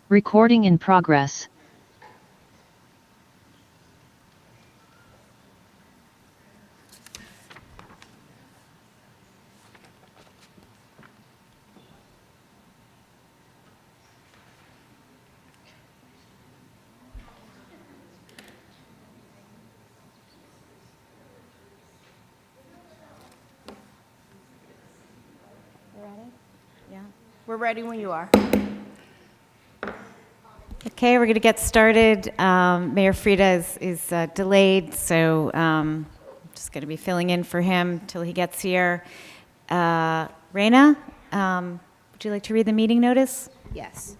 Recording in progress. We're ready when you are. Okay, we're going to get started. Mayor Frida is delayed, so I'm just going to be filling in for him till he gets here. Raina, would you like to read the meeting notice? Yes.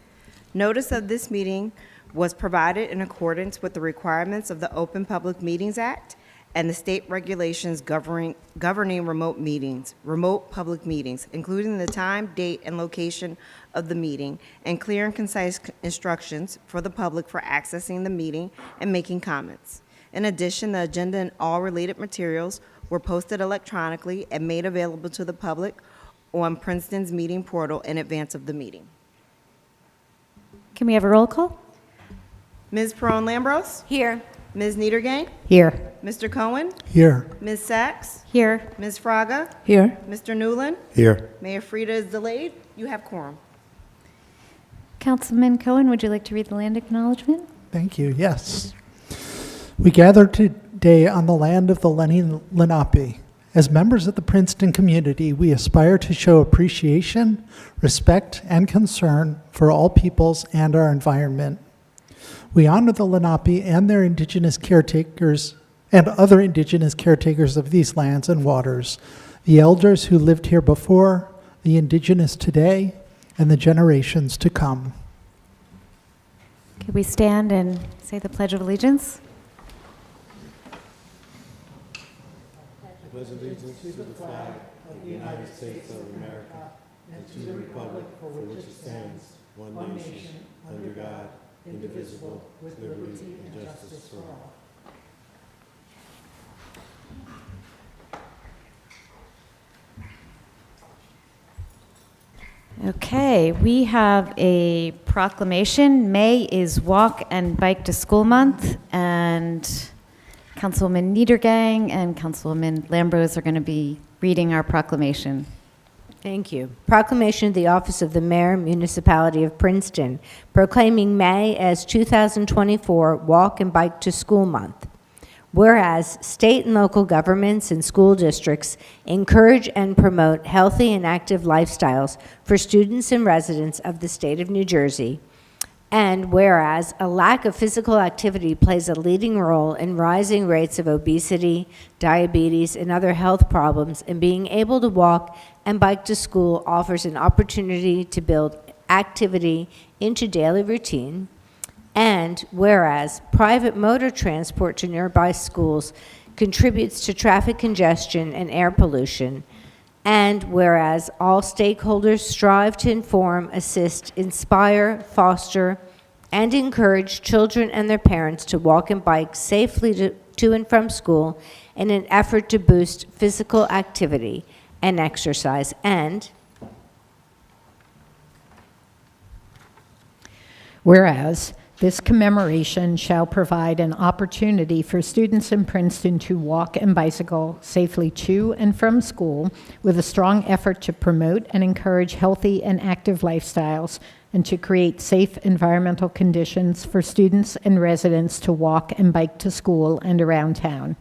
Notice of this meeting was provided in accordance with the requirements of the Open Public Meetings Act and the state regulations governing remote public meetings, including the time, date, and location of the meeting, and clear and concise instructions for the public for accessing the meeting and making comments. In addition, the agenda and all related materials were posted electronically and made available to the public on Princeton's meeting portal in advance of the meeting. Can we have a roll call? Ms. Perron-Lambros? Here. Ms. Niedergang? Here. Mr. Cohen? Here. Ms. Sachs? Here. Ms. Fraga? Here. Mr. Newland? Here. Mayor Frida is delayed. You have quorum. Councilman Cohen, would you like to read the land acknowledgement? Thank you. Yes. We gather today on the land of the Lenni Lenape. As members of the Princeton community, we aspire to show appreciation, respect, and concern for all peoples and our environment. We honor the Lenape and their indigenous caretakers and other indigenous caretakers of these lands and waters, the elders who lived here before, the indigenous today, and the generations to come. Could we stand and say the Pledge of Allegiance? Pledge allegiance to the flag of the United States of America and to the republic for which it stands, one nation, under God, indivisible, with liberty and justice for all. Okay, we have a proclamation. May is Walk and Bike to School Month, and Councilwoman Niedergang and Councilwoman Lambros are going to be reading our proclamation. Thank you. Proclamation of the Office of the Mayor, Municipality of Princeton, proclaiming May as 2024 Walk and Bike to School Month. Whereas state and local governments and school districts encourage and promote healthy and active lifestyles for students and residents of the state of New Jersey, and whereas a lack of physical activity plays a leading role in rising rates of obesity, diabetes, and other health problems, and being able to walk and bike to school offers an opportunity to build activity into daily routine. And whereas private motor transport to nearby schools contributes to traffic congestion and air pollution, and whereas all stakeholders strive to inform, assist, inspire, foster, and encourage children and their parents to walk and bike safely to and from school in an effort to boost physical activity and exercise, and whereas this commemoration shall provide an opportunity for students in Princeton to walk and bicycle safely to and from school with a strong effort to promote and encourage healthy and active lifestyles and to create safe environmental conditions for students and residents to walk and bike to school and around town.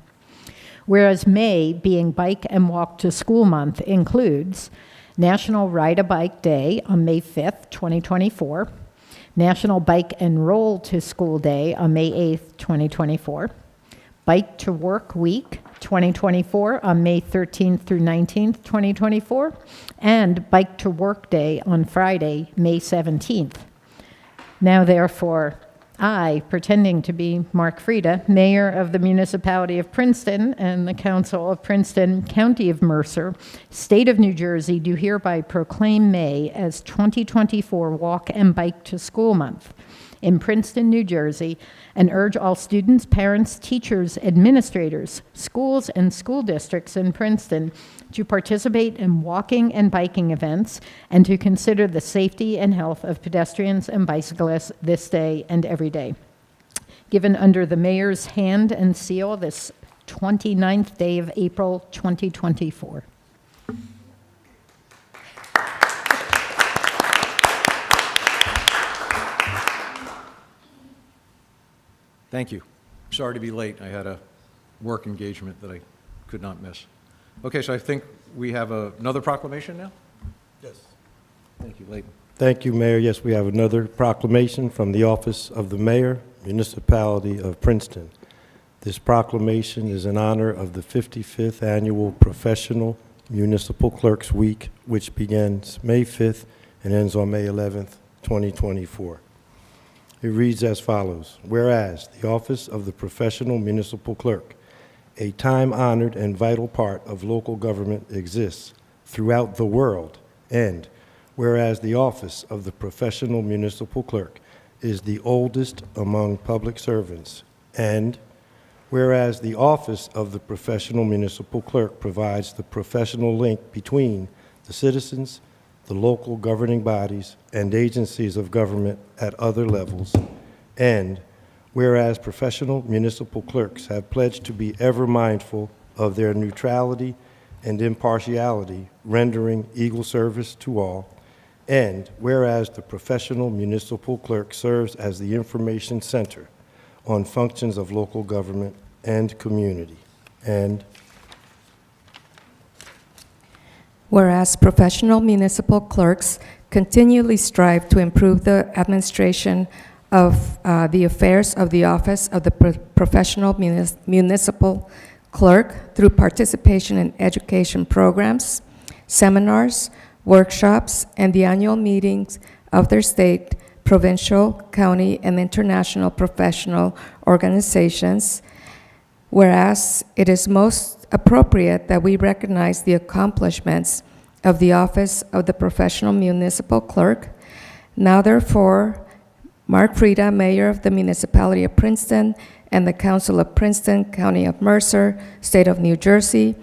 Whereas May, being Bike and Walk to School Month, includes National Ride-a-Bike Day on May 5th, 2024, National Bike and Roll to School Day on May 8th, 2024, Bike to Work Week 2024 on May 13th through 19th, 2024, and Bike to Work Day on Friday, May 17th. Now, therefore, I, pretending to be Mark Frida, Mayor of the Municipality of Princeton and the Council of Princeton, County of Mercer, State of New Jersey, do hereby proclaim May as 2024 Walk and Bike to School Month, in Princeton, New Jersey, and urge all students, parents, teachers, administrators, schools, and school districts in Princeton to participate in walking and biking events and to consider the safety and health of pedestrians and bicyclists this day and every day. Given under the mayor's hand and seal this 29th day of April 2024. Thank you. Sorry to be late. I had a work engagement that I could not miss. Okay, so I think we have another proclamation now? Yes. Thank you, Leighton. Thank you, Mayor. Yes, we have another proclamation from the Office of the Mayor, Municipality of Princeton. This proclamation is in honor of the 55th Annual Professional Municipal Clerks Week, which begins May 5th and ends on May 11th, 2024. It reads as follows. Whereas the Office of the Professional Municipal Clerk, a time-honored and vital part of local government, exists throughout the world, and whereas the Office of the Professional Municipal Clerk is the oldest among public servants, and whereas the Office of the Professional Municipal Clerk provides the professional link between the citizens, the local governing bodies, and agencies of government at other levels, and whereas professional municipal clerks have pledged to be ever mindful of their neutrality and impartiality, rendering equal service to all, and whereas the professional municipal clerk serves as the information center on functions of local government and community, and whereas professional municipal clerks continually strive to improve the administration of the affairs of the office of the professional municipal clerk through participation in education programs, seminars, workshops, and the annual meetings of their state, provincial, county, and international professional organizations. Whereas it is most appropriate that we recognize the accomplishments of the Office of the Professional Municipal Clerk. Now therefore, Mark Frida, Mayor of the Municipality of Princeton, and the Council of Princeton, County of Mercer, State of New Jersey,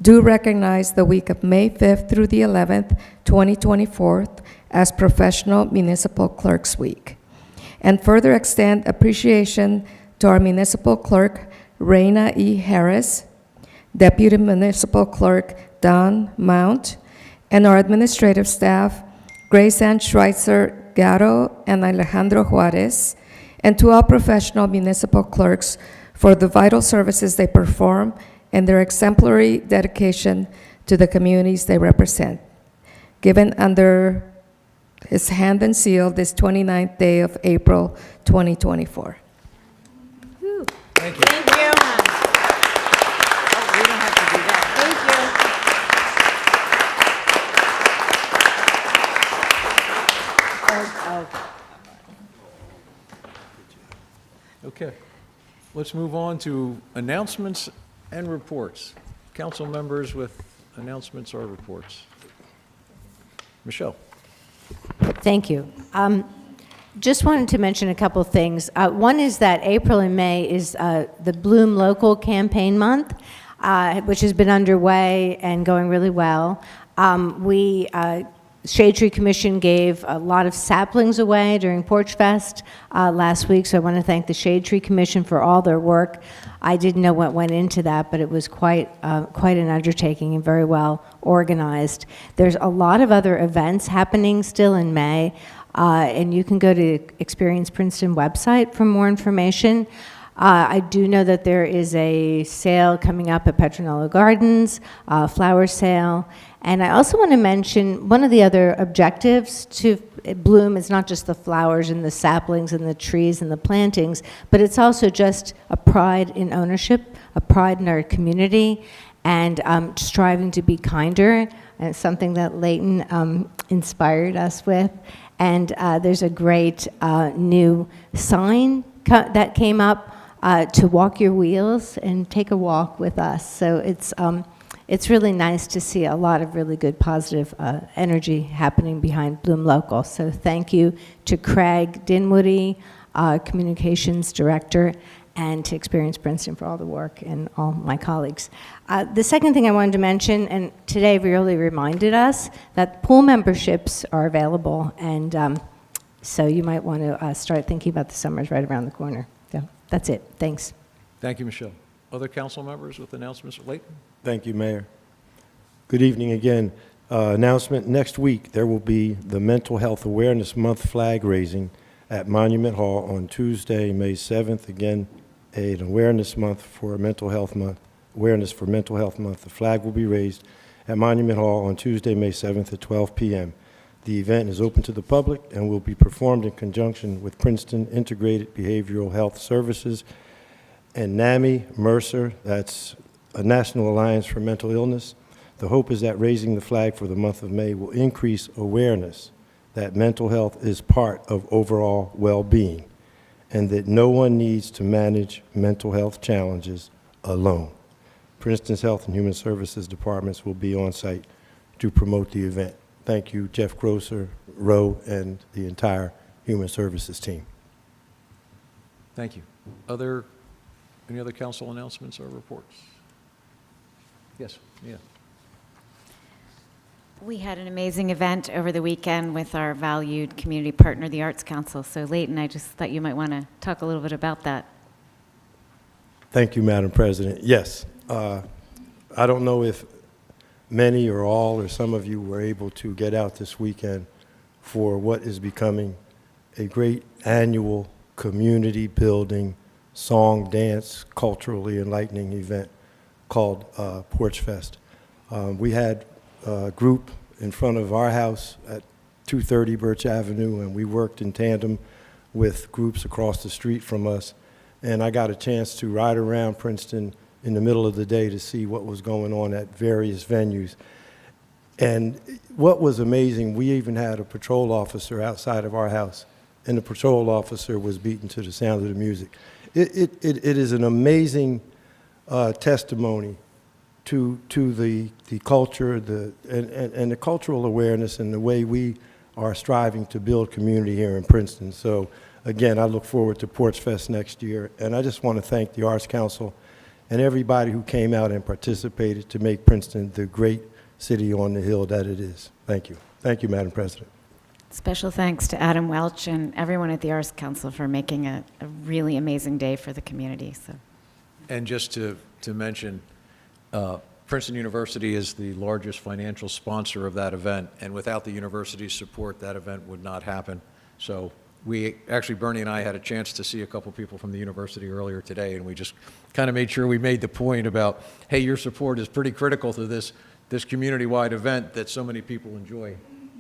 do recognize the week of May 5th through the 11th, 2024, as Professional Municipal Clerks Week, and further extend appreciation to our Municipal Clerk, Reina E. Harris, Deputy Municipal Clerk, Don Mount, and our administrative staff, Grace Ann Schweitzer Gatto and Alejandro Juarez, and to all professional municipal clerks for the vital services they perform and their exemplary dedication to the communities they represent. Given under his hand and seal this 29th day of April, 2024. Thank you. Thank you. Oh, we don't have to do that. Okay. Let's move on to announcements and reports. Council members with announcements or reports. Michelle. Thank you. Just wanted to mention a couple things. One is that April and May is the Bloom Local campaign month, which has been underway and going really well. Shade Tree Commission gave a lot of saplings away during Porch Fest last week, so I want to thank the Shade Tree Commission for all their work. I didn't know what went into that, but it was quite an undertaking and very well organized. There's a lot of other events happening still in May, and you can go to Experience Princeton website for more information. I do know that there is a sale coming up at Petronello Gardens, flower sale. And I also want to mention one of the other objectives to Bloom is not just the flowers and the saplings and the trees and the plantings, but it's also just a pride in ownership, a pride in our community, and striving to be kinder. And it's something that Leighton inspired us with. And there's a great new sign that came up to walk your wheels and take a walk with us. So it's really nice to see a lot of really good positive energy happening behind Bloom Local. So thank you to Craig Dinwoody Communications Director, and to Experience Princeton for all the work and all my colleagues. The second thing I wanted to mention, and today really reminded us, that pool memberships are available, and so you might want to start thinking about the summers right around the corner. So that's it. Thanks. Thank you, Michelle. Other council members with announcements? Layton? Thank you, Mayor. Good evening again. Announcement, next week there will be the Mental Health Awareness Month flag raising at Monument Hall on Tuesday, May 7th. Again, an awareness month for mental health month, awareness for Mental Health Month. The flag will be raised at Monument Hall on Tuesday, May 7th at 12 p.m. The event is open to the public and will be performed in conjunction with Princeton Integrated Behavioral Health Services and NAMI Mercer, that's a National Alliance for Mental Illness. The hope is that raising the flag for the month of May will increase awareness that mental health is part of overall well-being and that no one needs to manage mental health challenges alone. Princeton's Health and Human Services departments will be on site to promote the event. Thank you, Jeff Grosser, Roe, and the entire Human Services team. Thank you. Any other council announcements or reports? Yes, yeah. We had an amazing event over the weekend with our valued community partner, the Arts Council. So Layton, I just thought you might want to talk a little bit about that. Thank you, Madam President. Yes, I don't know if many or all or some of you were able to get out this weekend for what is becoming a great annual community building, song, dance, culturally enlightening event called Porch Fest. We had a group in front of our house at 230 Birch Avenue, and we worked in tandem with groups across the street from us. And I got a chance to ride around Princeton in the middle of the day to see what was going on at various venues. And what was amazing, we even had a patrol officer outside of our house, and the patrol officer was beaten to the sound of the music. It is an amazing testimony to the culture and the cultural awareness and the way we are striving to build community here in Princeton. So again, I look forward to Porch Fest next year, and I just want to thank the Arts Council and everybody who came out and participated to make Princeton the great city on the hill that it is. Thank you. Thank you, Madam President. Special thanks to Adam Welch and everyone at the Arts Council for making a really amazing day for the community. So, And just to mention, Princeton University is the largest financial sponsor of that event, and without the university's support, that event would not happen. So actually, Bernie and I had a chance to see a couple people from the university earlier today, and we just kind of made sure we made the point about, hey, your support is pretty critical to this community-wide event that so many people enjoy,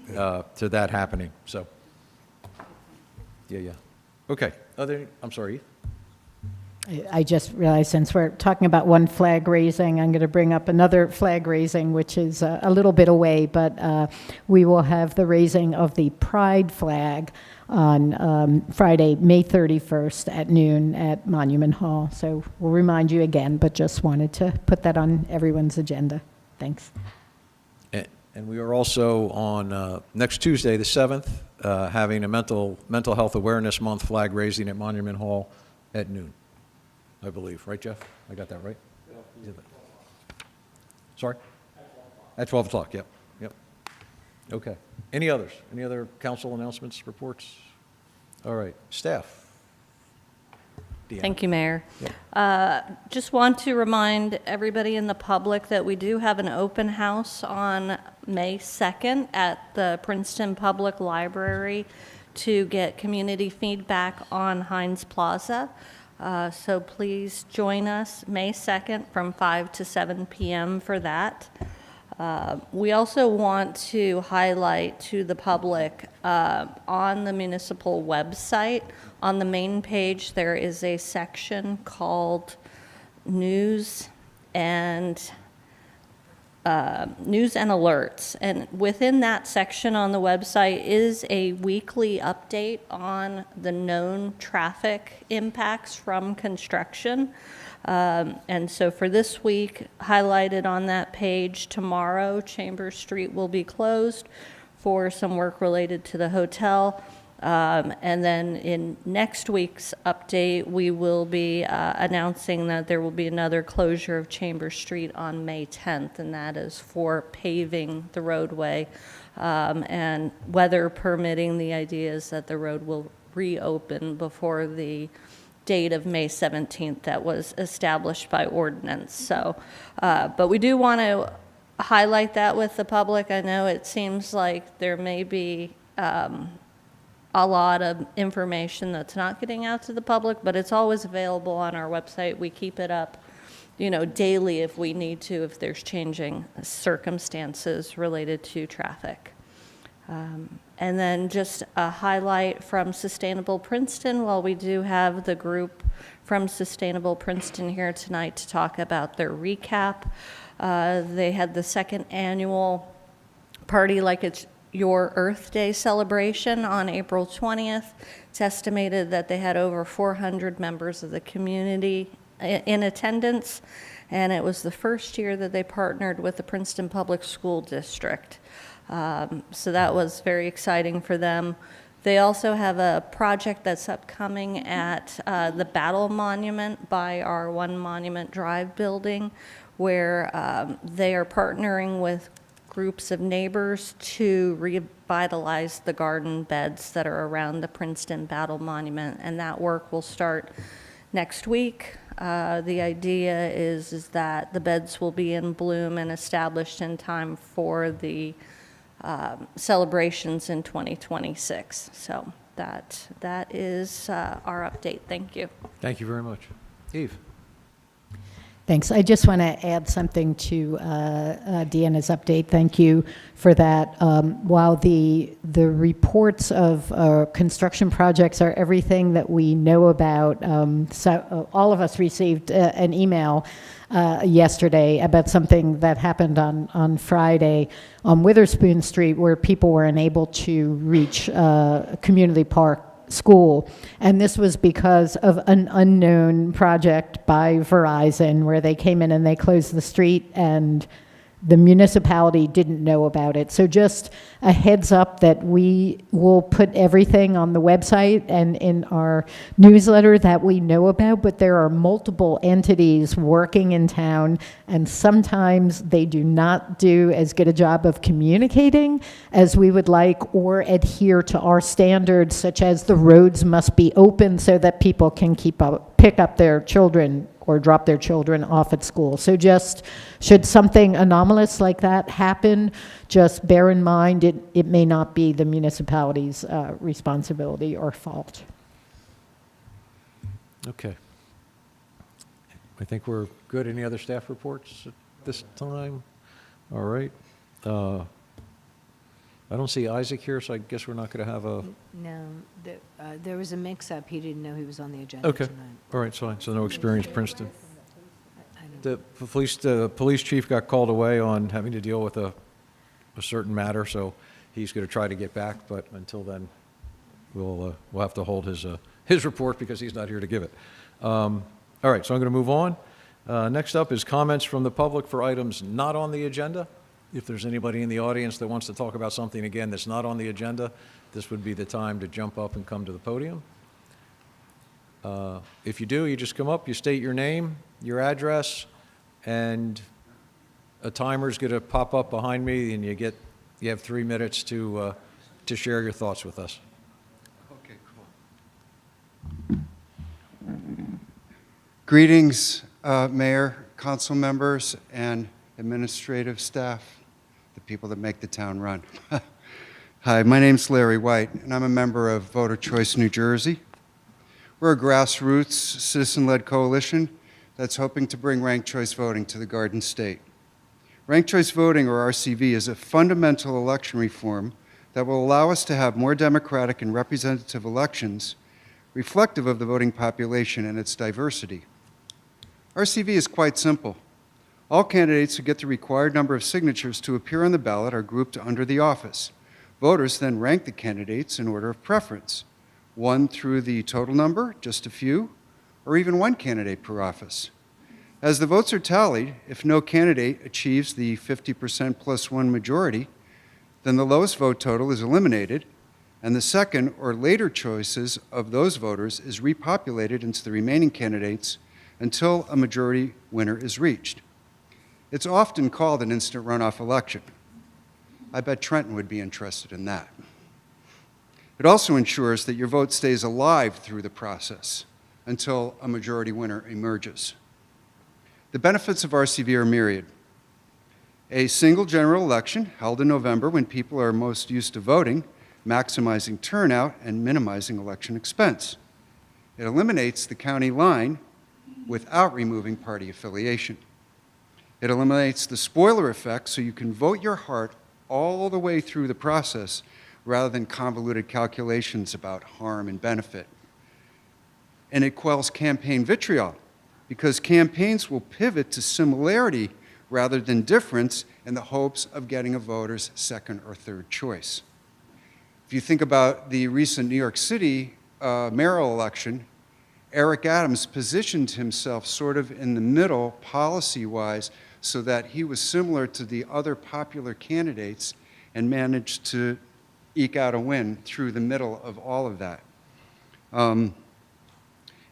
to that happening. So, yeah. Okay. I'm sorry. I just realized since we're talking about one flag raising, I'm going to bring up another flag raising, which is a little bit away, but we will have the raising of the Pride flag on Friday, May 31st at noon at Monument Hall. So we'll remind you again, but just wanted to put that on everyone's agenda. Thanks. And we are also on next Tuesday, the 7th, having a Mental Health Awareness Month flag raising at Monument Hall at noon, I believe. Right, Jeff? I got that right? Sorry? At 12 o'clock, yep. Okay. Any others? Any other council announcements, reports? All right. Staff? Deanna. Thank you, Mayor. Just want to remind everybody in the public that we do have an open house on May 2nd at the Princeton Public Library to get community feedback on Heinz Plaza. So please join us May 2nd from 5 to 7 p.m. for that. We also want to highlight to the public on the municipal website, on the main page, there is a section called News and Alerts. And within that section on the website is a weekly update on the known traffic impacts from construction. And so for this week, highlighted on that page, tomorrow, Chambers Street will be closed for some work related to the hotel. And then in next week's update, we will be announcing that there will be another closure of Chambers Street on May 10th, and that is for paving the roadway. And weather permitting, the idea is that the road will reopen before the date of May 17th that was established by ordinance. So, but we do want to highlight that with the public. I know it seems like there may be a lot of information that's not getting out to the public, but it's always available on our website. We keep it up, daily if we need to, if there's changing circumstances related to traffic. And then just a highlight from Sustainable Princeton. While we do have the group from Sustainable Princeton here tonight to talk about their recap, they had the second annual Party Like It's Your Earth Day celebration on April 20th. It's estimated that they had over 400 members of the community in attendance, and it was the first year that they partnered with the Princeton Public School District. So that was very exciting for them. They also have a project that's upcoming at the Battle Monument by our One Monument Drive building, where they are partnering with groups of neighbors to revitalize the garden beds that are around the Princeton Battle Monument, and that work will start next week. The idea is that the beds will be in bloom and established in time for the celebrations in 2026. So that is our update. Thank you. Thank you very much. Eve? Thanks. I just want to add something to Deanna's update. Thank you for that. While the reports of construction projects are everything that we know about, all of us received an email yesterday about something that happened on Friday on Witherspoon Street, where people were unable to reach Community Park School, and this was because of an unknown project by Verizon, where they came in and they closed the street and the municipality didn't know about it. So just a heads up that we will put everything on the website and in our newsletter that we know about, but there are multiple entities working in town, and sometimes they do not do as good a job of communicating as we would like, or adhere to our standards, such as the roads must be open so that people can pick up their children or drop their children off at school. So just, should something anomalous like that happen, just bear in mind it may not be the municipality's responsibility or fault. Okay. I think we're good. Any other staff reports at this time? All right. I don't see Isaac here, so I guess we're not going to have a... No, there was a mix-up. He didn't know he was on the agenda Okay. tonight. All right, fine. So no experience, Princeton. The police chief got called away on having to deal with a certain matter, so he's going to try to get back, but until then, we'll have to hold his report because he's not here to give it. All right, so I'm going to move on. Next up is comments from the public for items not on the agenda. If there's anybody in the audience that wants to talk about something again that's not on the agenda, this would be the time to jump up and come to the podium. If you do, you just come up, you state your name, your address, and a timer's going to pop up behind me, and you have 3 minutes to share your thoughts with us. Okay, cool. Greetings, Mayor, council members, and administrative staff, the people that make the town run. Hi, my name's Larry White, and I'm a member of Voter Choice New Jersey. We're a grassroots, citizen-led coalition that's hoping to bring ranked choice voting to the Garden State. Ranked choice voting, or RCV, is a fundamental election reform that will allow us to have more democratic and representative elections reflective of the voting population and its diversity. RCV is quite simple. All candidates who get the required number of signatures to appear on the ballot are grouped under the office. Voters then rank the candidates in order of preference, 1 through the total number, just a few, or even 1 candidate per office. As the votes are tallied, if no candidate achieves the 50% plus 1 majority, then the lowest vote total is eliminated, and the second or later choices of those voters is repopulated into the remaining candidates until a majority winner is reached. It's often called an instant runoff election. I bet Trenton would be interested in that. It also ensures that your vote stays alive through the process until a majority winner emerges. The benefits of RCV are myriad. A single general election held in November when people are most used to voting, maximizing turnout and minimizing election expense. It eliminates the county line without removing party affiliation. It eliminates the spoiler effect so you can vote your heart all the way through the process rather than convoluted calculations about harm and benefit. And it quells campaign vitriol because campaigns will pivot to similarity rather than difference in the hopes of getting a voter's second or third choice. If you think about the recent New York City mayoral election, Eric Adams positioned himself sort of in the middle policy-wise so that he was similar to the other popular candidates and managed to eke out a win through the middle of all of that.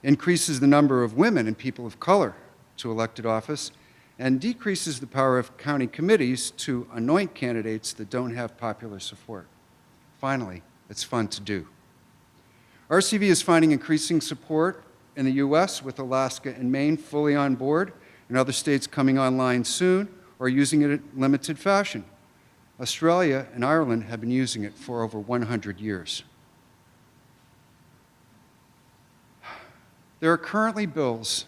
Increases the number of women and people of color to elected office, and decreases the power of county committees to anoint candidates that don't have popular support. Finally, it's fun to do. RCV is finding increasing support in the U.S. with Alaska and Maine fully on board, and other states coming online soon or using it in limited fashion. Australia and Ireland have been using it for over 100 years. There are currently bills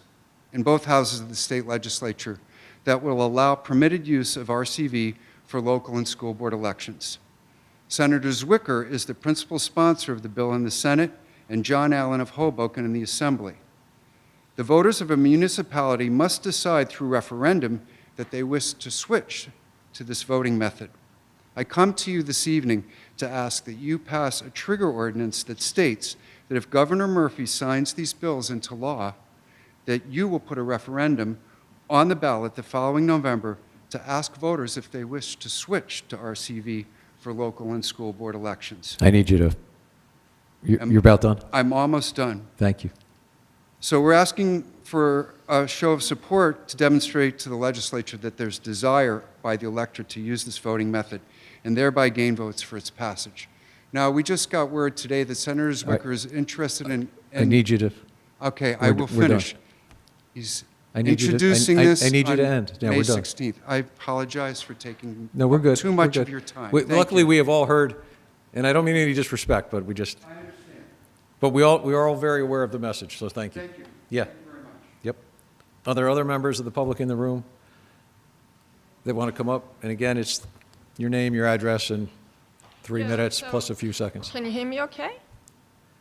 in both houses of the state legislature that will allow permitted use of RCV for local and school board elections. Senator Zwicker is the principal sponsor of the bill in the Senate, and John Allen of Hoboken in the Assembly. The voters of a municipality must decide through referendum that they wish to switch to this voting method. I come to you this evening to ask that you pass a trigger ordinance that states that if Governor Murphy signs these bills into law, that you will put a referendum on the ballot the following November to ask voters if they wish to switch to RCV for local and school board elections. I need you to, you're about done? I'm almost done. Thank you. So we're asking for a show of support to demonstrate to the legislature that there's desire by the electorate to use this voting method and thereby gain votes for its passage. Now, we just got word today that Senator Zwicker is interested in... I need you to... Okay, I will we're done. finish. He's I need you to- introducing I this need you to on end. Yeah, May we're done. 16th. I apologize for taking No, we're good. too We're much good. of your time. We- Thank Luckily, you. we have all heard, and I don't mean any disrespect, but we just... I understand. But we are all very aware of the message, so thank you. Thank you. Yeah. Thank you very much. Yep. Are there other members of the public in the room that want to come up? And again, it's your name, your address, and 3 Yeah, minutes so- plus a few seconds. Can you hear me okay?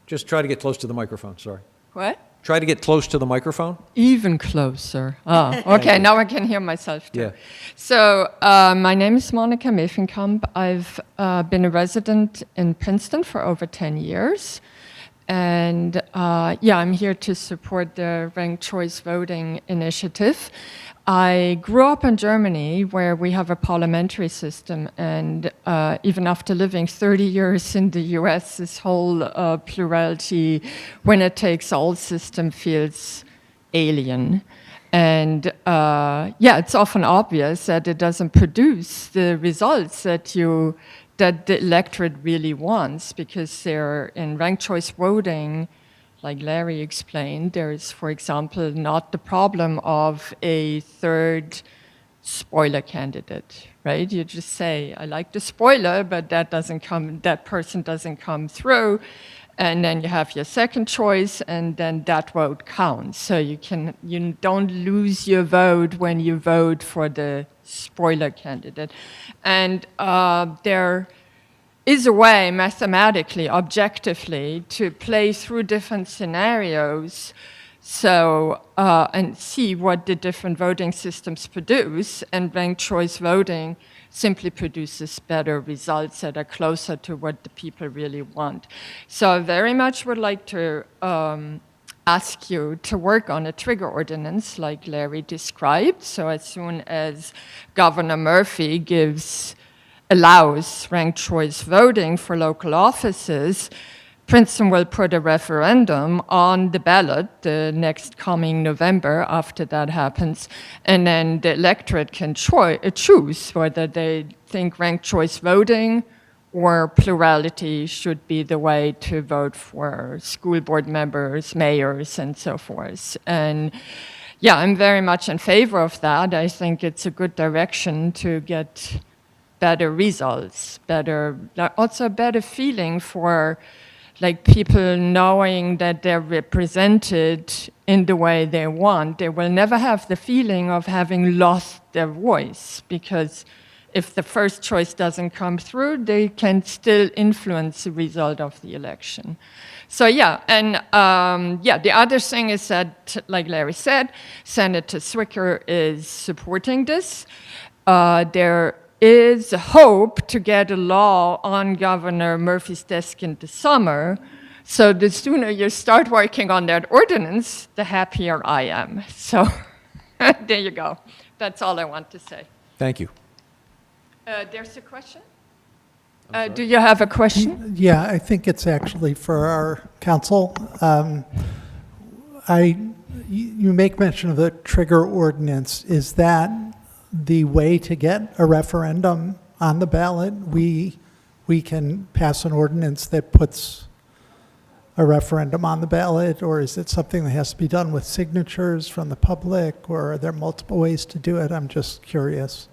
Just try to get close to the microphone, sorry. What? Try to get close to the microphone. Even closer. Ah, okay, now I can hear myself too. Yeah. So, my name is Monica Mefenkamp. I've been a resident in Princeton for over 10 years. And yeah, I'm here to support the ranked choice voting initiative. I grew up in Germany where we have a parliamentary system, and even after living 30 years in the US, this whole plurality, winner-takes-all system feels alien. And yeah, it's often obvious that it doesn't produce the results that the electorate really wants, because they're in ranked choice voting. Like Larry explained, there is, for example, not the problem of a third spoiler candidate, right? You just say, I like the spoiler, but that person doesn't come through. And then you have your second choice, and then that vote counts. So you don't lose your vote when you vote for the spoiler candidate. And there is a way, mathematically, objectively, to play through different scenarios and see what the different voting systems produce. And ranked choice voting simply produces better results that are closer to what the people really want. So I very much would like to ask you to work on a trigger ordinance like Larry described. So as soon as Governor Murphy gives allows ranked choice voting for local offices, Princeton will put a referendum on the ballot the next coming November after that happens, and then the electorate can choose whether they think ranked choice voting or plurality should be the way to vote for school board members, mayors, and so forth. And yeah, I'm very much in favor of that. I think it's a good direction to get better results, also a better feeling for like people knowing that they're represented in the way they want. They will never have the feeling of having lost their voice, because if the first choice doesn't come through, they can still influence the result of the election. So yeah, and the other thing is that, like Larry said, Senator Zwicker is supporting this. There is hope to get a law on Governor Murphy's desk in the summer. So the sooner you start working on that ordinance, the happier I am. So there you go. That's all I want to say. Thank you. There's a question? Do you have a question? Yeah, I think it's actually for our council. You make mention of the trigger ordinance. Is that the way to get a referendum on the ballot? We can pass an ordinance that puts a referendum on the ballot, or is it something that has to be done with signatures from the public, or are there multiple ways to do it? I'm just curious.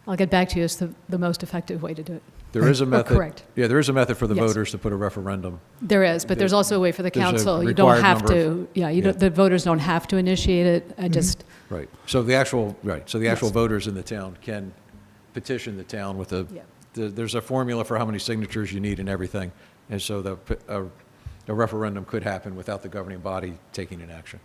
I'll get back to you as the most effective way to do it. There is a method. Correct. Yeah, there is a method for the Yes. voters to put a referendum. There is, but there's also a way for the There's a council. You don't required have number to, of- the voters don't have to initiate it. I just, Right. So the actual Yes. voters in the town can petition the town with there's a formula for how many signatures you need and everything. And so a referendum could happen without the governing body taking an action.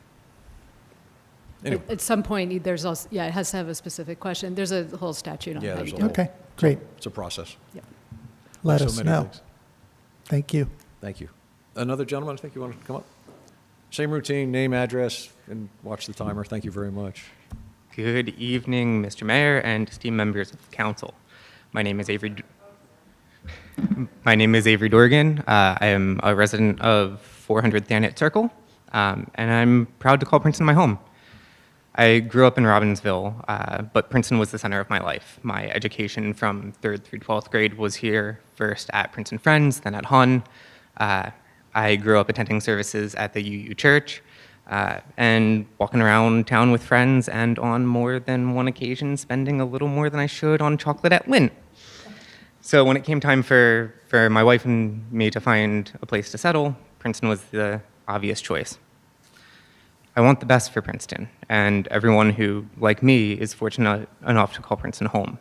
Anyway. at some point, there's also, it has to have a specific question. There's a whole statute on Yeah, how there's you a do whole- it. Okay, great. It's a process. Yeah. Let Like us so many know. things. Thank you. Thank you. Another gentleman, I think you want to come up? Same routine, name, address, and watch the timer. Thank you very much. Good evening, Mr. Mayor and esteemed members of the council. My name is Avery Dorgan. I am a resident of 400 Thanet Circle, and I'm proud to call Princeton my home. I grew up in Robbinsville, but Princeton was the center of my life. My education from 3rd through 12th grade was here, first at Princeton Friends, then at Hun. I grew up attending services at the UU Church and walking around town with friends, and on more than one occasion spending a little more than I should on chocolate at Lindt. So when it came time for my wife and me to find a place to settle, Princeton was the obvious choice. I want the best for Princeton, and everyone who, like me, is fortunate enough to call Princeton home.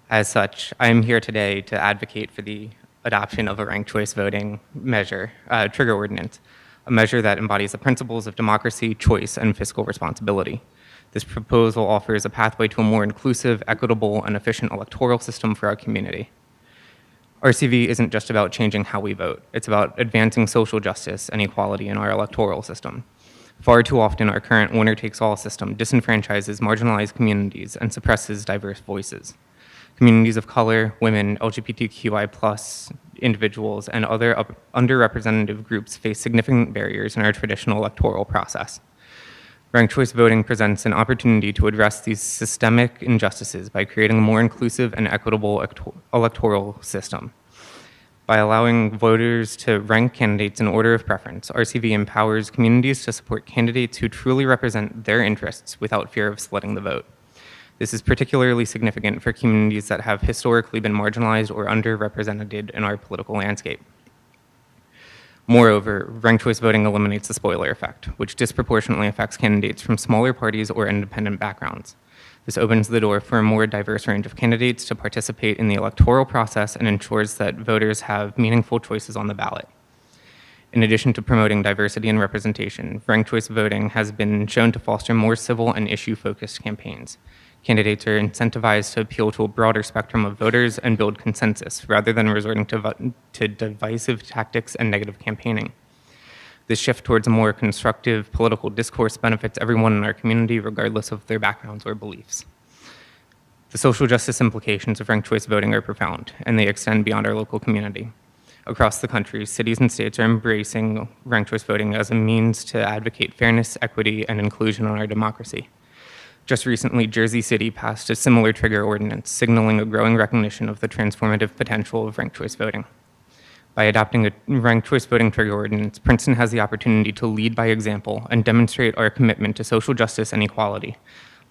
As such, I am here today to advocate for the adoption of a ranked choice voting measure, trigger ordinance, a measure that embodies the principles of democracy, choice, and fiscal responsibility. This proposal offers a pathway to a more inclusive, equitable, and efficient electoral system for our community. RCV isn't just about changing how we vote. It's about advancing social justice and equality in our electoral system. Far too often, our current winner-takes-all system disenfranchises marginalized communities and suppresses diverse voices. Communities of color, women, LGBTQI+ individuals, and other underrepresented groups face significant barriers in our traditional electoral process. Ranked choice voting presents an opportunity to address these systemic injustices by creating a more inclusive and equitable electoral system. By allowing voters to rank candidates in order of preference, RCV empowers communities to support candidates who truly represent their interests without fear of splitting the vote. This is particularly significant for communities that have historically been marginalized or underrepresented in our political landscape. Moreover, ranked choice voting eliminates the spoiler effect, which disproportionately affects candidates from smaller parties or independent backgrounds. This opens the door for a more diverse range of candidates to participate in the electoral process and ensures that voters have meaningful choices on the ballot. In addition to promoting diversity and representation, ranked choice voting has been shown to foster more civil and issue-focused campaigns. Candidates are incentivized to appeal to a broader spectrum of voters and build consensus, rather than resorting to divisive tactics and negative campaigning. This shift towards a more constructive political discourse benefits everyone in our community, regardless of their backgrounds or beliefs. The social justice implications of ranked choice voting are profound, and they extend beyond our local community. Across the country, cities and states are embracing ranked choice voting as a means to advocate fairness, equity, and inclusion in our democracy. Just recently, Jersey City passed a similar trigger ordinance, signaling a growing recognition of the transformative potential of ranked choice voting. By adopting a ranked choice voting trigger ordinance, Princeton has the opportunity to lead by example and demonstrate our commitment to social justice and equality.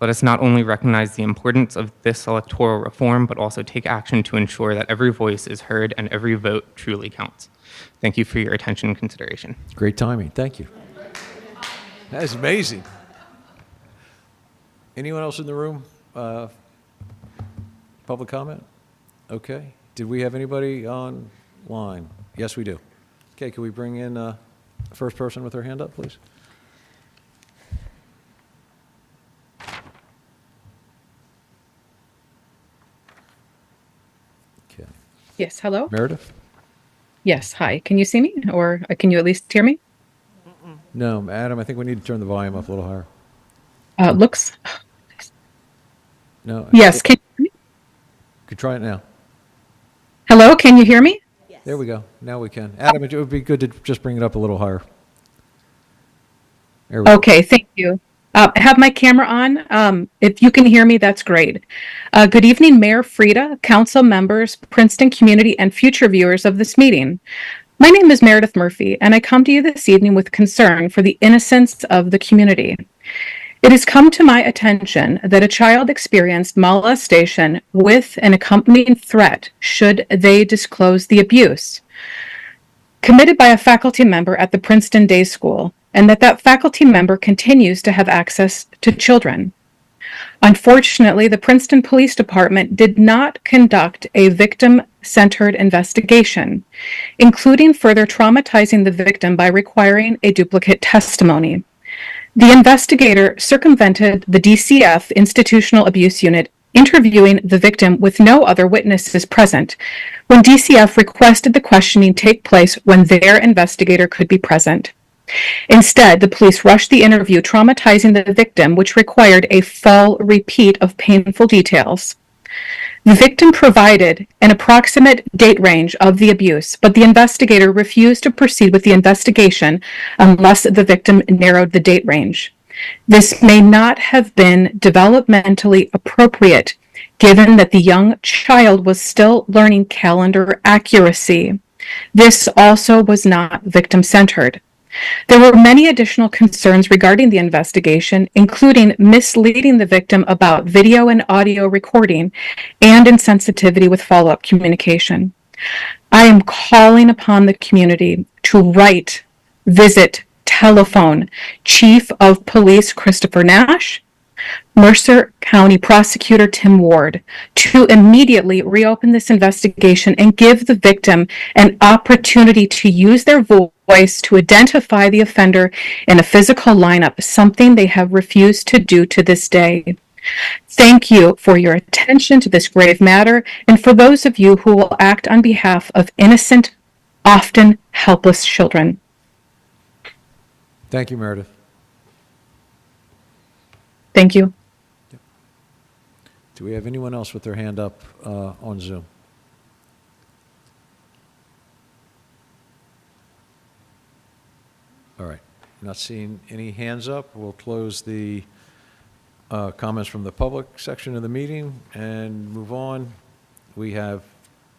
Let us not only recognize the importance of this electoral reform, but also take action to ensure that every voice is heard and every vote truly counts. Thank you for your attention and consideration. Great timing. Thank you. That is amazing. Anyone else in the room? Public comment? Okay. Did we have anybody online? Yes, we do. Okay, can we bring in the first person with their hand up, please? Okay. Yes, hello? Meredith? Yes, hi. Can you see me, or can you at least hear me? No, Adam, I think we need to turn the volume up a little higher. Looks. No. Yes, can you hear me? Could try it now. Hello, can you hear me? There we go. Now we can. Adam, it would be good to just bring it up a little higher. There we go. Okay, thank you. I have my camera on. If you can hear me, that's great. Good evening, Mayor Frida, council members, Princeton community, and future viewers of this meeting. My name is Meredith Murphy, and I come to you this evening with concern for the innocence of the community. It has come to my attention that a child experienced molestation with an accompanying threat should they disclose the abuse, committed by a faculty member at the Princeton Day School, and that faculty member continues to have access to children. Unfortunately, the Princeton Police Department did not conduct a victim-centered investigation, including further traumatizing the victim by requiring a duplicate testimony. The investigator circumvented the DCF Institutional Abuse Unit, interviewing the victim with no other witnesses present, when DCF requested the questioning take place when their investigator could be present. Instead, the police rushed the interview, traumatizing the victim, which required a full repeat of painful details. The victim provided an approximate date range of the abuse, but the investigator refused to proceed with the investigation unless the victim narrowed the date range. This may not have been developmentally appropriate, given that the young child was still learning calendar accuracy. This also was not victim-centered. There were many additional concerns regarding the investigation, including misleading the victim about video and audio recording and insensitivity with follow-up communication. I am calling upon the community to write, visit, telephone Chief of Police Christopher Nash, Mercer County Prosecutor Tim Ward, to immediately reopen this investigation and give the victim an opportunity to use their voice to identify the offender in a physical lineup, something they have refused to do to this day. Thank you for your attention to this grave matter, and for those of you who will act on behalf of innocent, often helpless children. Thank you, Meredith. Thank you. Do we have anyone else with their hand up on Zoom? All right. Not seeing any hands up. We'll close the comments from the public section of the meeting and move on. We have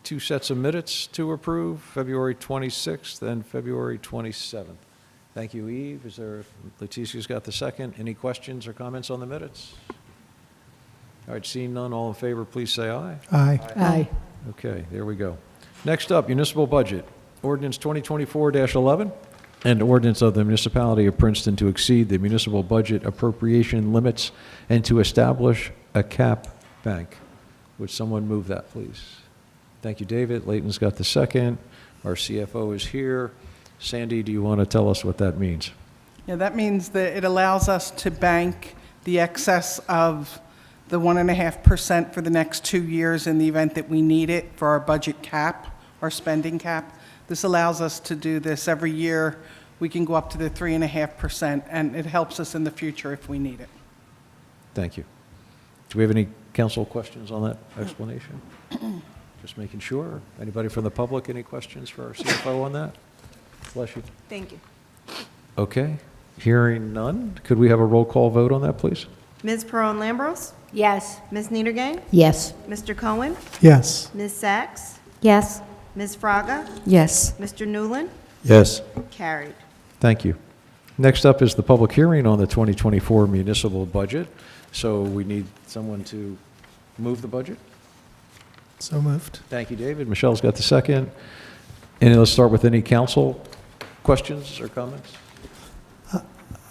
two sets of minutes to approve, February 26th and February 27th. Thank you, Eve. Is there, Leticia's got the second. Any questions or comments on the minutes? All right, seeing none, all in favor, please say aye. Aye. Aye. Okay, there we go. Next up, municipal budget. Ordinance 2024-11, and ordinance of the municipality of Princeton to exceed the municipal budget appropriation limits and to establish a cap bank. Would someone move that, please? Thank you, David. Leighton's got the second. Our CFO is here. Sandy, do you want to tell us what that means? Yeah, that means that it allows us to bank the excess of the 1.5% for the next 2 years in the event that we need it for our budget cap, our spending cap. This allows us to do this every year we can go up to the 3.5%, and it helps us in the future if we need it. Thank you. Do we have any council questions on that explanation? Just making sure. Anybody from the public, any questions for our CFO on that? Bless you. Thank you. Okay, hearing none, could we have a roll call vote on that, please? Ms. Pearl Lambros? Yes. Ms. Niedergang? Yes. Mr. Cohen? Yes. Ms. Sachs? Yes. Ms. Fraga? Yes. Mr. Newland? Yes. Carried. Thank you. Next up is the public hearing on the 2024 municipal budget. So we need someone to move the budget. So moved. Thank you, David. Michelle's got the second. And let's start with any council questions or comments.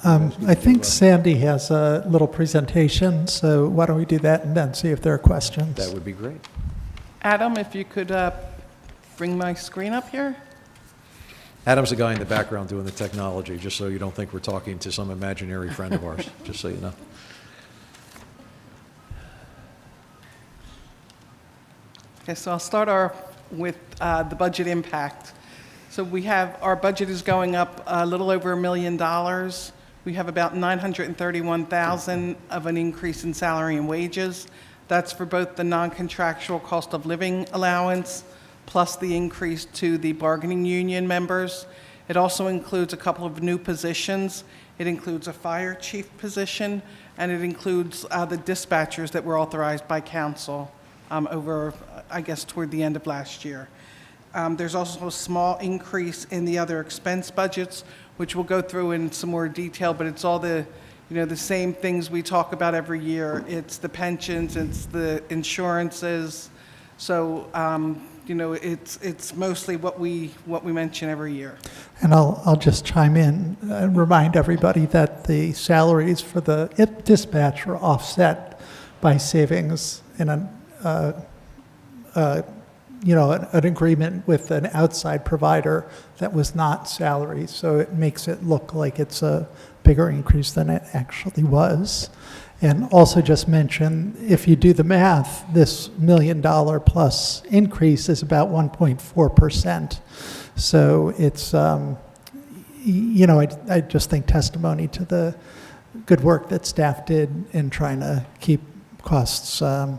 I think Sandy has a little presentation, so why don't we do that and then see if there are questions? That would be great. Adam, if you could bring my screen up here. Adam's the guy in the background doing the technology, just so you don't think we're talking to some imaginary friend of ours, just so you know. Okay, so I'll start with the budget impact. So we have, our budget is going up a little over $1 million. We have about $931,000 of an increase in salary and wages. That's for both the non-contractual cost of living allowance plus the increase to the bargaining union members. It also includes a couple of new positions. It includes a fire chief position, and it includes the dispatchers that were authorized by council over, I guess, toward the end of last year. There's also a small increase in the other expense budgets, which we'll go through in some more detail, but it's all the, the same things we talk about every year. It's the pensions, it's the insurances. So, it's mostly what we mention every year. And I'll just chime in and remind everybody that the salaries for the dispatch were offset by savings in an agreement with an outside provider that was not salary. So it makes it look like it's a bigger increase than it actually was. And also just mention, if you do the math, this $1 million plus increase is about 1.4%. So it's, I just think testimony to the good work that staff did in trying to keep costs in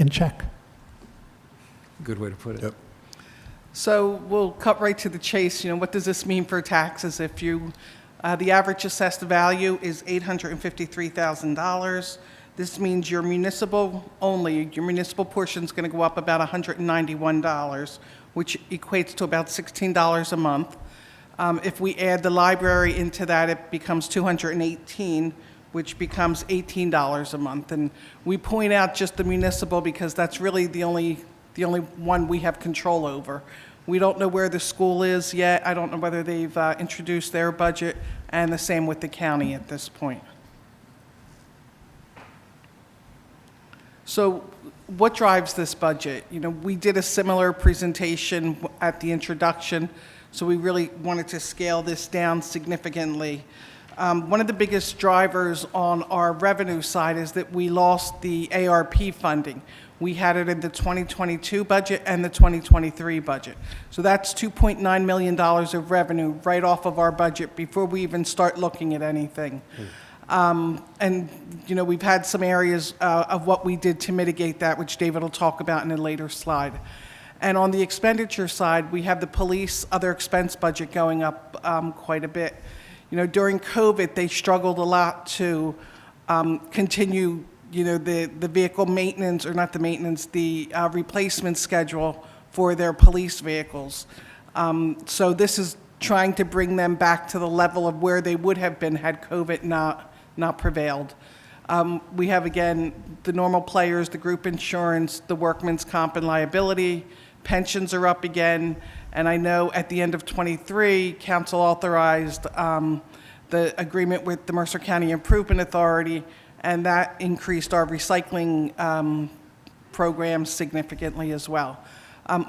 check. Good way to put it. Yep. So we'll cut right to the chase. What does this mean for taxes? If you, the average assessed value is $853,000. This means your municipal portion is going to go up about $191, which equates to about $16 a month. If we add the library into that, it becomes $218, which becomes $18 a month. And we point out just the municipal because that's really the only one we have control over. We don't know where the school is yet. I don't know whether they've introduced their budget, and the same with the county at this point. So what drives this budget? We did a similar presentation at the introduction, so we really wanted to scale this down significantly. One of the biggest drivers on our revenue side is that we lost the ARP funding. We had it in the 2022 budget and the 2023 budget. So that's $2.9 million of revenue right off of our budget before we even start looking at anything. And, we've had some areas of what we did to mitigate that, which David will talk about in a later slide. And on the expenditure side, we have the police other expense budget going up quite a bit. During COVID, they struggled a lot to continue the vehicle maintenance, or not the maintenance, the replacement schedule for their police vehicles. So this is trying to bring them back to the level of where they would have been had COVID not prevailed. We have, again, the normal players, the group insurance, the workman's comp and liability, pensions are up again, and I know at the end of '23, council authorized the agreement with the Mercer County Improvement Authority, and that increased our recycling programs significantly as well.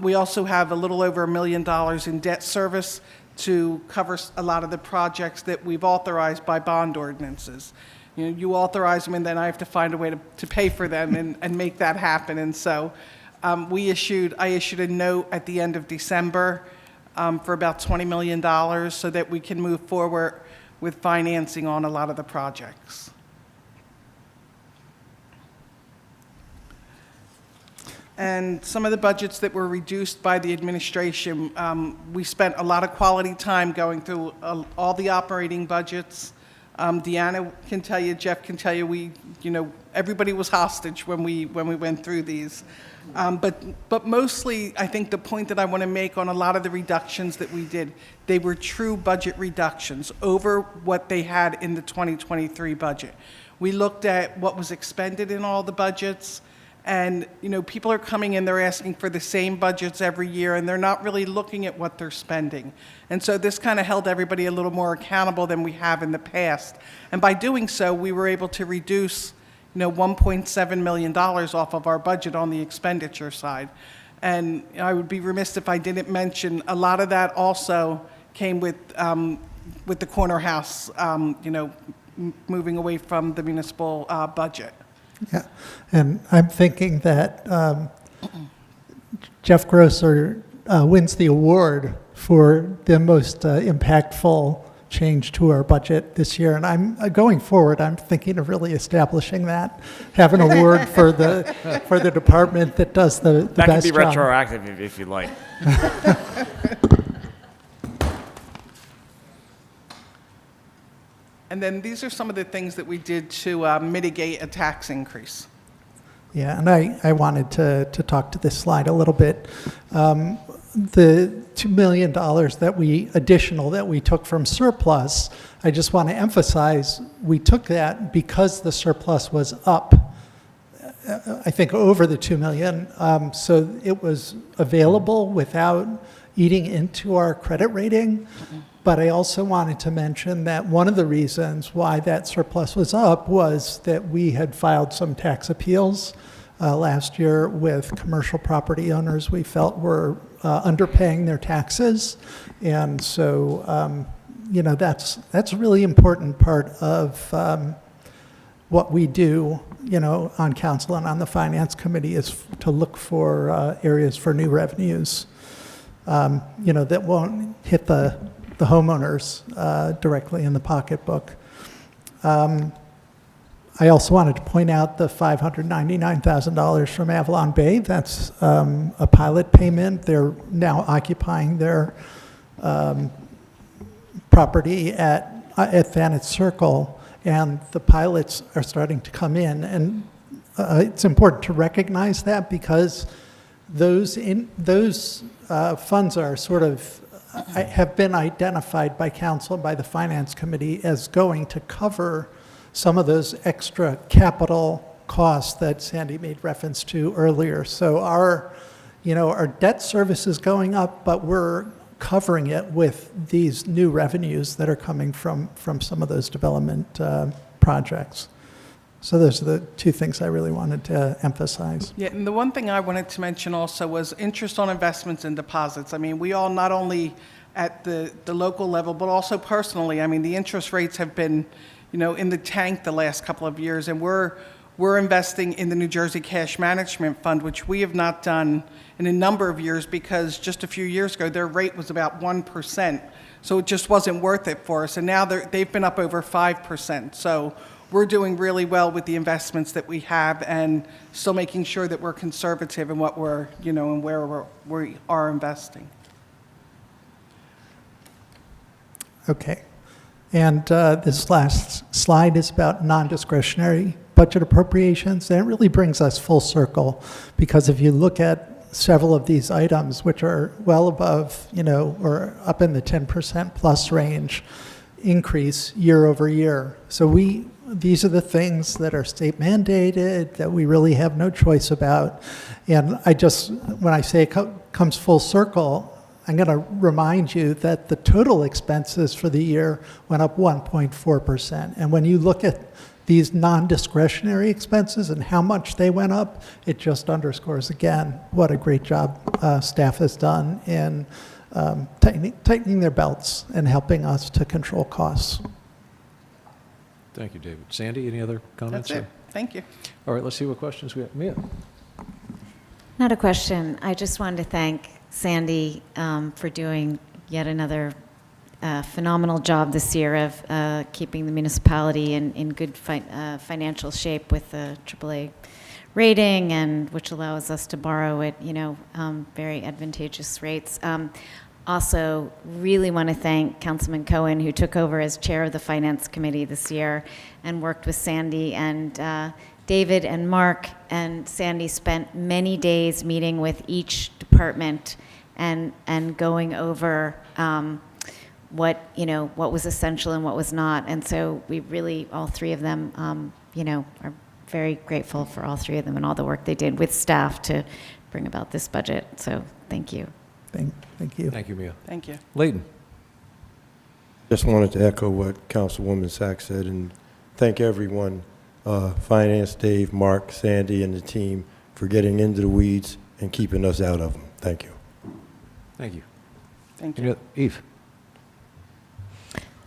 We also have a little over $1 million in debt service to cover a lot of the projects that we've authorized by bond ordinances. You authorize them, and then I have to find a way to pay for them and make that happen. And so I issued a note at the end of December for about $20 million so that we can move forward with financing on a lot of the projects. And some of the budgets that were reduced by the administration, we spent a lot of quality time going through all the operating budgets. Deanna can tell you, Jeff can tell you, everybody was hostage when we went through these. But mostly, I think the point that I want to make on a lot of the reductions that we did, they were true budget reductions over what they had in the 2023 budget. We looked at what was expended in all the budgets, and people are coming in, they're asking for the same budgets every year, and they're not really looking at what they're spending. And so this kind of held everybody a little more accountable than we have in the past. And by doing so, we were able to reduce $1.7 million off of our budget on the expenditure side. And I would be remiss if I didn't mention a lot of that also came with the corner house, moving away from the municipal budget. Yeah, and I'm thinking that Jeff Grosser wins the award for the most impactful change to our budget this year. And I'm going forward, I'm thinking of really establishing that, have an award for the department that does the best job. That can be retroactive if you like. And then these are some of the things that we did to mitigate a tax increase. Yeah, and I wanted to talk to this slide a little bit. The $2 million additional that we took from surplus, I just want to emphasize, we took that because the surplus was up, I think, over the $2 million. So it was available without eating into our credit rating. But I also wanted to mention that one of the reasons why that surplus was up was that we had filed some tax appeals last year with commercial property owners we felt were underpaying their taxes. And so, that's a really important part of what we do, on council and on the finance committee is to look for areas for new revenues, that won't hit the homeowners directly in the pocketbook. I also wanted to point out the $599,000 from Avalon Bay. That's a pilot payment. They're now occupying their property at Thanet Circle, and the pilots are starting to come in. And it's important to recognize that because those funds are sort of have been identified by council and by the finance committee as going to cover some of those extra capital costs that Sandy made reference to earlier. So our debt service is going up, but we're covering it with these new revenues that are coming from some of those development projects. So those are the two things I really wanted to emphasize. Yeah, and the one thing I wanted to mention also was interest on investments and deposits. I mean, we all, not only at the local level, but also personally, I mean, the interest rates have been, in the tank the last couple of years, and we're investing in the New Jersey Cash Management Fund, which we have not done in a number of years because just a few years ago, their rate was about 1%. So it just wasn't worth it for us. And now they've been up over 5%. So we're doing really well with the investments that we have and still making sure that we're conservative in what we're, and where we are investing. Okay. And this last slide is about non-discretionary budget appropriations. And it really brings us full circle because if you look at several of these items, which are well above, or up in the 10% plus range increase year over year. So these are the things that are state mandated that we really have no choice about. And when I say it comes full circle, I'm going to remind you that the total expenses for the year went up 1.4%. And when you look at these non-discretionary expenses and how much they went up, it just underscores again what a great job staff has done in tightening their belts and helping us to control costs. Thank you, David. Sandy, any other comments? That's it. Thank you. All right, let's see what questions we have. Mia? Not a question. I just wanted to thank Sandy for doing yet another phenomenal job this year of keeping the municipality in good financial shape with the AAA rating, and which allows us to borrow at very advantageous rates. Also, really want to thank Councilman Cohen, who took over as chair of the Finance Committee this year and worked with Sandy and David and Mark. And Sandy spent many days meeting with each department and going over what was essential and what was not. And so we really, all three of them, are very grateful for all three of them and all the work they did with staff to bring about this budget. So thank you. Thank you. Thank you, Mia. Thank you. Layton. Just wanted to echo what Councilwoman Sachs said and thank everyone, Finance, Dave, Mark, Sandy, and the team for getting into the weeds and keeping us out of them. Thank you. Thank you. Thank you. Eve.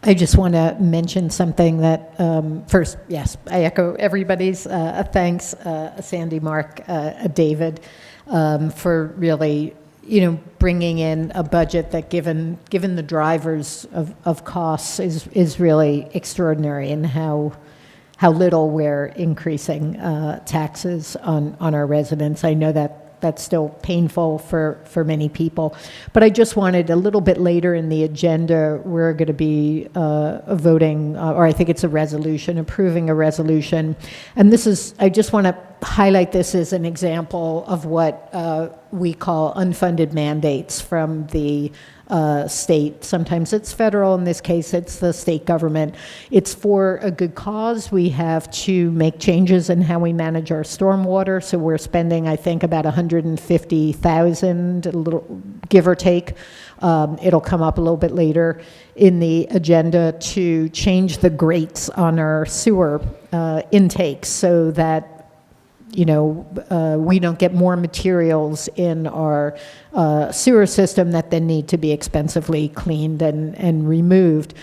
I just want to mention something that, first, yes, I echo everybody's thanks, Sandy, Mark, David, for really, bringing in a budget that, given the drivers of costs, is really extraordinary, and how little we're increasing taxes on our residents. I know that that's still painful for many people. But I just wanted, a little bit later in the agenda, we're going to be voting, or I think it's a resolution, approving a resolution. And this is, I just want to highlight this as an example of what we call unfunded mandates from the state. Sometimes it's federal. In this case, it's the state government. It's for a good cause. We have to make changes in how we manage our stormwater. So we're spending, I think, about $150,000, a little give or take. It'll come up a little bit later in the agenda to change the grates on our sewer intakes so that we don't get more materials in our sewer system that then need to be expensively cleaned and removed.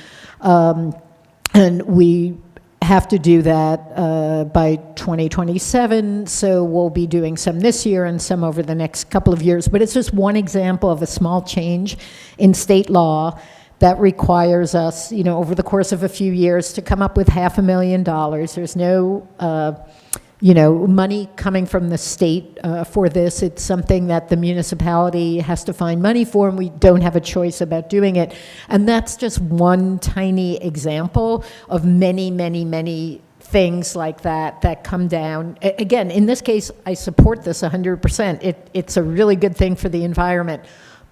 And we have to do that by 2027, so we'll be doing some this year and some over the next couple of years. But it's just one example of a small change in state law that requires us, over the course of a few years, to come up with $500,000. There's no money coming from the state for this. It's something that the municipality has to find money for, and we don't have a choice about doing it. And that's just one tiny example of many, many, many things like that come down. Again, in this case, I support this 100%. It's a really good thing for the environment,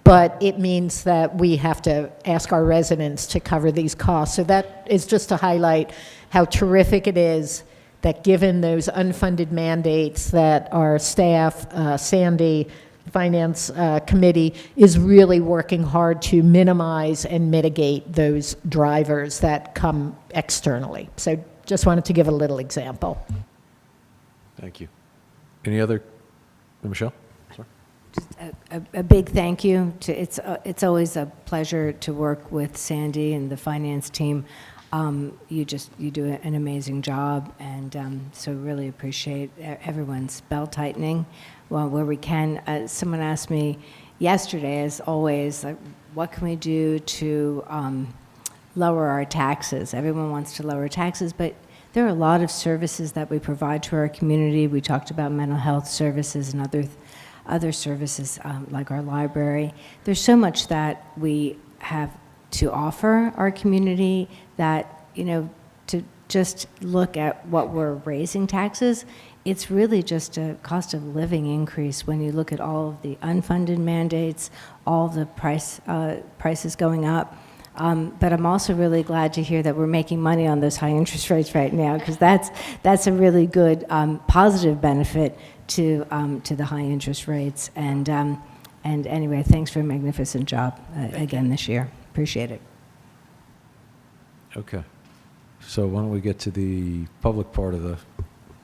but it means that we have to ask our residents to cover these costs. So that is just to highlight how terrific it is that, given those unfunded mandates, that our staff, Sandy, Finance Committee, is really working hard to minimize and mitigate those drivers that come externally. So just wanted to give a little example. Thank you. Any other? Michelle? Sorry. A big thank you. It's always a pleasure to work with Sandy and the finance team. You do an amazing job, and so really appreciate everyone's belt tightening where we can. Someone asked me yesterday, as always, what can we do to lower our taxes? Everyone wants to lower taxes, but there are a lot of services that we provide to our community. We talked about mental health services and other services like our library. There's so much that we have to offer our community that, to just look at what we're raising taxes, it's really just a cost of living increase when you look at all of the unfunded mandates, all the prices going up. But I'm also really glad to hear that we're making money on those high interest rates right now, because that's a really good positive benefit to the high interest rates. And anyway, thanks for a magnificent job again this year. Appreciate it. Okay. So why don't we get to the public part of the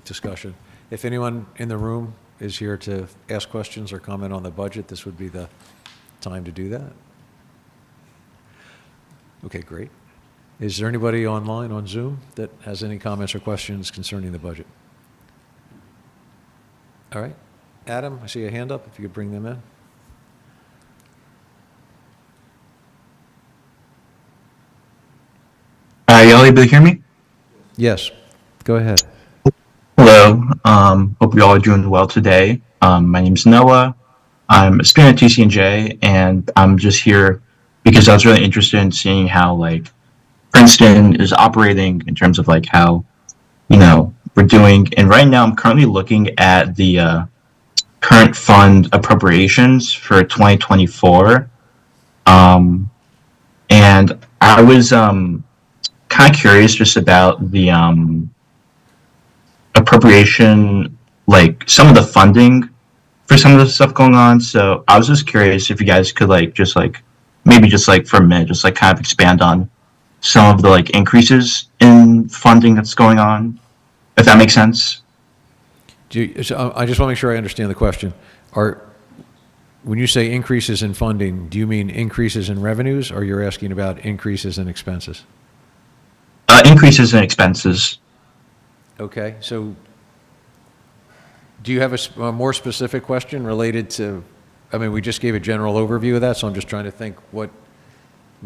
discussion? If anyone in the room is here to ask questions or comment on the budget, this would be the time to do that. Okay, great. Is there anybody online on Zoom that has any comments or questions concerning the budget? All right. Adam, I see a hand up, if you could bring them in. Are y'all able to hear me? Yes, go ahead. Hello. Hope you all are doing well today. My name is Noah. I'm a student at TCNJ, and I'm just here because I was really interested in seeing how like Princeton is operating in terms of like how we're doing. And right now, I'm currently looking at the current fund appropriations for 2024, and I was kind of curious just about the appropriation, like some of the funding for some of the stuff going on. So I was just curious if you guys could maybe for a minute, just kind of expand on some of the increases in funding that's going on, if that makes sense. So I just want to make sure I understand the question. When you say increases in funding, do you mean increases in revenues, or you're asking about increases in expenses? Increases in expenses. Okay, so do you have a more specific question related to, I mean, we just gave a general overview of that, so I'm just trying to think what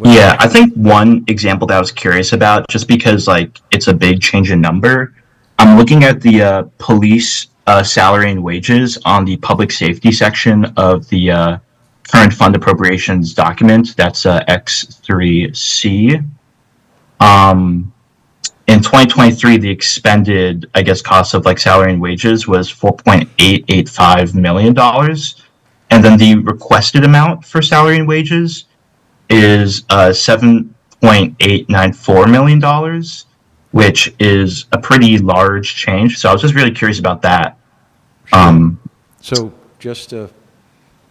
Yeah, I think one example that I was curious about, just because it's a big change in number, I'm looking at the police salary and wages on the public safety section of the current fund appropriations document. That's X3C. In 2023, the expended, cost of salary and wages was $4.885 million. And then the requested amount for salary and wages is $7.894 million, which is a pretty large change. So I was just really curious about that. So just to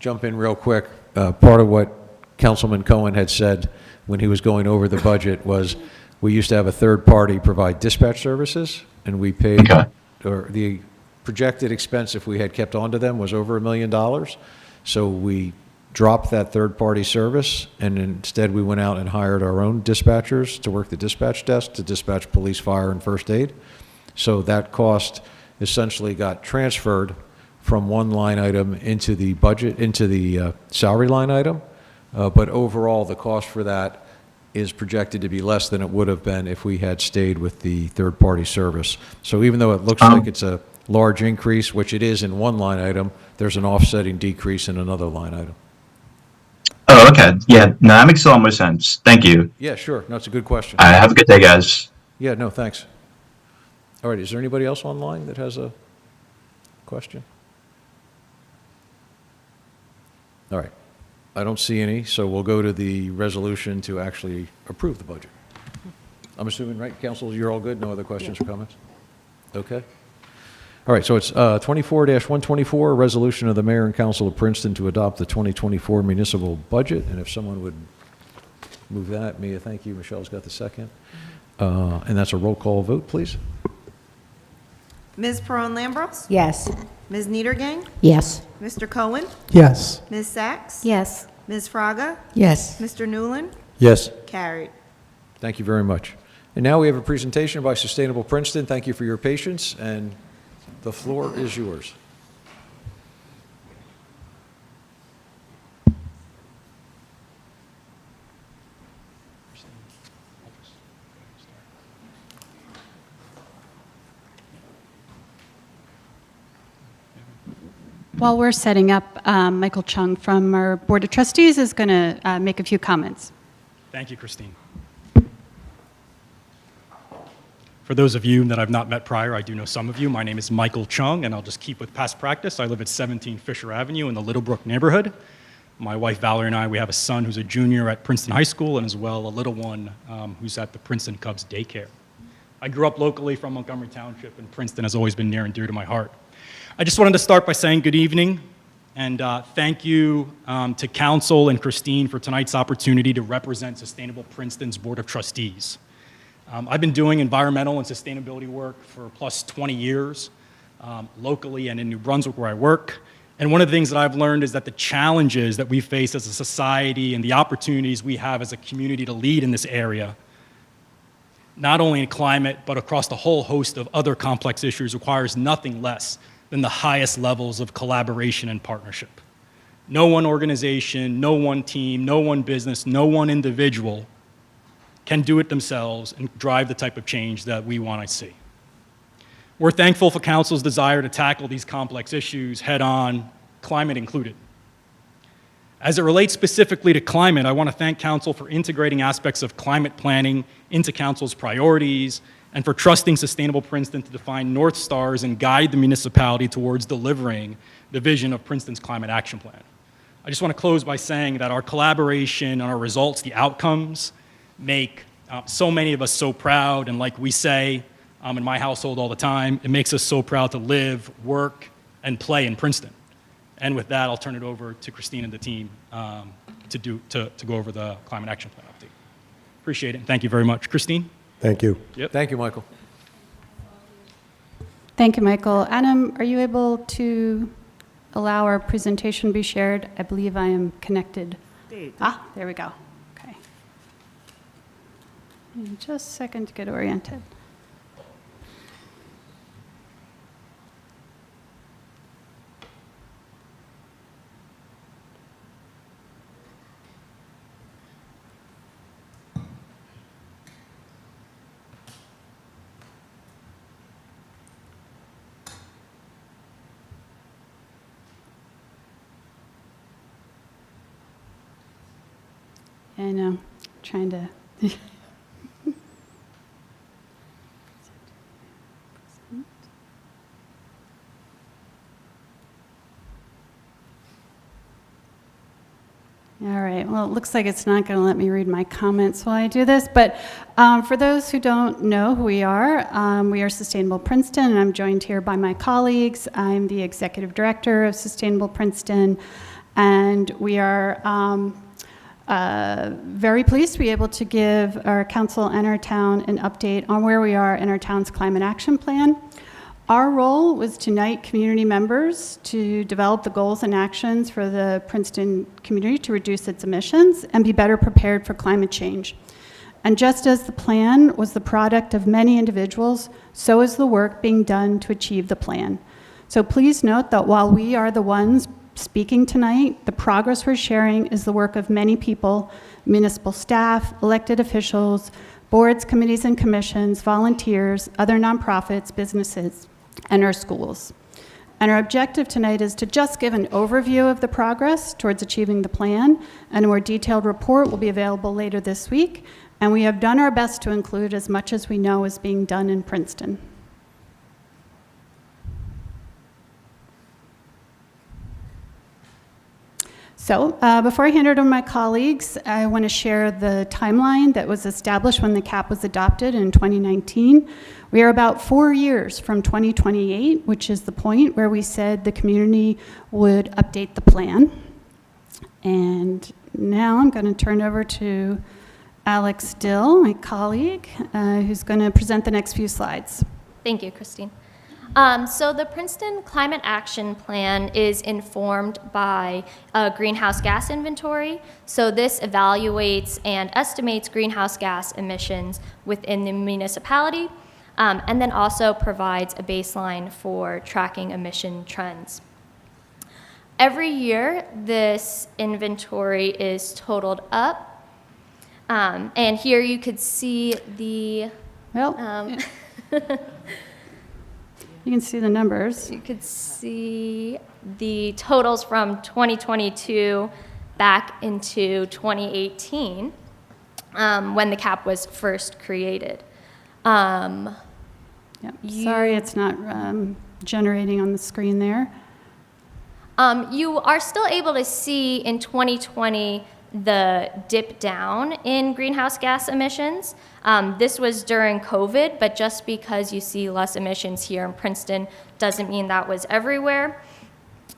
jump in real quick, part of what Councilman Cohen had said when he was going over the budget was we used to have a third party provide dispatch services, and we paid, or the projected expense if we had kept on to them was over $1 million. So we dropped that third party service, and instead we went out and hired our own dispatchers to work the dispatch desk to dispatch police, fire, and first aid. So that cost essentially got transferred from one line item into the budget, into the salary line item. But overall, the cost for that is projected to be less than it would have been if we had stayed with the third-party service. So even though it looks like it's a large increase, which it is in one line item, there's an offsetting decrease in another line item. Oh, okay. Yeah, no, that makes a lot more sense. Thank you. Yeah, sure. No, it's a good question. Have a good day, guys. Yeah, no, thanks. All right, is there anybody else online that has a question? All right. I don't see any, so we'll go to the resolution to actually approve the budget. I'm assuming, right, Council, you're all good? No other questions or comments? Okay. All right, so it's 24-124, a resolution of the Mayor and Council of Princeton to adopt the 2024 municipal budget. And if someone would move that, Mia, thank you. Michelle's got the second. And that's a roll call vote, please. Ms. Perron-Lambros? Yes. Ms. Niedergang? Yes. Mr. Cohen? Yes. Ms. Sachs? Yes. Ms. Fraga? Yes. Mr. Newland? Yes. Carried. Thank you very much. And now we have a presentation by Sustainable Princeton. Thank you for your patience, and the floor is yours. While we're setting up, Michael Chung from our Board of Trustees is going to make a few comments. Thank you, Christine. For those of you that I've not met prior, I do know some of you. My name is Michael Chung, and I'll just keep with past practice. I live at 17 Fisher Avenue in the Littlebrook neighborhood. My wife, Valerie, and I, we have a son who's a junior at Princeton High School, and as well a little one who's at the Princeton Cubs daycare. I grew up locally from Montgomery Township, and Princeton has always been near and dear to my heart. I just wanted to start by saying good evening, and thank you to Council and Christine for tonight's opportunity to represent Sustainable Princeton's Board of Trustees. I've been doing environmental and sustainability work for plus 20 years, locally and in New Brunswick where I work. And one of the things that I've learned is that the challenges that we face as a society and the opportunities we have as a community to lead in this area, not only in climate, but across the whole host of other complex issues, requires nothing less than the highest levels of collaboration and partnership. No one organization, no one team, no one business, no one individual can do it themselves and drive the type of change that we want to see. We're thankful for Council's desire to tackle these complex issues head-on, climate included. As it relates specifically to climate, I want to thank Council for integrating aspects of climate planning into Council's priorities and for trusting Sustainable Princeton to define North Stars and guide the municipality towards delivering the vision of Princeton's Climate Action Plan. I just want to close by saying that our collaboration and our results, the outcomes, make so many of us so proud, and like we say in my household all the time, it makes us so proud to live, work, and play in Princeton. And with that, I'll turn it over to Christine and the team to go over the Climate Action Plan update. Appreciate it, and thank you very much. Christine? Thank you. Yep. Thank you, Michael. Thank you, Michael. Adam, are you able to allow our presentation to be shared? I believe I am connected. Ah, there we go. Okay. Just a second to get oriented. I know, trying to. All right, well, it looks like it's not going to let me read my comments while I do this, but for those who don't know who we are Sustainable Princeton, and I'm joined here by my colleagues. I'm the Executive Director of Sustainable Princeton, and we are very pleased to be able to give our council and our town an update on where we are in our town's climate action plan. Our role was to unite community members to develop the goals and actions for the Princeton community to reduce its emissions and be better prepared for climate change. And just as the plan was the product of many individuals, so is the work being done to achieve the plan. So please note that while we are the ones speaking tonight, the progress we're sharing is the work of many people, municipal staff, elected officials, boards, committees and commissions, volunteers, other nonprofits, businesses, and our schools. And our objective tonight is to just give an overview of the progress towards achieving the plan, and a more detailed report will be available later this week, and we have done our best to include as much as we know is being done in Princeton. So before I hand it over to my colleagues, I want to share the timeline that was established when the CAP was adopted in 2019. We are about 4 years from 2028, which is the point where we said the community would update the plan. And now I'm going to turn over to Alex Dill, my colleague, who's going to present the next few slides. Thank you, Christine. So the Princeton Climate Action Plan is informed by a greenhouse gas inventory. So this evaluates and estimates greenhouse gas emissions within the municipality, and then also provides a baseline for tracking emission trends. Every year, this inventory is totaled up, and here you could see the... You can see the numbers. You could see the totals from 2022 back into 2018, when the CAP was first created. Sorry, it's not generating on the screen there. You are still able to see in 2020 the dip down in greenhouse gas emissions. This was during COVID, but just because you see less emissions here in Princeton doesn't mean that was everywhere.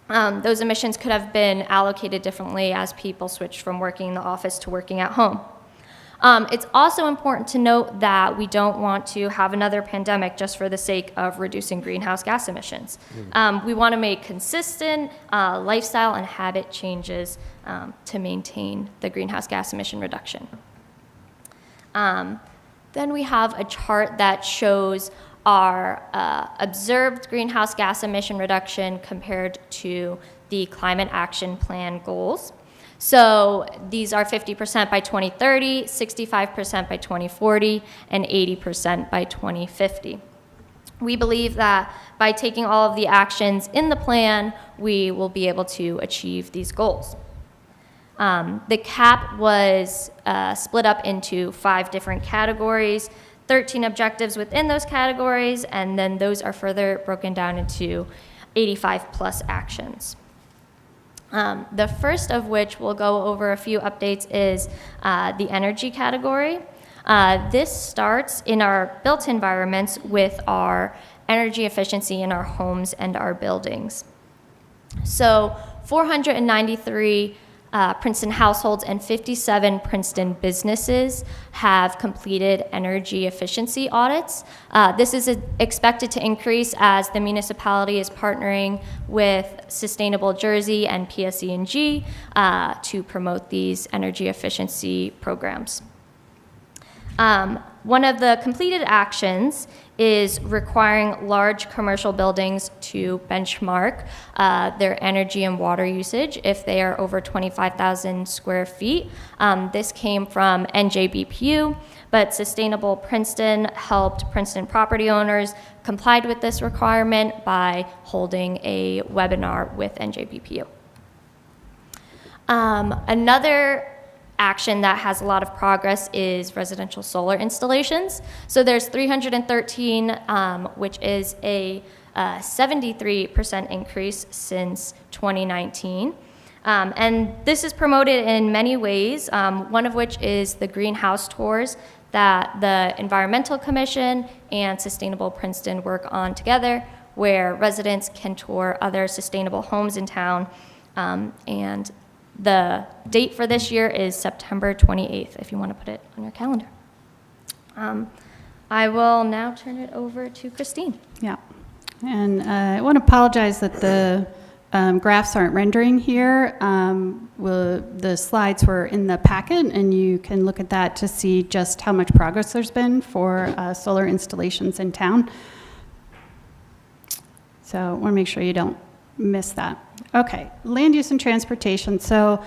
Those emissions could have been allocated differently as people switched from working in the office to working at home. It's also important to note that we don't want to have another pandemic just for the sake of reducing greenhouse gas emissions. We want to make consistent lifestyle and habit changes to maintain the greenhouse gas emission reduction. Then we have a chart that shows our observed greenhouse gas emission reduction compared to the Climate Action Plan goals. So these are 50% by 2030, 65% by 2040, and 80% by 2050. We believe that by taking all of the actions in the plan, we will be able to achieve these goals. The CAP was split up into 5 different categories, 13 objectives within those categories, and then those are further broken down into 85 plus actions. The first of which we'll go over a few updates is the energy category. This starts in our built environments with our energy efficiency in our homes and our buildings. So 493 Princeton households and 57 Princeton businesses have completed energy efficiency audits. This is expected to increase as the municipality is partnering with Sustainable Jersey and PSE&G to promote these energy efficiency programs. One of the completed actions is requiring large commercial buildings to benchmark their energy and water usage if they are over 25,000 square feet. This came from NJBPU, but Sustainable Princeton helped Princeton property owners complied with this requirement by holding a webinar with NJBPU. Another action that has a lot of progress is residential solar installations. So there's 313, which is a 73% increase since 2019. And this is promoted in many ways, one of which is the greenhouse tours that the Environmental Commission and Sustainable Princeton work on together, where residents can tour other sustainable homes in town. And the date for this year is September 28th, if you want to put it on your calendar. I will now turn it over to Christine. Yeah, and I want to apologize that the graphs aren't rendering here. The slides were in the packet, and you can look at that to see just how much progress there's been for solar installations in town. So I want to make sure you don't miss that. Okay, land use and transportation. So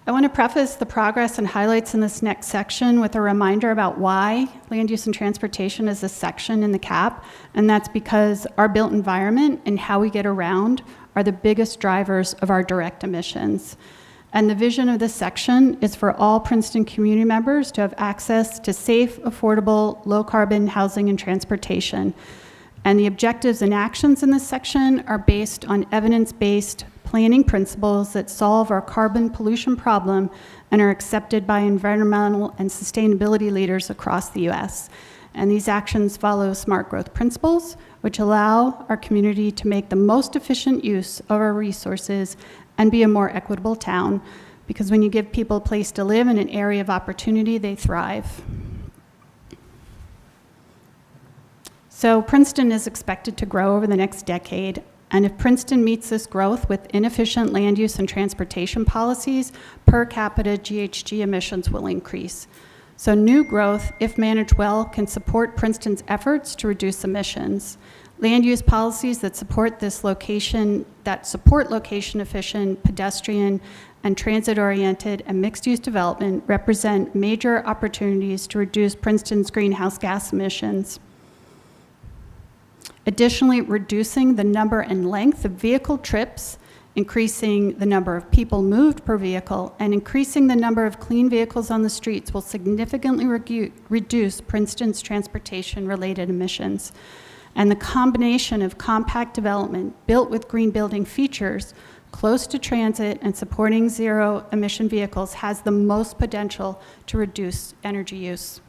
I want to preface the progress and highlights in this next section with a reminder about why land use and transportation is a section in the CAP, and that's because our built environment and how we get around are the biggest drivers of our direct emissions. And the vision of this section is for all Princeton community members to have access to safe, affordable, low-carbon housing and transportation. And the objectives and actions in this section are based on evidence-based planning principles that solve our carbon pollution problem and are accepted by environmental and sustainability leaders across the U.S. And these actions follow smart growth principles, which allow our community to make the most efficient use of our resources and be a more equitable town. Because when you give people a place to live in an area of opportunity, they thrive. So Princeton is expected to grow over the next decade, and if Princeton meets this growth with inefficient land use and transportation policies, per capita GHG emissions will increase. So new growth, if managed well, can support Princeton's efforts to reduce emissions. Land use policies that support location-efficient, pedestrian, and transit-oriented and mixed-use development represent major opportunities to reduce Princeton's greenhouse gas emissions. Additionally, reducing the number and length of vehicle trips, increasing the number of people moved per vehicle, and increasing the number of clean vehicles on the streets will significantly reduce Princeton's transportation-related emissions. And the combination of compact development built with green building features close to transit and supporting zero-emission vehicles has the most potential to reduce energy use.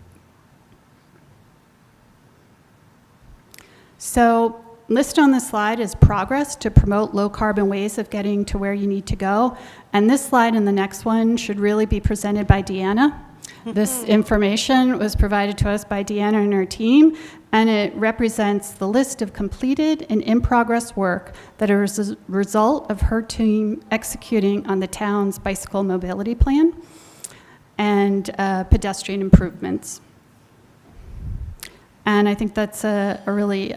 So listed on this slide is progress to promote low-carbon ways of getting to where you need to go. And this slide and the next one should really be presented by Deanna. This information was provided to us by Deanna and her team, and it represents the list of completed and in-progress work that is a result of her team executing on the town's bicycle mobility plan and pedestrian improvements. And I think that's a really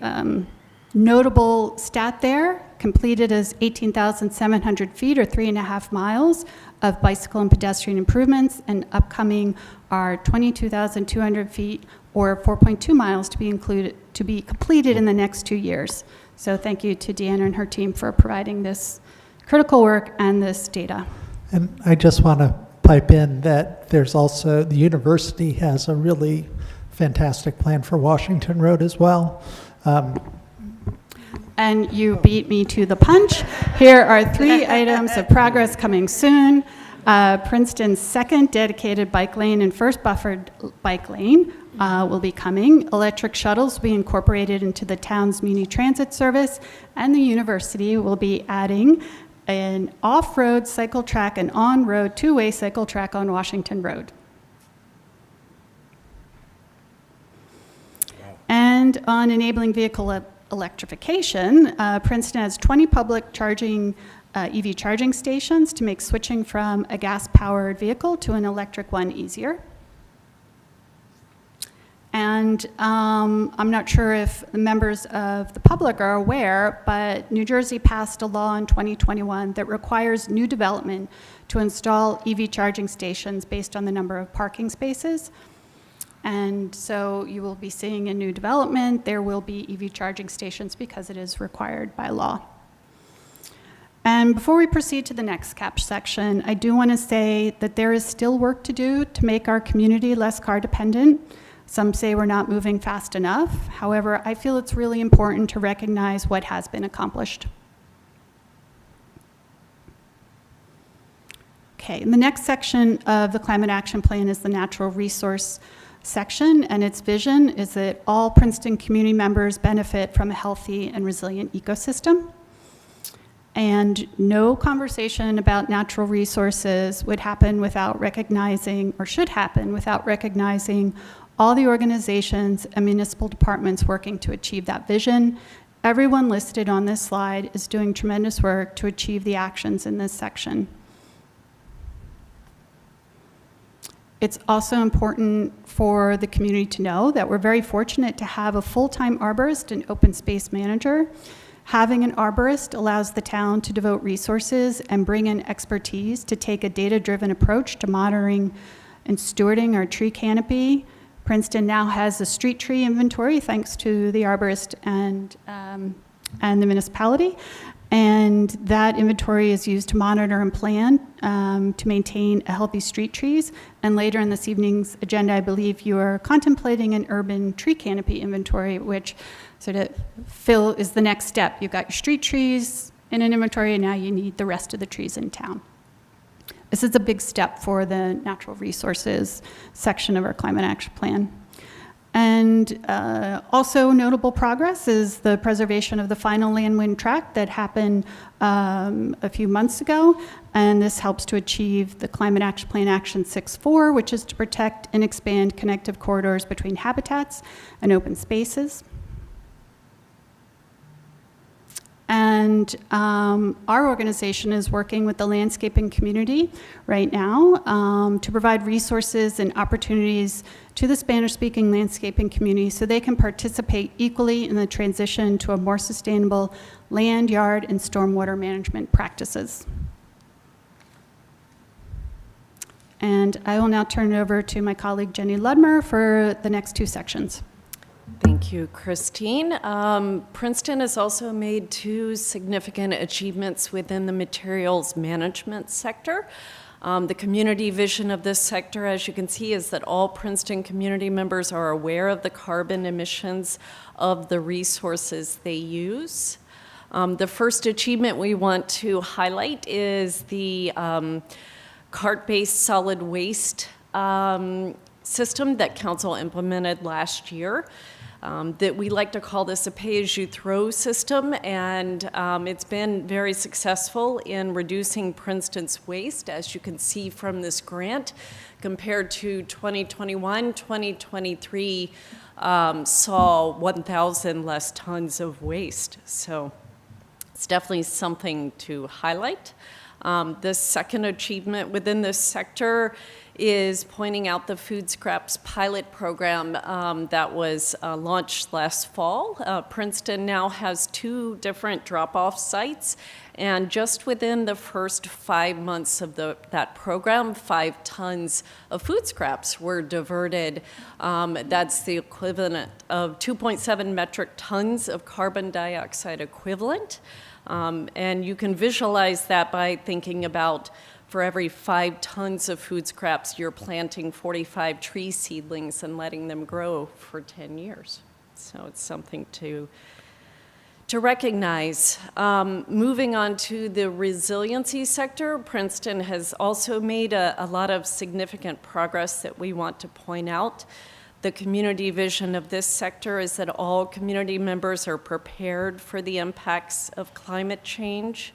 notable stat there, completed is 18,700 feet or 3.5 miles of bicycle and pedestrian improvements, and upcoming are 22,200 feet or 4.2 miles to be completed in the next 2 years. So thank you to Deanna and her team for providing this critical work and this data. And I just want to pipe in that there's also, the university has a really fantastic plan for Washington Road as well. And you beat me to the punch. Here are 3 items of progress coming soon. Princeton's second dedicated bike lane and first buffered bike lane will be coming. Electric shuttles will be incorporated into the town's muni transit service, and the university will be adding an off-road cycle track and on-road two-way cycle track on Washington Road. And on enabling vehicle electrification, Princeton has 20 public charging EV charging stations to make switching from a gas-powered vehicle to an electric one easier. And I'm not sure if the members of the public are aware, but New Jersey passed a law in 2021 that requires new development to install EV charging stations based on the number of parking spaces. And so you will be seeing in new development, there will be EV charging stations because it is required by law. And before we proceed to the next CAP section, I do want to say that there is still work to do to make our community less car dependent. Some say we're not moving fast enough. However, I feel it's really important to recognize what has been accomplished. Okay, and the next section of the Climate Action Plan is the natural resource section, and its vision is that all Princeton community members benefit from a healthy and resilient ecosystem. And no conversation about natural resources would happen without recognizing, or should happen without recognizing, all the organizations and municipal departments working to achieve that vision. Everyone listed on this slide is doing tremendous work to achieve the actions in this section. It's also important for the community to know that we're very fortunate to have a full-time arborist and open space manager. Having an arborist allows the town to devote resources and bring in expertise to take a data-driven approach to monitoring and stewarding our tree canopy. Princeton now has a street tree inventory thanks to the arborist and the municipality. And that inventory is used to monitor and plan to maintain a healthy street trees. And later in this evening's agenda, I believe you are contemplating an urban tree canopy inventory, which sort of is the next step. You've got your street trees in an inventory, and now you need the rest of the trees in town. This is a big step for the natural resources section of our Climate Action Plan. And also notable progress is the preservation of the final land wind tract that happened a few months ago. And this helps to achieve the Climate Action Plan Action 6.4, which is to protect and expand connective corridors between habitats and open spaces. And our organization is working with the landscaping community right now to provide resources and opportunities to the Spanish-speaking landscaping community so they can participate equally in the transition to a more sustainable land, yard, and stormwater management practices. And I will now turn it over to my colleague Jenny Ludmer for the next 2 sections. Thank you, Christine. Princeton has also made 2 significant achievements within the materials management sector. The community vision of this sector, as you can see, is that all Princeton community members are aware of the carbon emissions of the resources they use. The first achievement we want to highlight is the cart-based solid waste system that Council implemented last year. That we like to call this a pay-as-you-throw system, and it's been very successful in reducing Princeton's waste, as you can see from this grant. Compared to 2021, 2023 saw 1,000 less tons of waste. So it's definitely something to highlight. The second achievement within this sector is pointing out the Food Scraps pilot program that was launched last fall. Princeton now has 2 different drop-off sites, and just within the first 5 months of that program, 5 tons of food scraps were diverted. That's the equivalent of 2.7 metric tons of carbon dioxide equivalent. And you can visualize that by thinking about for every 5 tons of food scraps, you're planting 45 tree seedlings and letting them grow for 10 years. So it's something to recognize. Moving on to the resiliency sector, Princeton has also made a lot of significant progress that we want to point out. The community vision of this sector is that all community members are prepared for the impacts of climate change.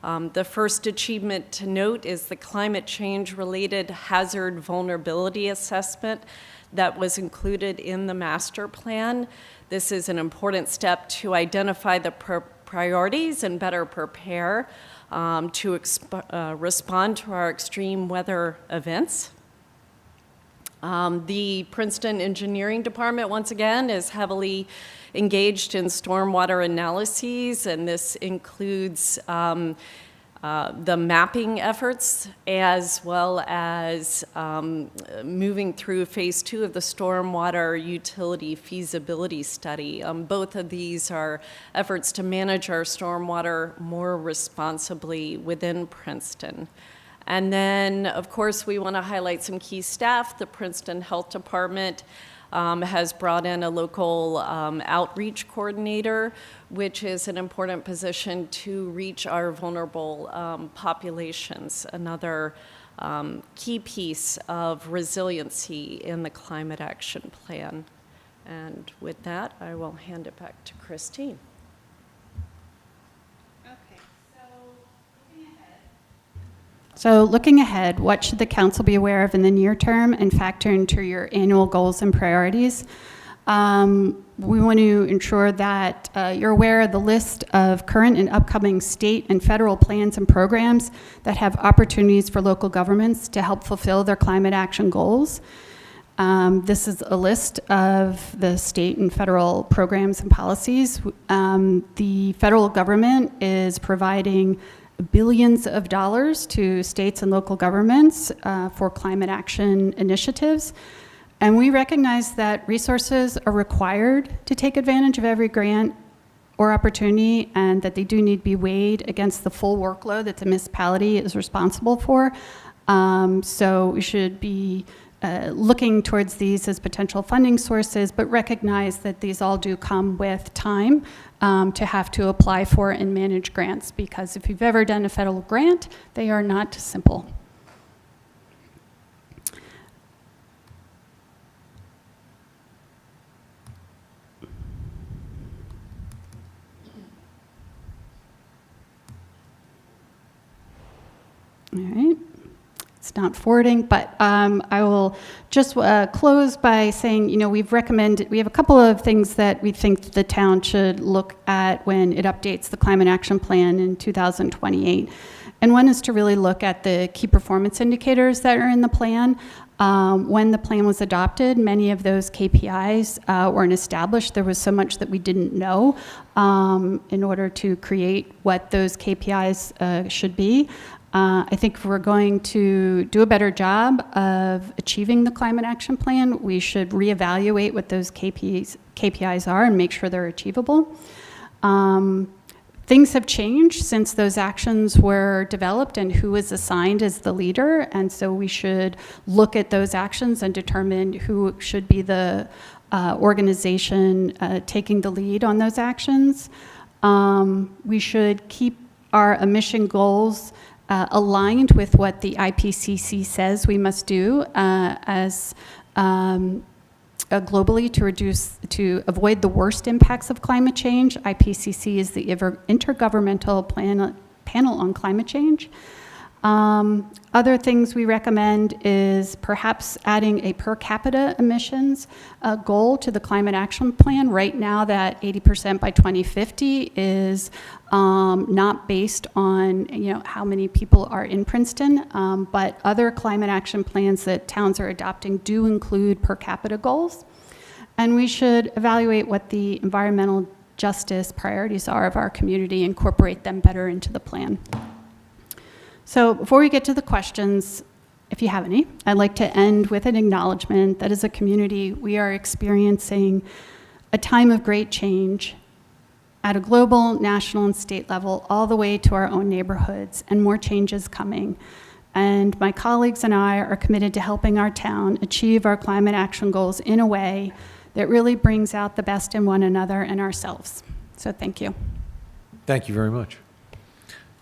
The first achievement to note is the climate change-related hazard vulnerability assessment that was included in the master plan. This is an important step to identify the priorities and better prepare to respond to our extreme weather events. The Princeton Engineering Department, once again, is heavily engaged in stormwater analyses, and this includes the mapping efforts as well as moving through phase 2 of the stormwater utility feasibility study. Both of these are efforts to manage our stormwater more responsibly within Princeton. And then, of course, we want to highlight some key staff. The Princeton Health Department has brought in a local outreach coordinator, which is an important position to reach our vulnerable populations, another key piece of resiliency in the Climate Action Plan. And with that, I will hand it back to Christine. So looking ahead, what should the council be aware of in the near term and factor into your annual goals and priorities? We want to ensure that you're aware of the list of current and upcoming state and federal plans and programs that have opportunities for local governments to help fulfill their climate action goals. This is a list of the state and federal programs and policies. The federal government is providing billions of dollars to states and local governments for climate action initiatives. And we recognize that resources are required to take advantage of every grant or opportunity, and that they do need to be weighed against the full workload that the municipality is responsible for. So we should be looking towards these as potential funding sources, but recognize that these all do come with time to have to apply for and manage grants, because if you've ever done a federal grant, they are not simple. All right. It's not forwarding, but I will just close by saying, you know, we have a couple of things that we think the town should look at when it updates the Climate Action Plan in 2028. And one is to really look at the key performance indicators that are in the plan. When the plan was adopted, many of those KPIs weren't established. There was so much that we didn't know in order to create what those KPIs should be. I think if we're going to do a better job of achieving the Climate Action Plan, we should reevaluate what those KPIs are and make sure they're achievable. Things have changed since those actions were developed and who is assigned as the leader, and so we should look at those actions and determine who should be the organization taking the lead on those actions. We should keep our emission goals aligned with what the IPCC says we must do globally to avoid the worst impacts of climate change. IPCC is the Intergovernmental Panel on Climate Change. Other things we recommend is perhaps adding a per capita emissions goal to the climate action plan. Right now, that 80% by 2050 is not based on how many people are in Princeton, but other climate action plans that towns are adopting do include per capita goals. And we should evaluate what the environmental justice priorities are of our community, incorporate them better into the plan. So before we get to the questions, if you have any, I'd like to end with an acknowledgement that as a community, we are experiencing a time of great change at a global, national, and state level, all the way to our own neighborhoods, and more changes coming. And my colleagues and I are committed to helping our town achieve our climate action goals in a way that really brings out the best in one another and ourselves. So thank you. Thank you very much.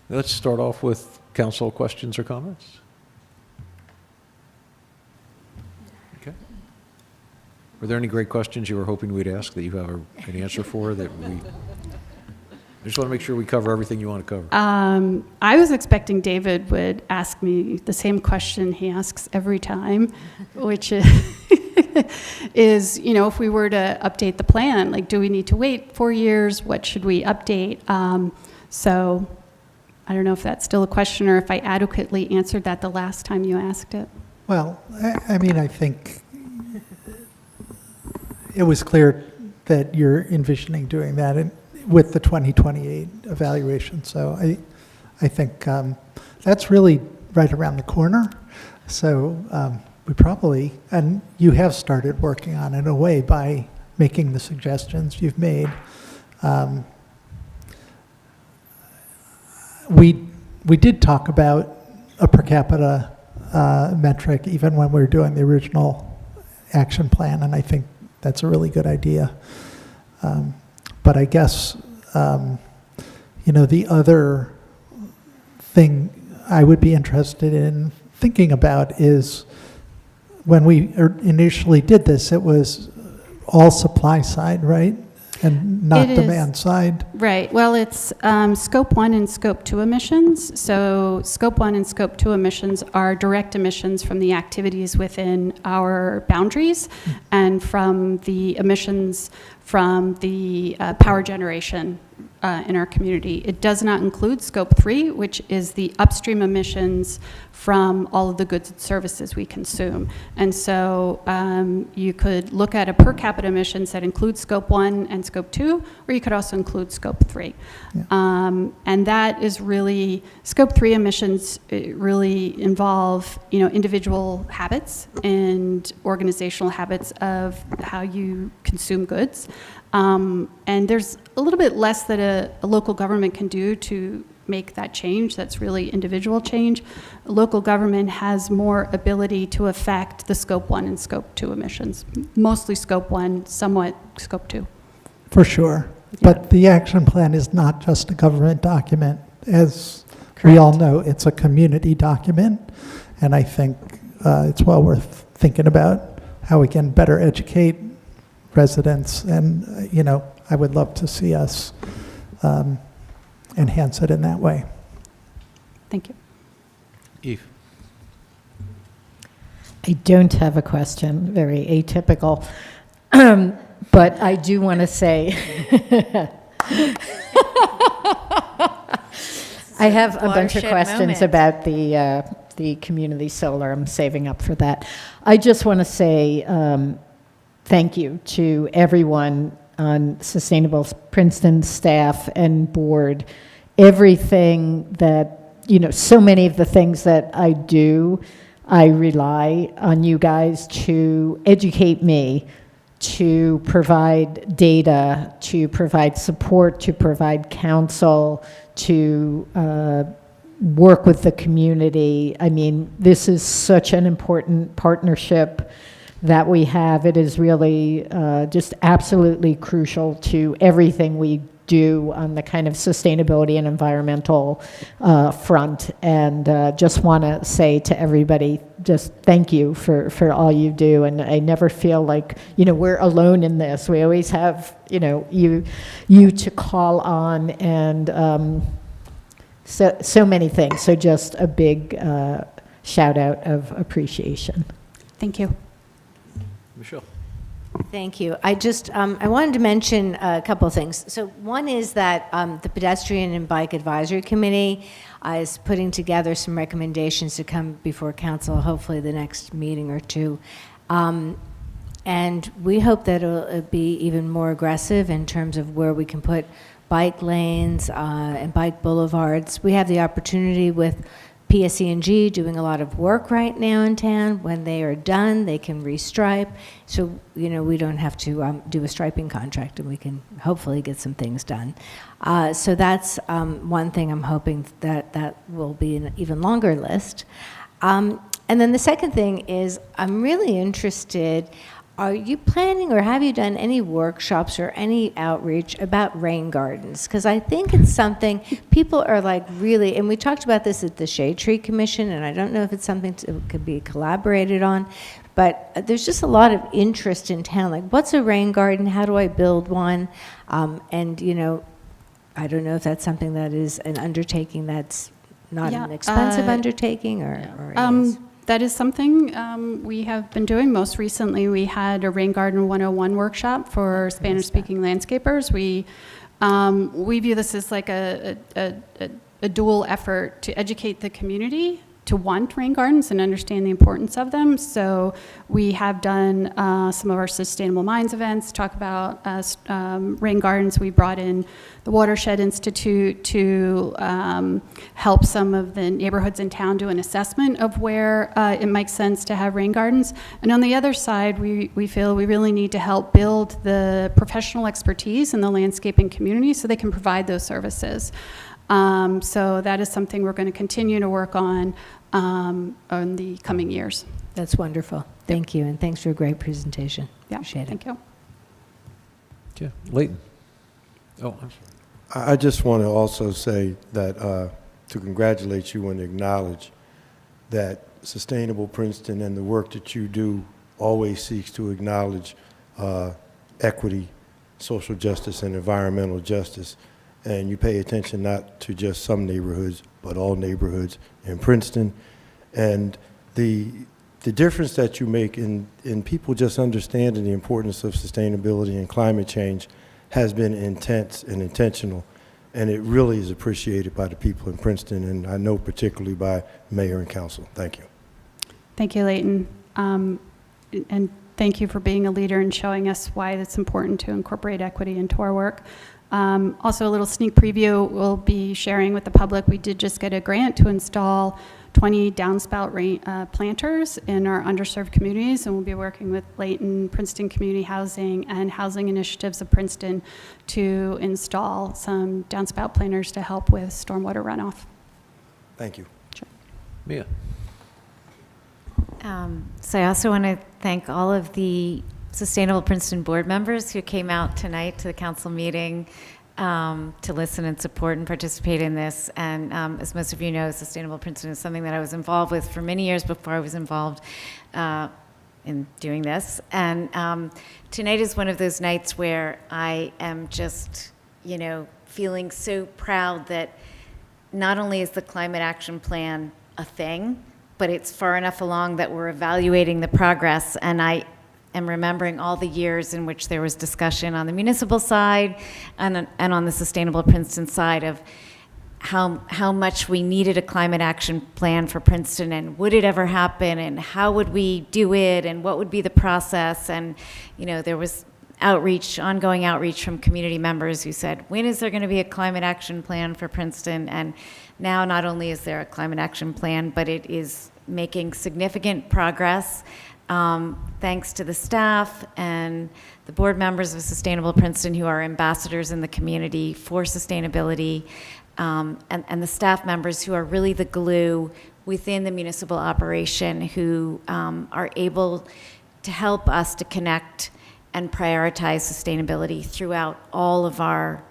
Let's start off with council questions or comments. Okay. Were there any great questions you were hoping we'd ask that you have an answer for that we... I just want to make sure we cover everything you want to cover. I was expecting David would ask me the same question he asks every time, which is, if we were to update the plan, like, do we need to wait 4 years? What should we update? So I don't know if that's still a question or if I adequately answered that the last time you asked it. Well, I mean, I think it was clear that you're envisioning doing that with the 2028 evaluation. So I think that's really right around the corner. So we probably, and you have started working on it in a way by making the suggestions you've made. We did talk about a per capita metric even when we were doing the original action plan, and I think that's a really good idea. But I guess, the other thing I would be interested in thinking about is when we initially did this, it was all supply side, right? And not demand side. Right. Well, it's Scope 1 and Scope 2 emissions. So Scope 1 and Scope 2 emissions are direct emissions from the activities within our boundaries and from the emissions from the power generation in our community. It does not include Scope 3, which is the upstream emissions from all of the goods and services we consume. And so you could look at a per capita emissions that includes Scope 1 and Scope 2, or you could also include Scope 3. Yeah. And that is really, Scope 3 emissions really involve, individual habits and organizational habits of how you consume goods. And there's a little bit less that a local government can do to make that change. That's really individual change. Local government has more ability to affect the Scope 1 and Scope 2 emissions. Mostly Scope 1, somewhat Scope 2. For sure. Yeah. But the action plan is not just a government document. As we all know, it's a community document. And I think it's well worth thinking about how we can better educate residents. And, I would love to see us enhance it in that way. Thank you. Eve. I don't have a question, very atypical, but I do want to say, I have a bunch of questions about the community solar. I'm saving up for that. I just want to say thank you to everyone on Sustainable Princeton staff and board. Everything that, so many of the things that I do, I rely on you guys to educate me, to provide data, to provide support, to provide counsel, to work with the community. I mean, this is such an important partnership that we have. It is really just absolutely crucial to everything we do on the kind of sustainability and environmental front. And just want to say to everybody, just thank you for all you do. And I never feel like, we're alone in this. We always have, you to call on. And so many things. So just a big shout out of appreciation. Thank you. Michelle. Thank you. I just, I wanted to mention a couple of things. So one is that the Pedestrian and Bike Advisory Committee is putting together some recommendations to come before council, hopefully the next meeting or two. And we hope that it'll be even more aggressive in terms of where we can put bike lanes and bike boulevards. We have the opportunity with PSE&G doing a lot of work right now in town. When they are done, they can restripe. So, you know, we don't have to do a striping contract, and we can hopefully get some things done. So that's one thing I'm hoping that will be an even longer list. And then the second thing is I'm really interested, are you planning or have you done any workshops or any outreach about rain gardens? Because I think it's something people are like really, and we talked about this at the Shade Tree Commission, and I don't know if it's something that could be collaborated on, but there's just a lot of interest in town. Like, what's a rain garden? How do I build one? And, you know, I don't know if that's something that is an undertaking that's not an expensive undertaking or is. That is something we have been doing. Most recently, we had a Rain Garden 101 workshop for Spanish-speaking landscapers. We view this as like a dual effort to educate the community to want rain gardens and understand the importance of them. So we have done some of our Sustainable Minds events, talk about rain gardens. We brought in the Watershed Institute to help some of the neighborhoods in town do an assessment of where it makes sense to have rain gardens. And on the other side, we feel we really need to help build the professional expertise in the landscaping community so they can provide those services. So that is something we're going to continue to work on in the coming years. That's wonderful. Thank you, and thanks for a great presentation. Yeah, appreciate it. thank you. Okay, Leighton. Oh, I'm sorry. I just want to also say that to congratulate you and acknowledge that Sustainable Princeton and the work that you do always seeks to acknowledge equity, social justice, and environmental justice. And you pay attention not to just some neighborhoods, but all neighborhoods in Princeton. And the difference that you make in people just understanding the importance of sustainability and climate change has been intense and intentional. And it really is appreciated by the people in Princeton, and I know particularly by mayor and council. Thank you. Thank you, Leighton. And thank you for being a leader and showing us why it's important to incorporate equity into our work. Also, a little sneak preview, we'll be sharing with the public. We did just get a grant to install 20 downspout planters in our underserved communities, and we'll be working with Leighton, Princeton Community Housing, and Housing Initiatives of Princeton to install some downspout planters to help with stormwater runoff. Thank you. Sure. Mia. So I also want to thank all of the Sustainable Princeton board members who came out tonight to the council meeting to listen and support and participate in this. And as most of you know, Sustainable Princeton is something that I was involved with for many years before I was involved in doing this. And tonight is one of those nights where I am just, you know, feeling so proud that not only is the Climate Action Plan a thing, but it's far enough along that we're evaluating the progress. And I am remembering all the years in which there was discussion on the municipal side and on the Sustainable Princeton side of how much we needed a climate action plan for Princeton, and would it ever happen, and how would we do it, and what would be the process. And, you know, there was outreach, ongoing outreach from community members who said, when is there going to be a climate action plan for Princeton? And now not only is there a climate action plan, but it is making significant progress. Thanks to the staff and the board members of Sustainable Princeton who are ambassadors in the community for sustainability, and the staff members who are really the glue within the municipal operation who are able to help us to connect and prioritize sustainability throughout all of our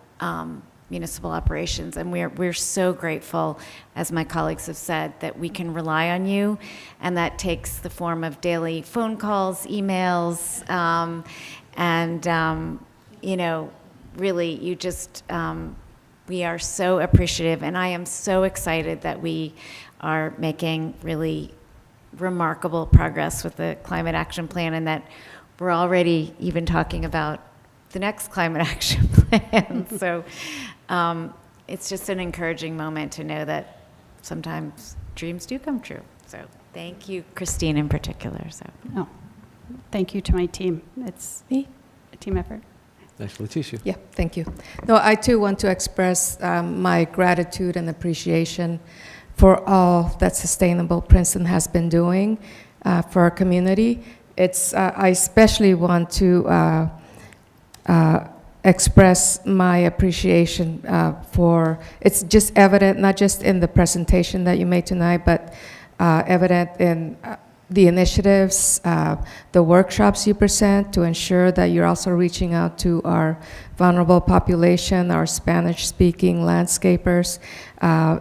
municipal operations. And we're so grateful, as my colleagues have said, that we can rely on you, and that takes the form of daily phone calls, emails, and you know, really, you just We are so appreciative, and I am so excited that we are making really remarkable progress with the climate action plan, and that we're already even talking about the next climate action plan. So it's just an encouraging moment to know that sometimes dreams do come true. So thank you, Christine, in particular. So No, thank you to my team. It's a team effort. Thanks, Leticia. Yeah, thank you. No, I too want to express my gratitude and appreciation for all that Sustainable Princeton has been doing for our community. I especially want to express my appreciation for, it's just evident, not just in the presentation that you made tonight, but evident in the initiatives, the workshops you present to ensure that you're also reaching out to our vulnerable population, our Spanish-speaking landscapers.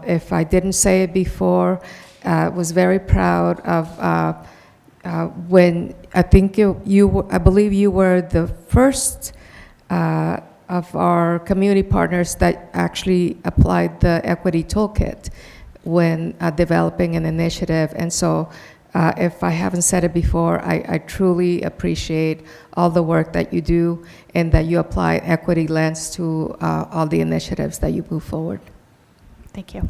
If I didn't say it before, was very proud of when I think I believe you were the first of our community partners that actually applied the equity toolkit when developing an initiative. And so if I haven't said it before, I truly appreciate all the work that you do and that you apply equity lens to all the initiatives that you move forward. Thank you.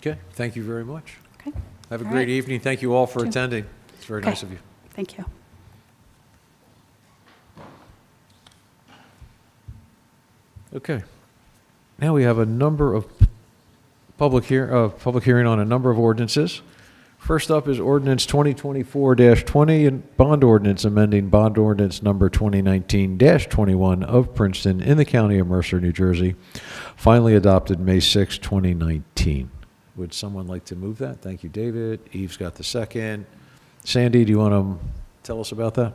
Okay, thank you very much. Okay. Have a All great right. evening. Thank you all for Sure. attending. It's very Okay. nice of you. Thank you. Okay. Now we have a number of public hearing on a number of ordinances. First up is ordinance 2024-20 and bond ordinance amending bond ordinance number 2019-21 of Princeton in the county of Mercer, New Jersey, finally adopted May 6, 2019. Would someone like to move that? Thank you, David. Eve's got the second. Sandy, do you want to tell us about that?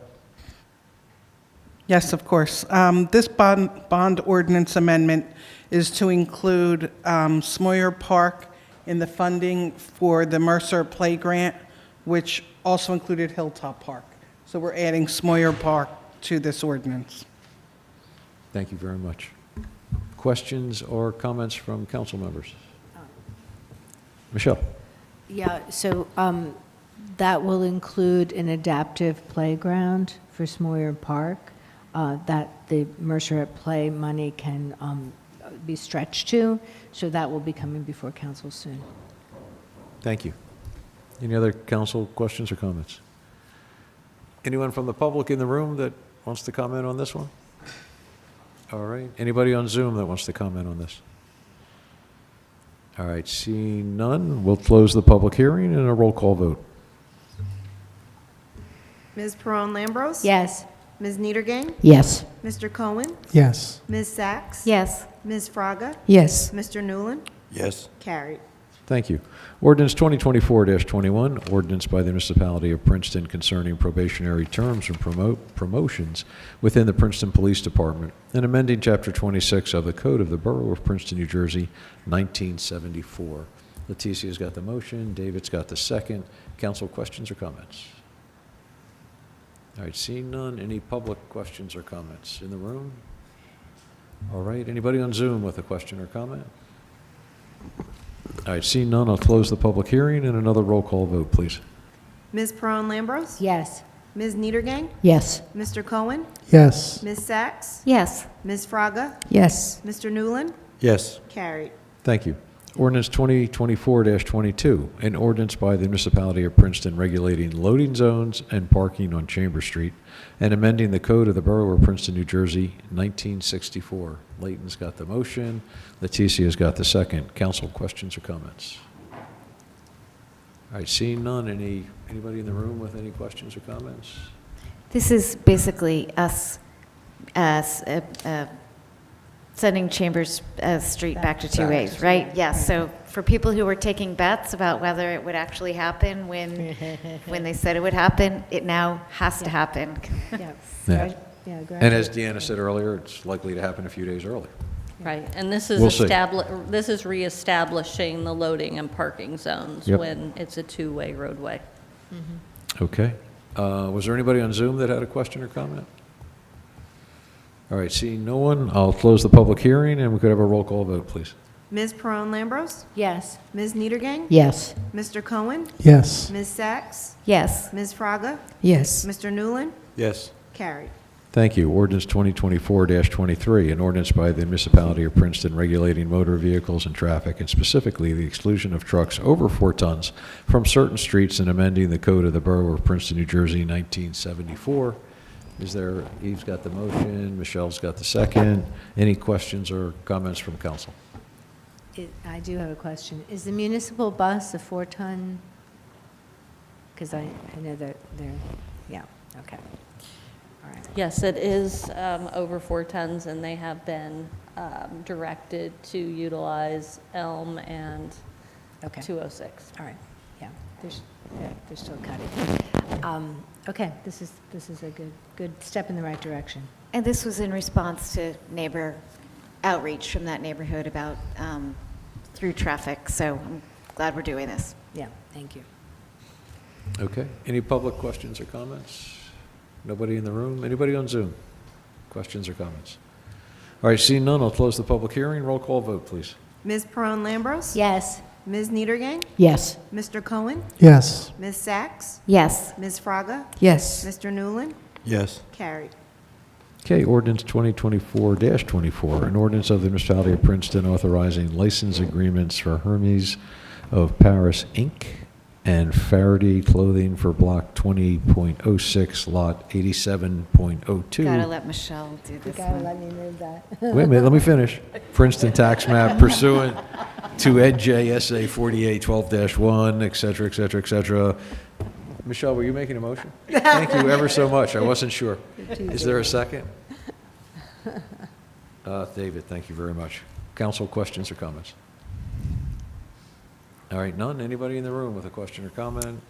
Yes, of course. This bond ordinance amendment is to include Smoyer Park in the funding for the Mercer Play Grant, which also included Hilltop Park. So we're adding Smoyer Park to this ordinance. Thank you very much. Questions or comments from council members? Michelle? Yeah, so that will include an adaptive playground for Smoyer Park that the Mercer at Play money can be stretched to, so that will be coming before council soon. Thank you. Any other council questions or comments? Anyone from the public in the room that wants to comment on this one? All right. Anybody on Zoom that wants to comment on this? All right. Seeing none, we'll close the public hearing and a roll call vote. Ms. Perron-Lambros? Yes. Ms. Niedergang? Yes. Mr. Cohen? Yes. Ms. Sachs? yes. Ms. Fraga? Yes. Mr. Newland? Yes. Carried. Thank you. Ordinance 2024-21, ordinance by the municipality of Princeton concerning probationary terms and promotions within the Princeton Police Department and amending Chapter 26 of the Code of the Borough of Princeton, New Jersey, 1974. Leticia's got the motion. David's got the second. Council questions or comments? All right, seeing none. Any public questions or comments in the room? All right, anybody on Zoom with a question or comment? All right, seeing none, I'll close the public hearing and another roll call vote, please. Ms. Perron-Lambros? Yes. Ms. Niedergang? Yes. Mr. Cohen? Yes. Ms. Sachs? Yes. Ms. Fraga? Yes. Mr. Newland? Yes. Carried. Thank you. Ordinance 2024-22, an ordinance by the municipality of Princeton regulating loading zones and parking on Chambers Street and amending the Code of the Borough of Princeton, New Jersey, 1964. Layton's got the motion. Leticia's got the second. Council questions or comments? All right, seeing none. Anybody in the room with any questions or comments? This is basically us sending Chambers Street back to two ways, right? Yes, so for people who were taking bets about whether it would actually happen when they said it would happen, it now has to happen. Yeah. Yeah. Yeah, And as Deanna said earlier, it's likely to happen a few days early. Right, and this is We'll see. this is reestablishing the loading and parking zones Yep. when it's a two-way roadway. Okay. Was there anybody on Zoom that had a question or comment? All right, seeing no one, I'll close the public hearing, and we could have a roll call vote, please. Ms. Perone Lambros? Yes. Ms. Niedergang? Yes. Mr. Cohen? Yes. Ms. Sacks? Yes. Ms. Fraga? Yes. Mr. Newland? Yes. Carried. Thank you. Ordinance 2024-23, an ordinance by the municipality of Princeton regulating motor vehicles and traffic, and specifically the exclusion of trucks over 4 tons from certain streets and amending the code of the Borough of Princeton, New Jersey, 1974. Is there, Eve's got the motion, Michelle's got the second. Any questions or comments from council? I do have a question. Is the municipal bus a 4-ton? Because I know that they're, yeah, okay. All right. Yes, it is over 4 tons, and they have been directed to utilize Elm and Okay. 206. All right, yeah, they're still cutting. Okay, this is a good step in the right direction. And this was in response to neighbor outreach from that neighborhood about through traffic, so I'm glad we're doing this. Yeah, thank you. Okay. Any public questions or comments? Nobody in the room? Anybody on Zoom? Questions or comments? All right, seeing none, I'll close the public hearing. Roll call vote, please. Ms. Perone Lambros? Yes. Ms. Niedergang? Yes. Mr. Cohen? Yes. Ms. Sacks? Yes. Ms. Fraga? Yes. Mr. Newland? Yes. Carried. Okay, ordinance 2024-24, an ordinance of the municipality of Princeton authorizing license agreements for Hermes of Paris, Inc. and Faraday Clothing for Block 20.06, Lot 87.02. Gotta let Michelle do this one. let me move that. Wait a minute, let me finish. Princeton tax map pursuant to NJSA 4812-1, et cetera, et cetera, et cetera. Michelle, were you making a motion? Thank you ever so much. I wasn't sure. Is there a second? David, thank you very much. Council, questions or comments? All right, none. Anybody in the room with a question or comment?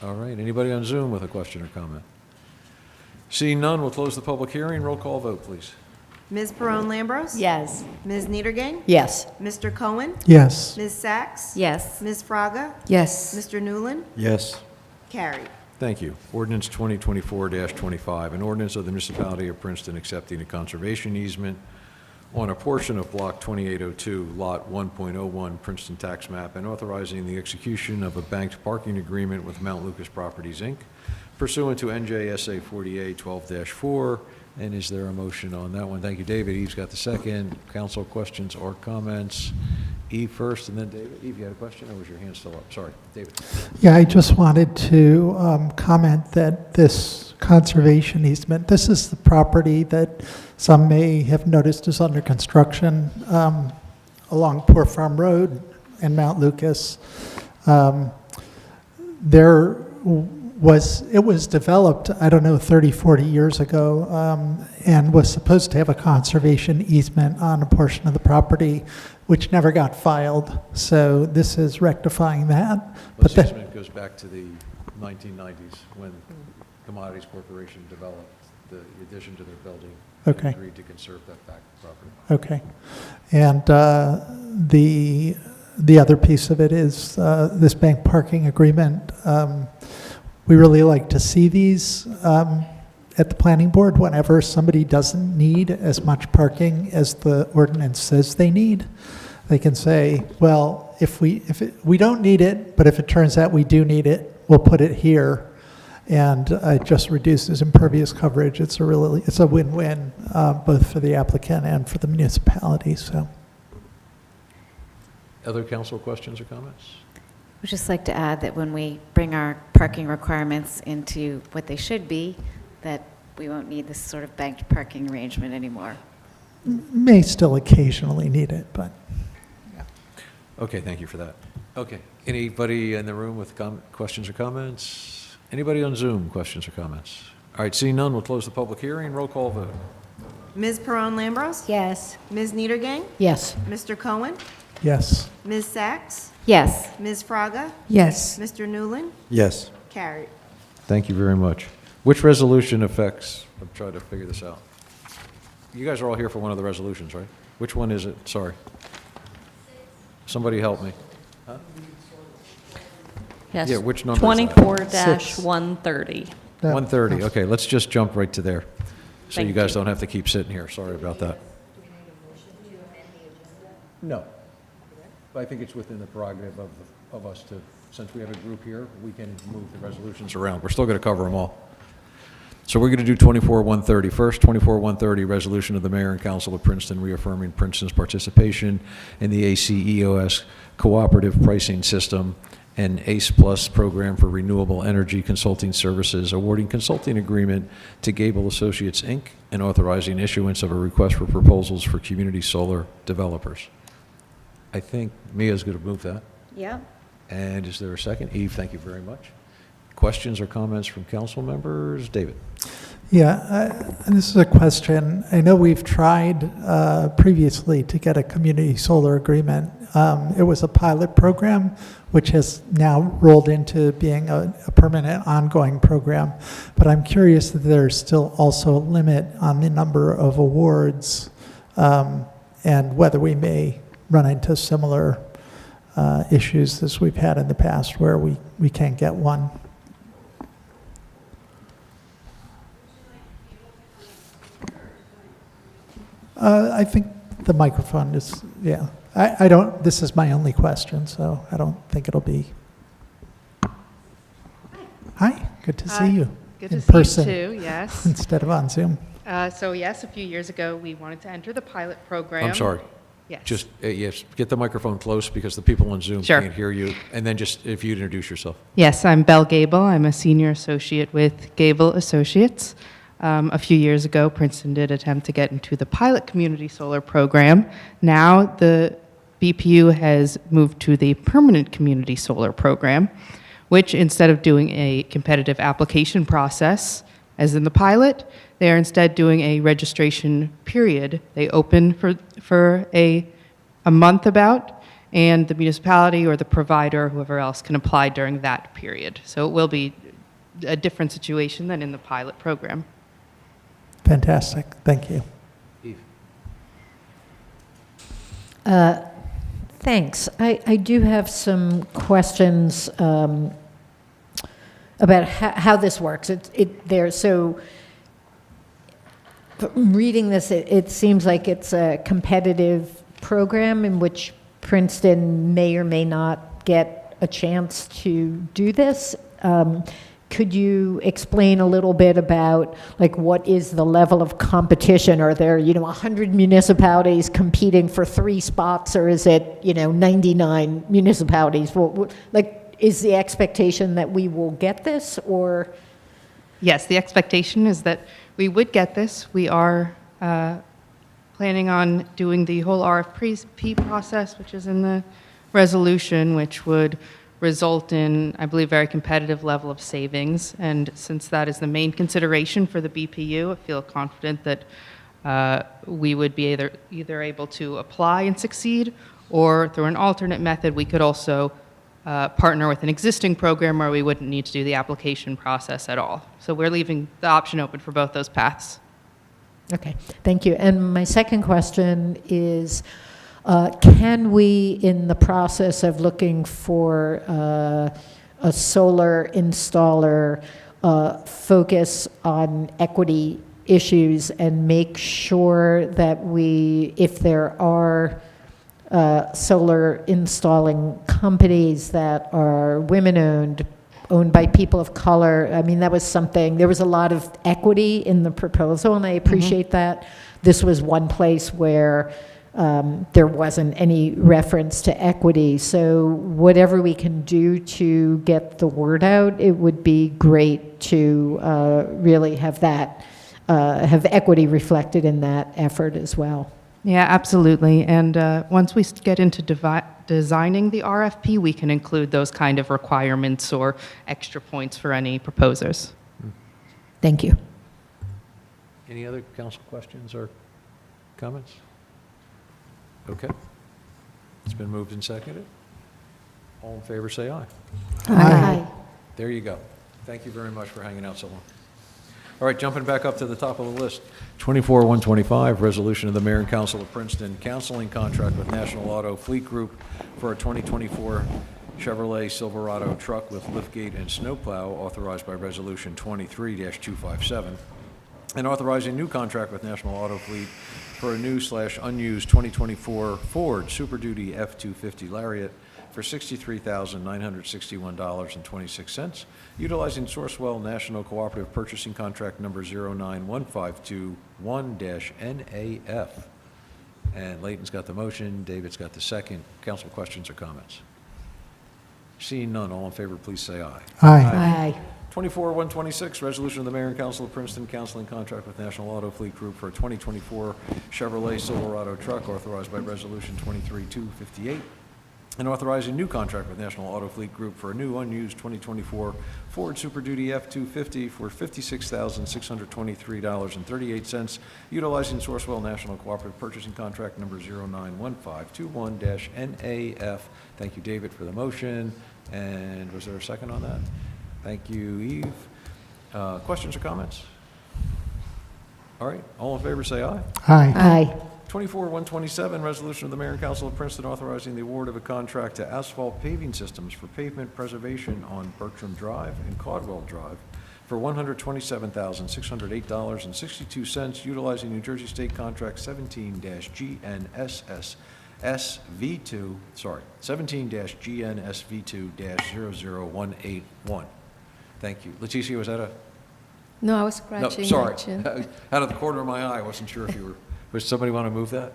All right, anybody on Zoom with a question or comment? Seeing none, we'll close the public hearing. Roll call vote, please. Ms. Perone Lambros? Yes. Ms. Niedergang? Yes. Mr. Cohen? Yes. Ms. Sacks? Yes. Ms. Fraga? Yes. Mr. Newland? Yes. Carried. Thank you. Ordinance 2024-25, an ordinance of the municipality of Princeton accepting a conservation easement on a portion of Block 2802, Lot 1.01, Princeton Tax Map, and authorizing the execution of a banked parking agreement with Mount Lucas Properties, Inc., pursuant to NJSA 4812-4. And is there a motion on that one? Thank you, David. Eve's got the second. Council, questions or comments? Eve first, and then David. Eve, you had a question, or was your hand still up? Sorry, David. Yeah, I just wanted to comment that this conservation easement, this is the property that some may have noticed is under construction along Poor Farm Road and Mount Lucas. It was developed, I don't know, 30, 40 years ago, and was supposed to have a conservation easement on a portion of the property, which never got filed. So this is rectifying that. This easement goes back to the 1990s when Commodities Corporation developed the addition to their building. Okay. And agreed to conserve that back property. Okay. And the other piece of it is this bank parking agreement. We really like to see these at the planning board whenever somebody doesn't need as much parking as the ordinance says they need. They can say, well, if we don't need it, but if it turns out we do need it, we'll put it here. And it just reduces impervious coverage. It's a win-win, both for the applicant and for the municipality, so. Other council questions or comments? We'd just like to add that when we bring our parking requirements into what they should be, that we won't need this sort of banked parking arrangement anymore. May still occasionally need it, but. Okay, thank you for that. Okay, anybody in the room with questions or comments? Anybody on Zoom, questions or comments? All right, seeing none, we'll close the public hearing. Roll call vote. Ms. Perone Lambros? Yes. Ms. Niedergang? Yes. Mr. Cohen? Yes. Ms. Sacks? Yes. Ms. Fraga? Yes. Mr. Newland? Yes. Carried. Thank you very much. Which resolution affects, I'm trying to figure this out. You guys are all here for one of the resolutions, right? Which one is it? Sorry. Somebody help me. Huh? Yes. Yeah, which number is that? 24-130. 130, okay, let's just jump right to there. so you Thank guys you. don't have to keep sitting here. Sorry about that. No. But I think it's within the prerogative of us to, since we have a group here, we can move the resolutions around. We're still going to cover them all. So we're going to do 24-130 first. 24-130, resolution of the mayor and council of Princeton reaffirming Princeton's participation in the ACEOS cooperative pricing system and ACE Plus program for renewable energy consulting services, awarding consulting agreement to Gable Associates, Inc., and authorizing issuance of a request for proposals for community solar developers. I think Mia's going to move that. Yeah. And is there a second? Eve, thank you very much. Questions or comments from council members? David? Yeah, this is a question. I know we've tried previously to get a community solar agreement. It was a pilot program, which has now rolled into being a permanent ongoing program. But I'm curious if there's still also a limit on the number of awards and whether we may run into similar issues as we've had in the past where we can't get one. I think the microphone is, yeah. I don't, this is my only question, so I don't think it'll be. Hi, good to see you. Good in to person see you too, yes. instead of on Zoom. So yes, a few years ago, we wanted to enter the pilot program. I'm sorry. Yes. Just, yes, get the microphone close because the people on Zoom Sure. can't hear you. And then just, if you'd introduce yourself. Yes, I'm Belle Gable. I'm a senior associate with Gable Associates. A few years ago, Princeton did attempt to get into the pilot community solar program. Now the BPU has moved to the permanent community solar program, which instead of doing a competitive application process, as in the pilot, they are instead doing a registration period. They open for a month about, and the municipality or the provider, whoever else, can apply during that period. So it will be a different situation than in the pilot program. Fantastic, thank you. Thanks. I do have some questions about how this works. So reading this, it seems like it's a competitive program in which Princeton may or may not get a chance to do this. Could you explain a little bit about, like, what is the level of competition? Are there, 100 municipalities competing for 3 spots, or is it, 99 municipalities? Is the expectation that we will get this, or? Yes, the expectation is that we would get this. We are planning on doing the whole RFP process, which is in the resolution, which would result in, I believe, very competitive level of savings. And since that is the main consideration for the BPU, I feel confident that we would be either able to apply and succeed, or through an alternate method, we could also partner with an existing program where we wouldn't need to do the application process at all. So we're leaving the option open for both those paths. Okay, thank you. And my second question is, can we, in the process of looking for a solar installer, focus on equity issues and make sure that if there are solar installing companies that are women-owned, owned by people of color? I mean, that was something, there was a lot of equity in the proposal, and I appreciate that. This was one place where there wasn't any reference to equity. So whatever we can do to get the word out, it would be great to really have that, have equity reflected in that effort as well. Yeah, absolutely. And once we get into designing the RFP, we can include those kind of requirements or extra points for any proposers. Thank you. Any other council questions or comments? Okay. It's been moved and seconded. All in favor, say aye. Aye. There you go. Thank you very much for hanging out so long. All right, jumping back up to the top of the list. 24-125, resolution of the mayor and council of Princeton, canceling contract with National Auto Fleet Group for a 2024 Chevrolet Silverado truck with liftgate and snowplow, authorized by resolution 23-257. and authorizing new contract with National Auto Fleet for a new/unused 2024 Ford Super Duty F-250 Lariat for $63,961.26, utilizing Sourcewell National Cooperative Purchasing Contract number 091521-NAF. And Layton's got the motion, David's got the second. Council questions or comments? Seeing none, all in favor, please say aye. Aye. 24-126, resolution of the Mayor and Council of Princeton canceling contract with National Auto Fleet Group for a 2024 Chevrolet Silverado truck authorized by Resolution 23-258, and authorizing new contract with National Auto Fleet Group for a new unused 2024 Ford Super Duty F-250 for $56,623.38, utilizing Sourcewell National Cooperative Purchasing Contract number 091521-NAF. Thank you, David, for the motion. And was there a second on that? Thank you, Eve. Questions or comments? All right, all in favor say aye. Aye. 24-127, resolution of the Mayor and Council of Princeton authorizing the award of a contract to Asphalt Paving Systems for pavement preservation on Bertram Drive and Caldwell Drive for $127,608.62, utilizing New Jersey State Contract 17-GNSSV2-0018-1. Thank you. Leticia, was that a? No, I was No, scratching sorry. my chin. Out of the corner of my eye, I wasn't sure if you were. Does somebody want to move that?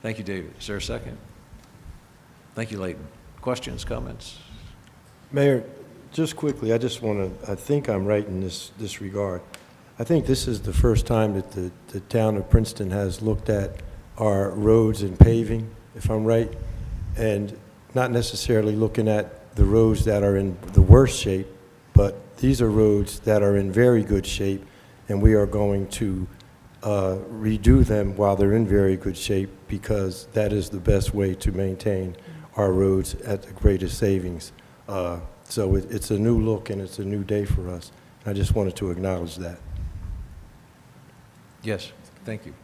Thank you, David. Is there a second? Thank you, Leighton. Questions, comments? Mayor, just quickly, I just want to, I think I'm right in this regard. I think this is the first time that the town of Princeton has looked at our roads and paving, if I'm right, and not necessarily looking at the roads that are in the worst shape, but these are roads that are in very good shape, and we are going to redo them while they're in very good shape, because that is the best way to maintain our roads at the greatest savings. So it's a new look and it's a new day for us. I just wanted to acknowledge that. Yes, thank you.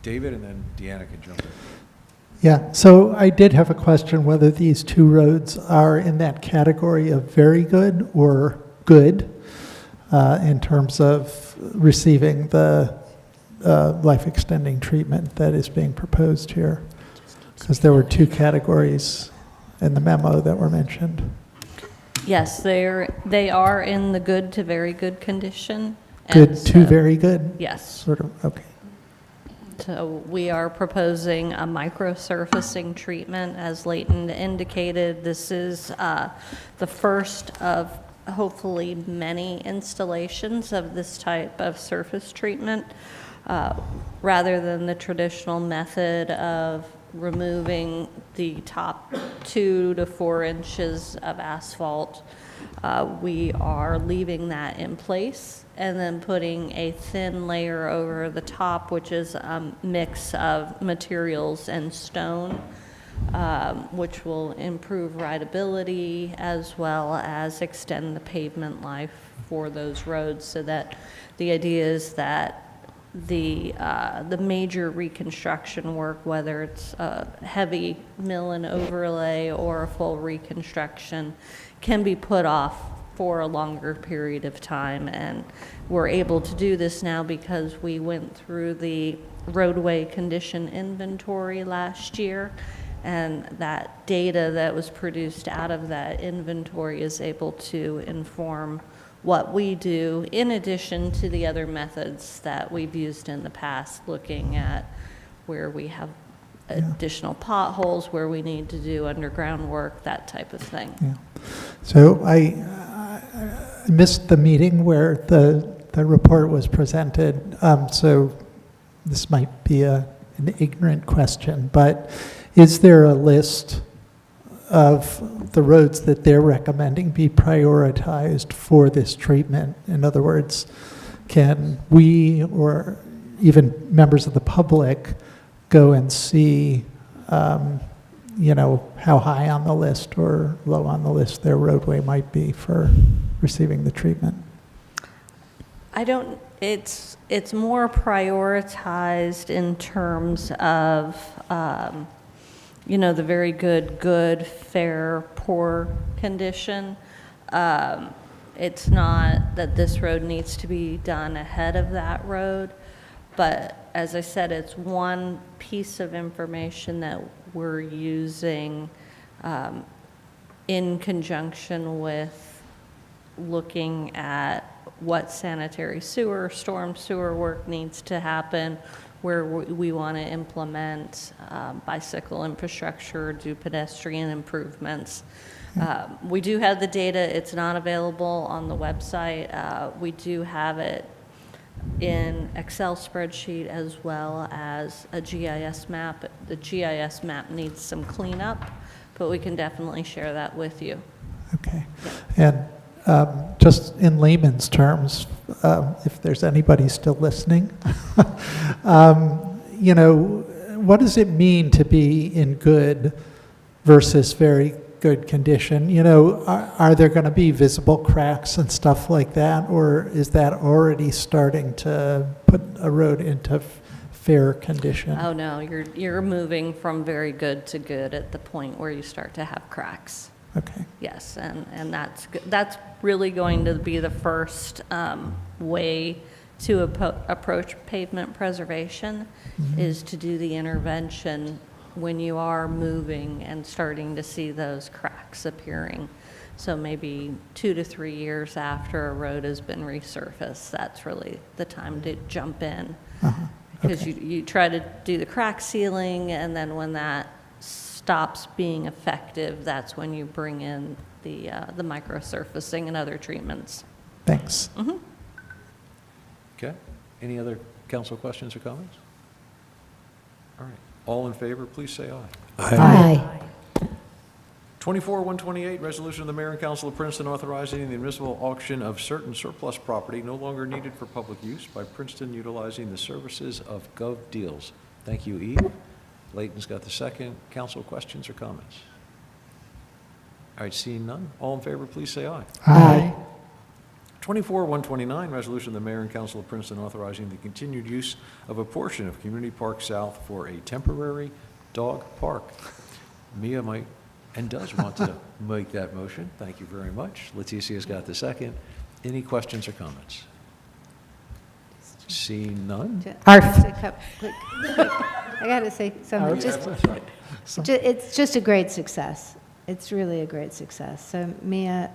David, and then Deanna can jump in. Yeah, so I did have a question whether these two roads are in that category of very good or good in terms of receiving the life-extending treatment that is being proposed here, because there were two categories in the memo that were mentioned. Yes, they are in the good to very good condition. Good and to very good? Yes. Sort of, okay. So we are proposing a microsurfacing treatment, as Leighton indicated. This is the first of hopefully many installations of this type of surface treatment, rather than the traditional method of removing the top 2 to 4 inches of asphalt. We are leaving that in place and then putting a thin layer over the top, which is a mix of materials and stone, which will improve rideability as well as extend the pavement life for those roads, so that the idea is that the major reconstruction work, whether it's a heavy mill and overlay or a full reconstruction, can be put off for a longer period of time. And we're able to do this now because we went through the roadway condition inventory last year, and that data that was produced out of that inventory is able to inform what we do, in addition to the other methods that we've used in the past, looking at where we have additional potholes, where we need to do underground work, that type of thing. Yeah. So I missed the meeting where the report was presented, so this might be an ignorant question, but is there a list of the roads that they're recommending be prioritized for this treatment? In other words, can we or even members of the public go and see, how high on the list or low on the list their roadway might be for receiving the treatment? It's more prioritized in terms of, the very good, fair, poor condition. It's not that this road needs to be done ahead of that road. But as I said, it's one piece of information that we're using in conjunction with looking at what sanitary sewer, storm sewer work needs to happen, where we want to implement bicycle infrastructure, do pedestrian improvements. We do have the data. It's not available on the website. We do have it in Excel spreadsheet as well as a GIS map. The GIS map needs some cleanup, but we can definitely share that with you. Okay. And just in layman's terms, if there's anybody still listening, you know, what does it mean to be in good versus very good condition? You know, are there going to be visible cracks and stuff like that, or is that already starting to put a road into fair condition? Oh no, you're moving from very good to good at the point where you start to have cracks. Okay. Yes, and that's really going to be the first way to approach pavement preservation, is to do the intervention when you are moving and starting to see those cracks appearing. So maybe 2 to 3 years after a road has been resurfaced, that's really the time to jump in. Because you try to do the crack sealing, and then when that stops being effective, that's when you bring in the microsurfacing and other treatments. Thanks. Okay. Any other council questions or comments? All right. All in favor, please say aye. Aye. 24-128, resolution of the mayor and council of Princeton authorizing the municipal auction of certain surplus property no longer needed for public use by Princeton utilizing the services of Gov Deals. Thank you, Eve. Layton's got the second. Council questions or comments? All right, seeing none. All in favor, please say aye. Aye. 24-129, resolution of the mayor and council of Princeton authorizing the continued use of a portion of Community Park South for a temporary dog park. Mia might and does want to make that motion. Thank you very much. Leticia's got the second. Any questions or comments? Seeing none? I got to say something. It's just a great success. It's really a great success. So Mia,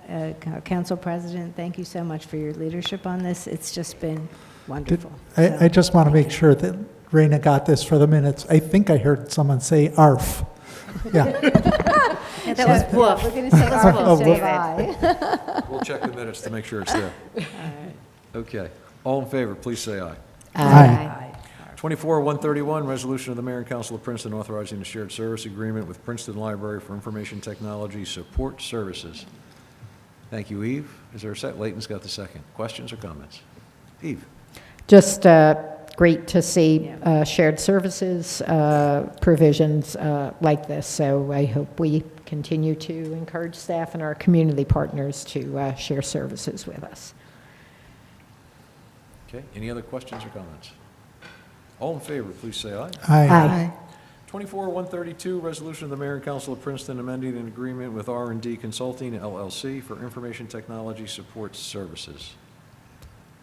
Council President, thank you so much for your leadership on this. It's just been wonderful. I just want to make sure that Raina got this for the minutes. I think I heard someone say ARF. Yeah. That was woof. We're going to say ARF instead of I. We'll check the minutes to make sure it's there. Okay. All in favor, please say aye. Aye. 24-131, resolution of the mayor and council of Princeton authorizing a shared service agreement with Princeton Library for Information Technology Support Services. Thank you, Eve. Is there a second? Layton's got the second. Questions or comments? Eve. Just great to see shared services provisions like this. So I hope we continue to encourage staff and our community partners to share services with us. Okay. Any other questions or comments? All in favor, please say aye. Aye. 24-132, resolution of the mayor and council of Princeton amending an agreement with R&D Consulting, LLC, for information technology support services.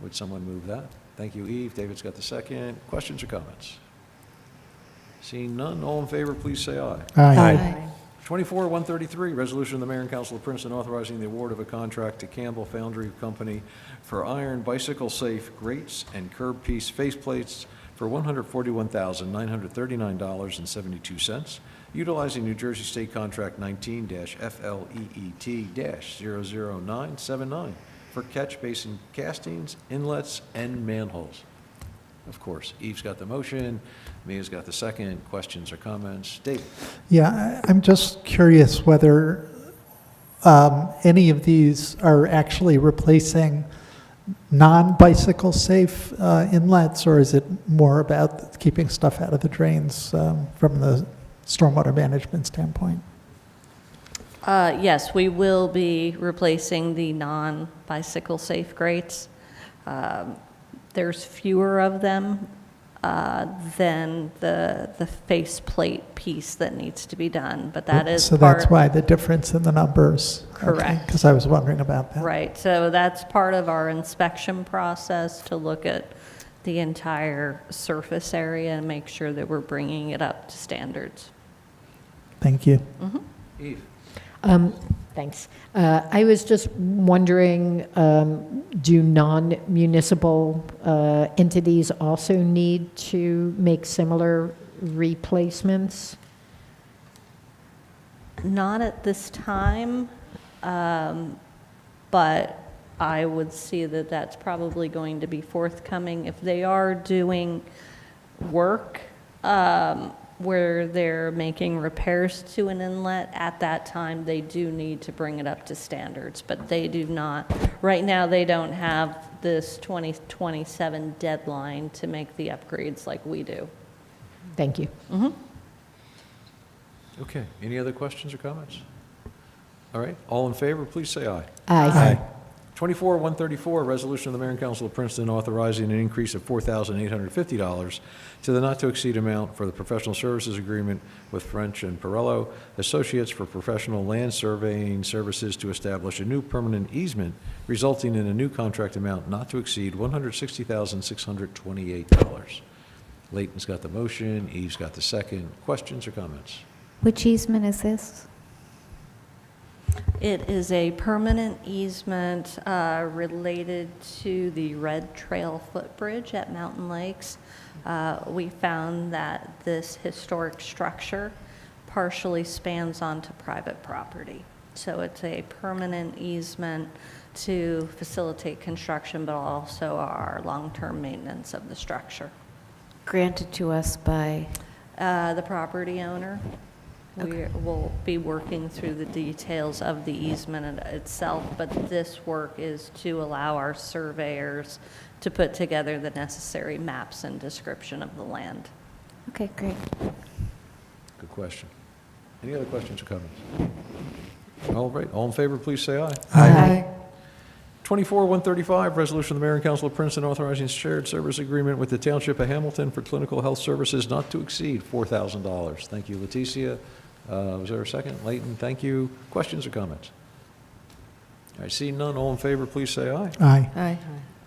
Would someone move that? Thank you, Eve. David's got the second. Questions or comments? Seeing none, all in favor, please say aye. Aye. 24-133, resolution of the mayor and council of Princeton authorizing the award of a contract to Campbell Foundry Company for iron bicycle safe grates and curb piece faceplates for $141,939.72, utilizing New Jersey State Contract 19-FLEET-00979 for catch basin castings, inlets, and manholes. Of course, Eve's got the motion, Mia's got the second. Questions or comments? Dave? Yeah, I'm just curious whether any of these are actually replacing non-bicycle safe inlets, or is it more about keeping stuff out of the drains from the stormwater management standpoint? Yes, we will be replacing the non-bicycle safe grates. There's fewer of them than the faceplate piece that needs to be done, but that is so that's why the difference in the numbers. Correct. Because I was wondering about that. Right, so that's part of our inspection process to look at the entire surface area and make sure that we're bringing it up to standards. Thank you. Eve? Thanks. I was just wondering, do non-municipal entities also need to make similar replacements? Not at this time, but I would see that that's probably going to be forthcoming. If they are doing work where they're making repairs to an inlet, at that time, they do need to bring it up to standards, but they do not. Right now, they don't have this 2027 deadline to make the upgrades like we do. Thank you. Okay, any other questions or comments? All right, all in favor, please say aye. Aye. 24-134, resolution of the Mayor and Council of Princeton authorizing an increase of $4,850 to the not-to-exceed amount for the professional services agreement with French and Perello Associates for professional land surveying services to establish a new permanent easement, resulting in a new contract amount not to exceed $160,628. Layton's got the motion, Eve's got the second. Questions or comments? Which easement is this? It is a permanent easement related to the Red Trail footbridge at Mountain Lakes. We found that this historic structure partially spans onto private property. So it's a permanent easement to facilitate construction, but also our long-term maintenance of the structure. Granted to us by? The property owner. We will be working through the details of the easement itself, but this work is to allow our surveyors to put together the necessary maps and description of the land. Okay, great. Good question. Any other questions or comments? All right, all in favor, please say aye. Aye. 24-135, resolution of the Mayor and Council of Princeton authorizing shared service agreement with the Township of Hamilton for clinical health services not to exceed $4,000. Thank you, Leticia. Was there a second? Layton, thank you. Questions or comments? All right, seeing none, all in favor, please say aye. Aye. Aye.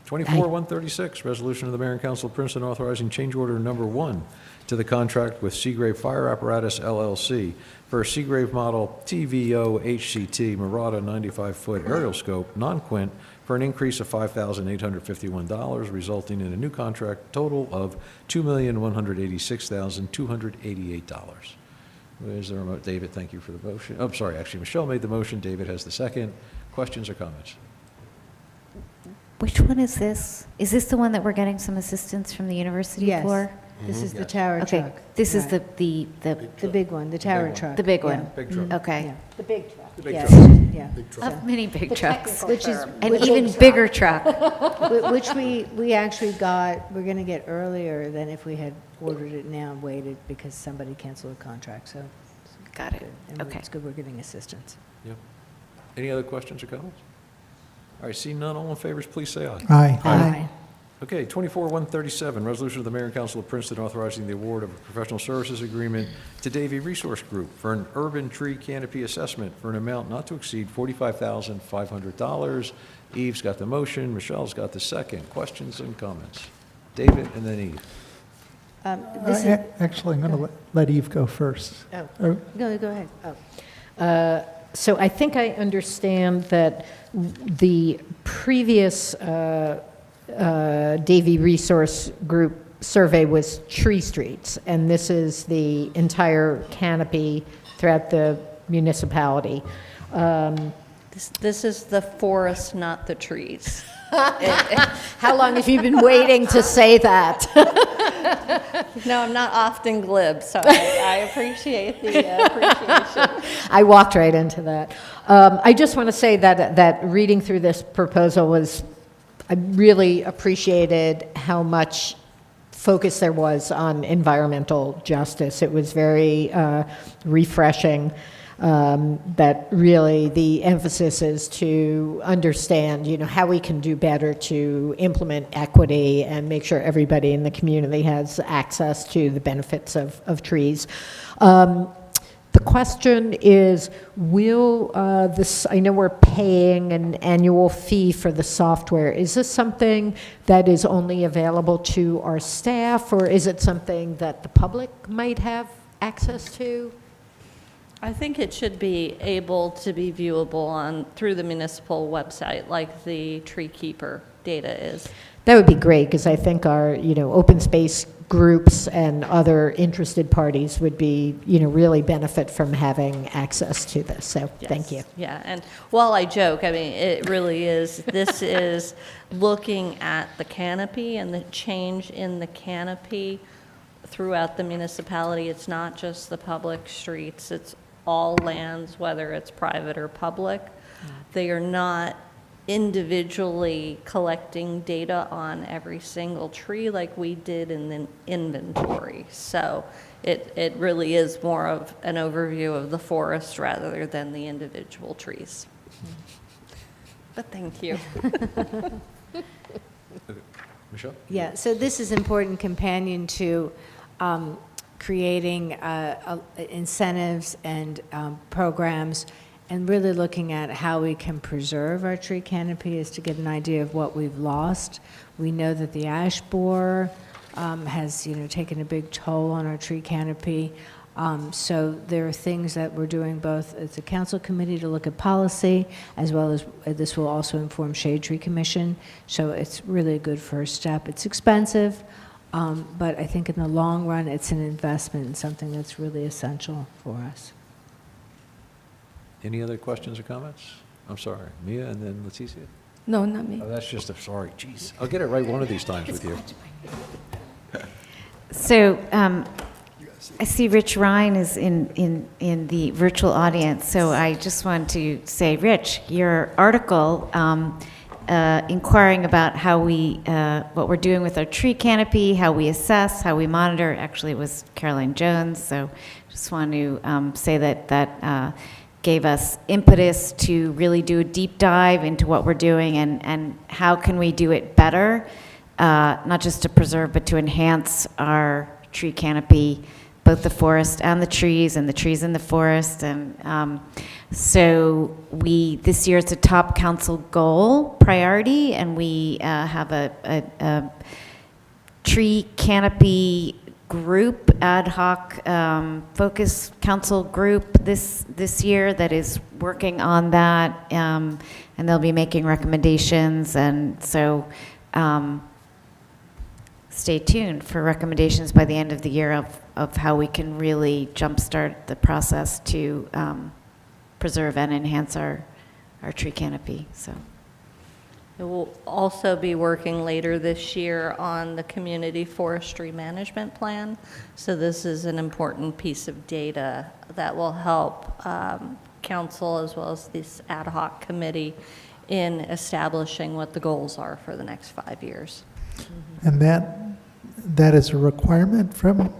24-136, resolution of the Mayor and Council of Princeton authorizing change order number 1 to the contract with Seagrave Fire Apparatus LLC for a Seagrave model TVO HCT Murata 95-foot aerial scope, non-quint, for an increase of $5,851, resulting in a new contract total of $2,186,288. Is there a motion? David, thank you for the motion. Oh, sorry, actually, Michelle made the motion. David has the second. Questions or comments? Which one is this? Is this the one that we're getting some assistance from the university Yes. for? This is the tower Okay, truck. this is Right. the The big one, the tower one. truck. the big Yeah. one? Big truck. Okay. Yeah. The big truck. The big Yes. truck. Yeah. Of many big The trucks. technical Which is- term. An which even is- bigger truck. Which we actually got, we're going to get earlier than if we had ordered it now and waited because somebody canceled a contract, so. Got it. Good. And Okay. it's good we're getting assistance. Yep. Any other questions or comments? All right, seeing none, all in favor, please say aye. Aye. Aye. Okay, 24-137, resolution of the Mayor and Council of Princeton authorizing the award of a professional services agreement to Davie Resource Group for an urban tree canopy assessment for an amount not to exceed $45,500. Eve's got the motion, Michelle's got the second. Questions and comments? David and then Eve. This is, Actually, I'm going to let Eve go first. oh, Or- go ahead. Oh. So I think I understand that the previous Davie Resource Group survey was tree streets, and this is the entire canopy throughout the municipality. This is the forest, not the trees. How long have you been waiting to say that? No, I'm not often glib, so I appreciate the appreciation. I walked right into that. I just want to say that reading through this proposal was, I really appreciated how much focus there was on environmental justice. It was very refreshing. That really the emphasis is to understand, how we can do better to implement equity and make sure everybody in the community has access to the benefits of trees. The question is, will this, I know we're paying an annual fee for the software. Is this something that is only available to our staff, or is it something that the public might have access to? I think it should be able to be viewable through the municipal website, like the Tree Keeper data is. That would be great, because I think our, open space groups and other interested parties would be, really benefit from having access to this. So, thank you. Yeah, and while I joke, I mean, it really is, this is looking at the canopy and the change in the canopy throughout the municipality. It's not just the public streets, it's all lands, whether it's private or public. They are not individually collecting data on every single tree like we did in the inventory. So it really is more of an overview of the forest rather than the individual trees. But thank you. Michelle? Yeah, so this is important companion to creating incentives and programs, and really looking at how we can preserve our tree canopy is to get an idea of what we've lost. We know that the ash borer has taken a big toll on our tree canopy. So there are things that we're doing both as a council committee to look at policy, as well as this will also inform Shade Tree Commission. So it's really a good first step. It's expensive, but I think in the long run, it's an investment in something that's really essential for us. Any other questions or comments? I'm sorry, Mia and then Leticia? No, not me. Oh, that's just sorry, jeez. I'll get it right one of these times with you. So I see Rich Ryan is in the virtual audience, so I just want to say, Rich, your article inquiring about how what we're doing with our tree canopy, how we assess, how we monitor, actually it was Caroline Jones, so just want to say that gave us impetus to really do a deep dive into what we're doing and how can we do it better, not just to preserve, but to enhance our tree canopy, both the forest and the trees in the forest. And so this year it's a top council goal priority, and we have a tree canopy group, ad hoc focus council group this year that is working on that, and they'll be making recommendations, and so stay tuned for recommendations by the end of the year of how we can really jumpstart the process to preserve and enhance our tree canopy. So. It will also be working later this year on the community forestry management plan. So this is an important piece of data that will help council as well as this ad hoc committee in establishing what the goals are for the next 5 years. And that is a requirement from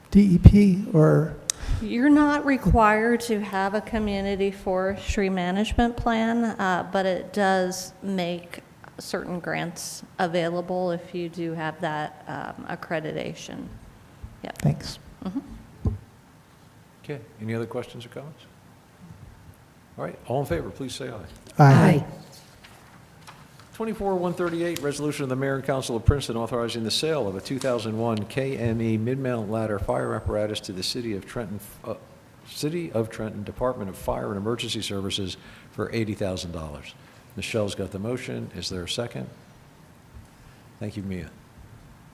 DEP, or? You're not required to have a community forestry management plan, but it does make certain grants available if you do have that accreditation. Yeah. Thanks. Okay, any other questions or comments? All right, all in favor, please say aye. Aye. 24-138, resolution of the Mayor and Council of Princeton authorizing the sale of a 2001 KME mid-mount ladder fire apparatus to the City of Trenton Department of Fire and Emergency Services for $80,000. Michelle's got the motion. Is there a second? Thank you, Mia.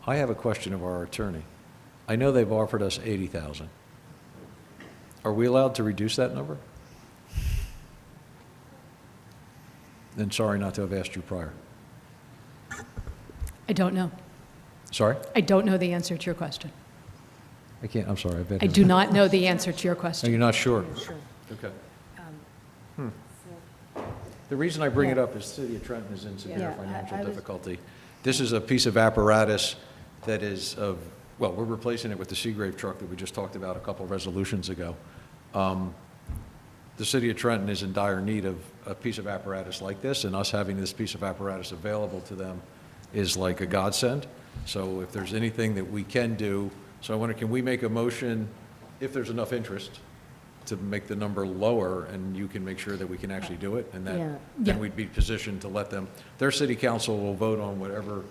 I have a question of our attorney. I know they've offered us $80,000. Are we allowed to reduce that number? And sorry not to have asked you prior. I don't know. Sorry? I don't know the answer to your question. I can't, I'm sorry. I do not know the answer to your Oh, question. you're not sure? Okay. The reason I bring it up is the City of Trenton is in severe financial difficulty. This is a piece of apparatus that is of, well, we're replacing it with the Seagrave truck that we just talked about a couple of resolutions ago. The City of Trenton is in dire need of a piece of apparatus like this, and us having this piece of apparatus available to them is like a godsend. So if there's anything that we can do, so I wonder, can we make a motion, if there's enough interest, to make the number lower, and you can make sure that we can actually do it, and Yeah. then Yeah. we'd be positioned to let them, their city council will vote on whatever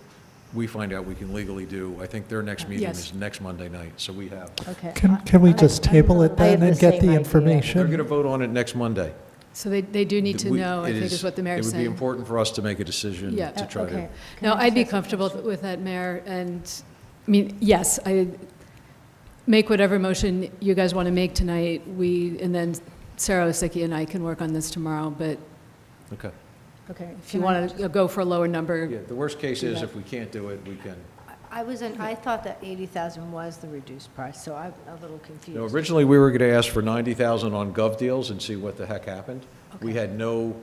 we find out we can legally do. I think their next meeting Yes. is next Monday night, so we have. Okay. Can we just table it I then have the and get same the idea. They're going information? to vote on it next Monday. So they do need to know, I It think is what the mayor's It would be saying. important for us to make a decision Yeah. to try to. Okay. No, I'd be comfortable with that, Mayor, and, I mean, yes, I make whatever motion you guys want to make tonight, and then Sarah Osicki and I can work on this tomorrow, but Okay. Okay. if you want to go for a lower number, Yeah, the worst case is if we can't do it, we can. I thought that 80,000 was the reduced price, so I'm a little confused. No, originally, we were going to ask for 90,000 on gov deals and see what the heck happened. We had no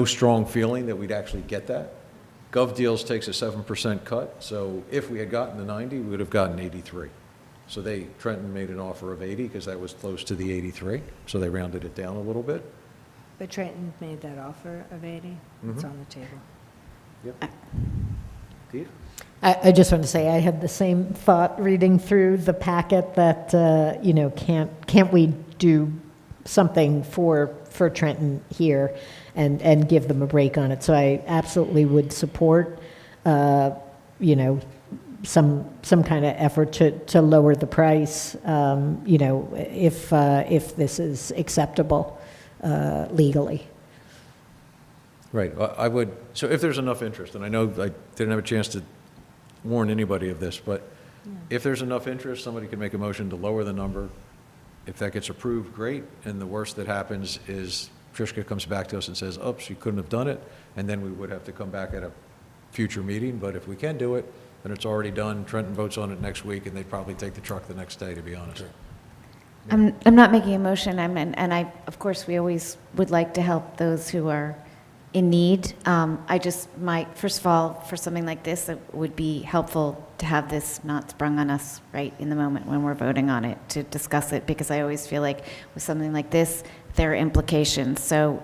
strong feeling that we'd actually get that. Gov deals takes a 7% cut, so if we had gotten the 90, we would have gotten 83. So Trenton made an offer of 80 because that was close to the 83, so they rounded it down a little bit. But Trenton made that offer of 80? It's on the table. Yep. Keith? I just want to say, I had the same thought reading through the packet that, you know, can't we do something for Trenton here and give them a break on it? So I absolutely would support, you know, some kind of effort to lower the price, you know, if this is acceptable legally. Right, I would, so if there's enough interest, and I know I didn't have a chance to warn anybody of this, but if there's enough interest, somebody can make a motion to lower the number. If that gets approved, great, and the worst that happens is Trishka comes back to us and says, oops, you couldn't have done it, and then we would have to come back at a future meeting, but if we can do it, then it's already done. Trenton votes on it next week, and they'd probably take the truck the next day, to be honest. I'm not making a motion, and I, of course, we always would like to help those who are in need. I just might, first of all, for something like this, it would be helpful to have this not sprung on us right in the moment when we're voting on it, to discuss it, because I always feel like with something like this, there are implications. So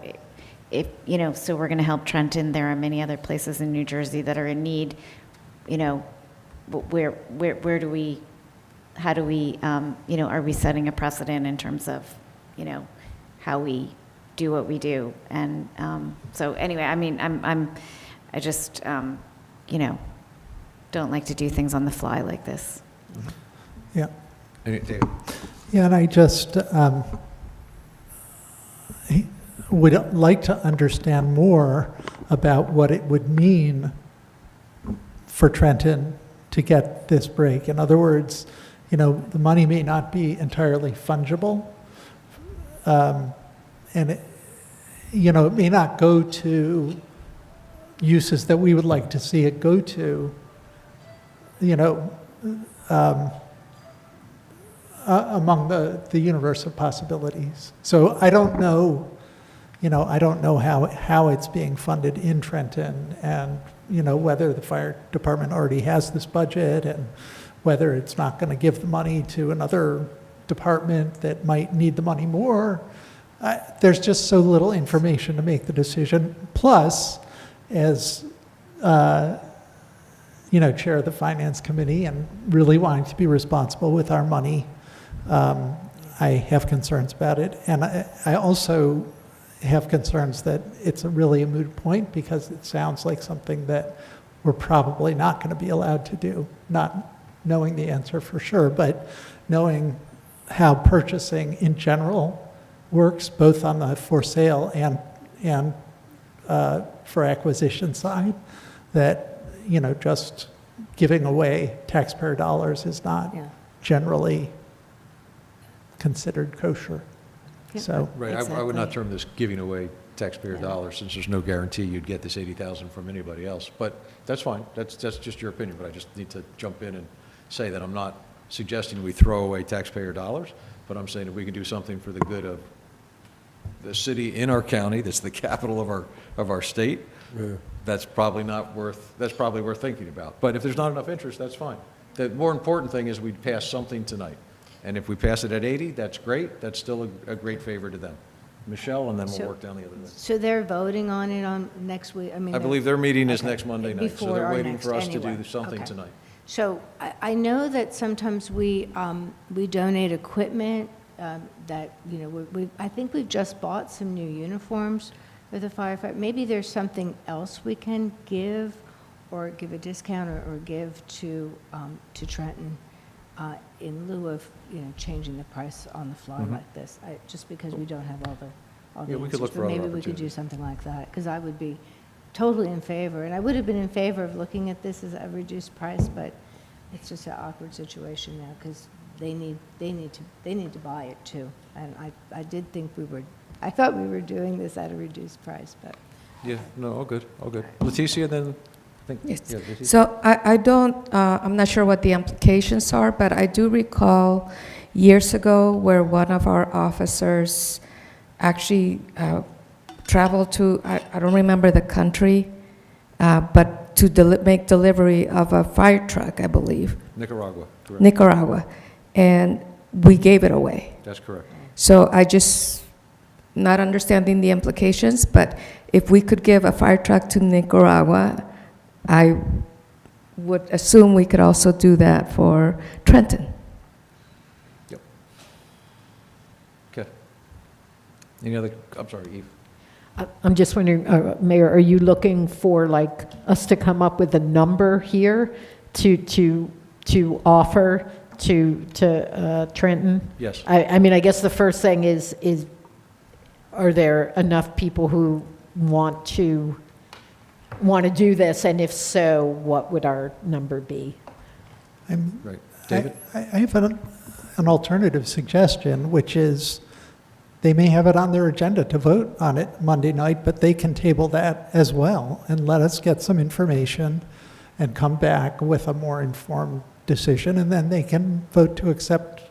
if, you know, so we're going to help Trenton. There are many other places in New Jersey that are in need. You know, where do we, how do we, you know, are we setting a precedent in terms of, you know, how we do what we do? And so anyway, I mean, I just, you know, don't like to do things on the fly like this. Yeah. David? Yeah, and I just would like to understand more about what it would mean for Trenton to get this break. In other words, you know, the money may not be entirely fungible, and it, you know, it may not go to uses that we would like to see it go to, you know, among the universe of possibilities. So I don't know, you know, I don't know how it's being funded in Trenton, and, you know, whether the fire department already has this budget, and whether it's not going to give the money to another department that might need the money more. There's just so little information to make the decision. Plus, as you know, chair of the finance committee and really wanting to be responsible with our money, I have concerns about it. And I also have concerns that it's really a moot point, because it sounds like something that we're probably not going to be allowed to do, not knowing the answer for sure, but knowing how purchasing in general works, both on the for sale and for acquisition side, that, you know, just giving away taxpayer dollars is not generally considered kosher. So Right, I would not term this giving away taxpayer dollars, since there's no guarantee you'd get this 80,000 from anybody else. But that's fine, that's just your opinion, but I just need to jump in and say that I'm not suggesting we throw away taxpayer dollars, but I'm saying if we can do something for the good of the city in our county, that's the capital of our state, that's probably worth thinking about. But if there's not enough interest, that's fine. The more important thing is we pass something tonight. And if we pass it at 80, that's great. That's still a great favor to them. Michelle, and then we'll work down the other list. So they're voting on it on next week? I mean, I believe their meeting is next Monday night, so Before they're our waiting next for us to anyway. do something Okay. tonight. So I know that sometimes we donate equipment that, you know, I think we've just bought some new uniforms for the firefighter. Maybe there's something else we can give, or give a discount, or give to Trenton in lieu of, you know, changing the price on the fly like this, just because we don't have all the Yeah, we could answers. look for But other maybe we could do opportunities. something like that, because I would be totally in favor, and I would have been in favor of looking at this as a reduced price, but it's just an awkward situation now, because they need to buy it too. And I did think I thought we were doing this at a reduced price, but. Yeah, no, all good, all good. Leticia, then, I think. Yes. Yeah, Leticia. So I don't, I'm not sure what the implications are, but I do recall years ago where one of our officers actually traveled to, I don't remember the country, but to make delivery of a fire truck, I believe. Nicaragua, correct. Nicaragua. And we gave it away. That's correct. So I just, not understanding the implications, but if we could give a fire truck to Nicaragua, I would assume we could also do that for Trenton. Yep. Okay. Any other, I'm sorry, Eve. I'm just wondering, Mayor, are you looking for like us to come up with a number here to offer to Trenton? Yes. I mean, I guess the first thing is are there enough people who want to do this, and if so, what would our number be? Right. David? I have an alternative suggestion, which is they may have it on their agenda to vote on it Monday night, but they can table that as well and let us get some information and come back with a more informed decision, and then they can vote to accept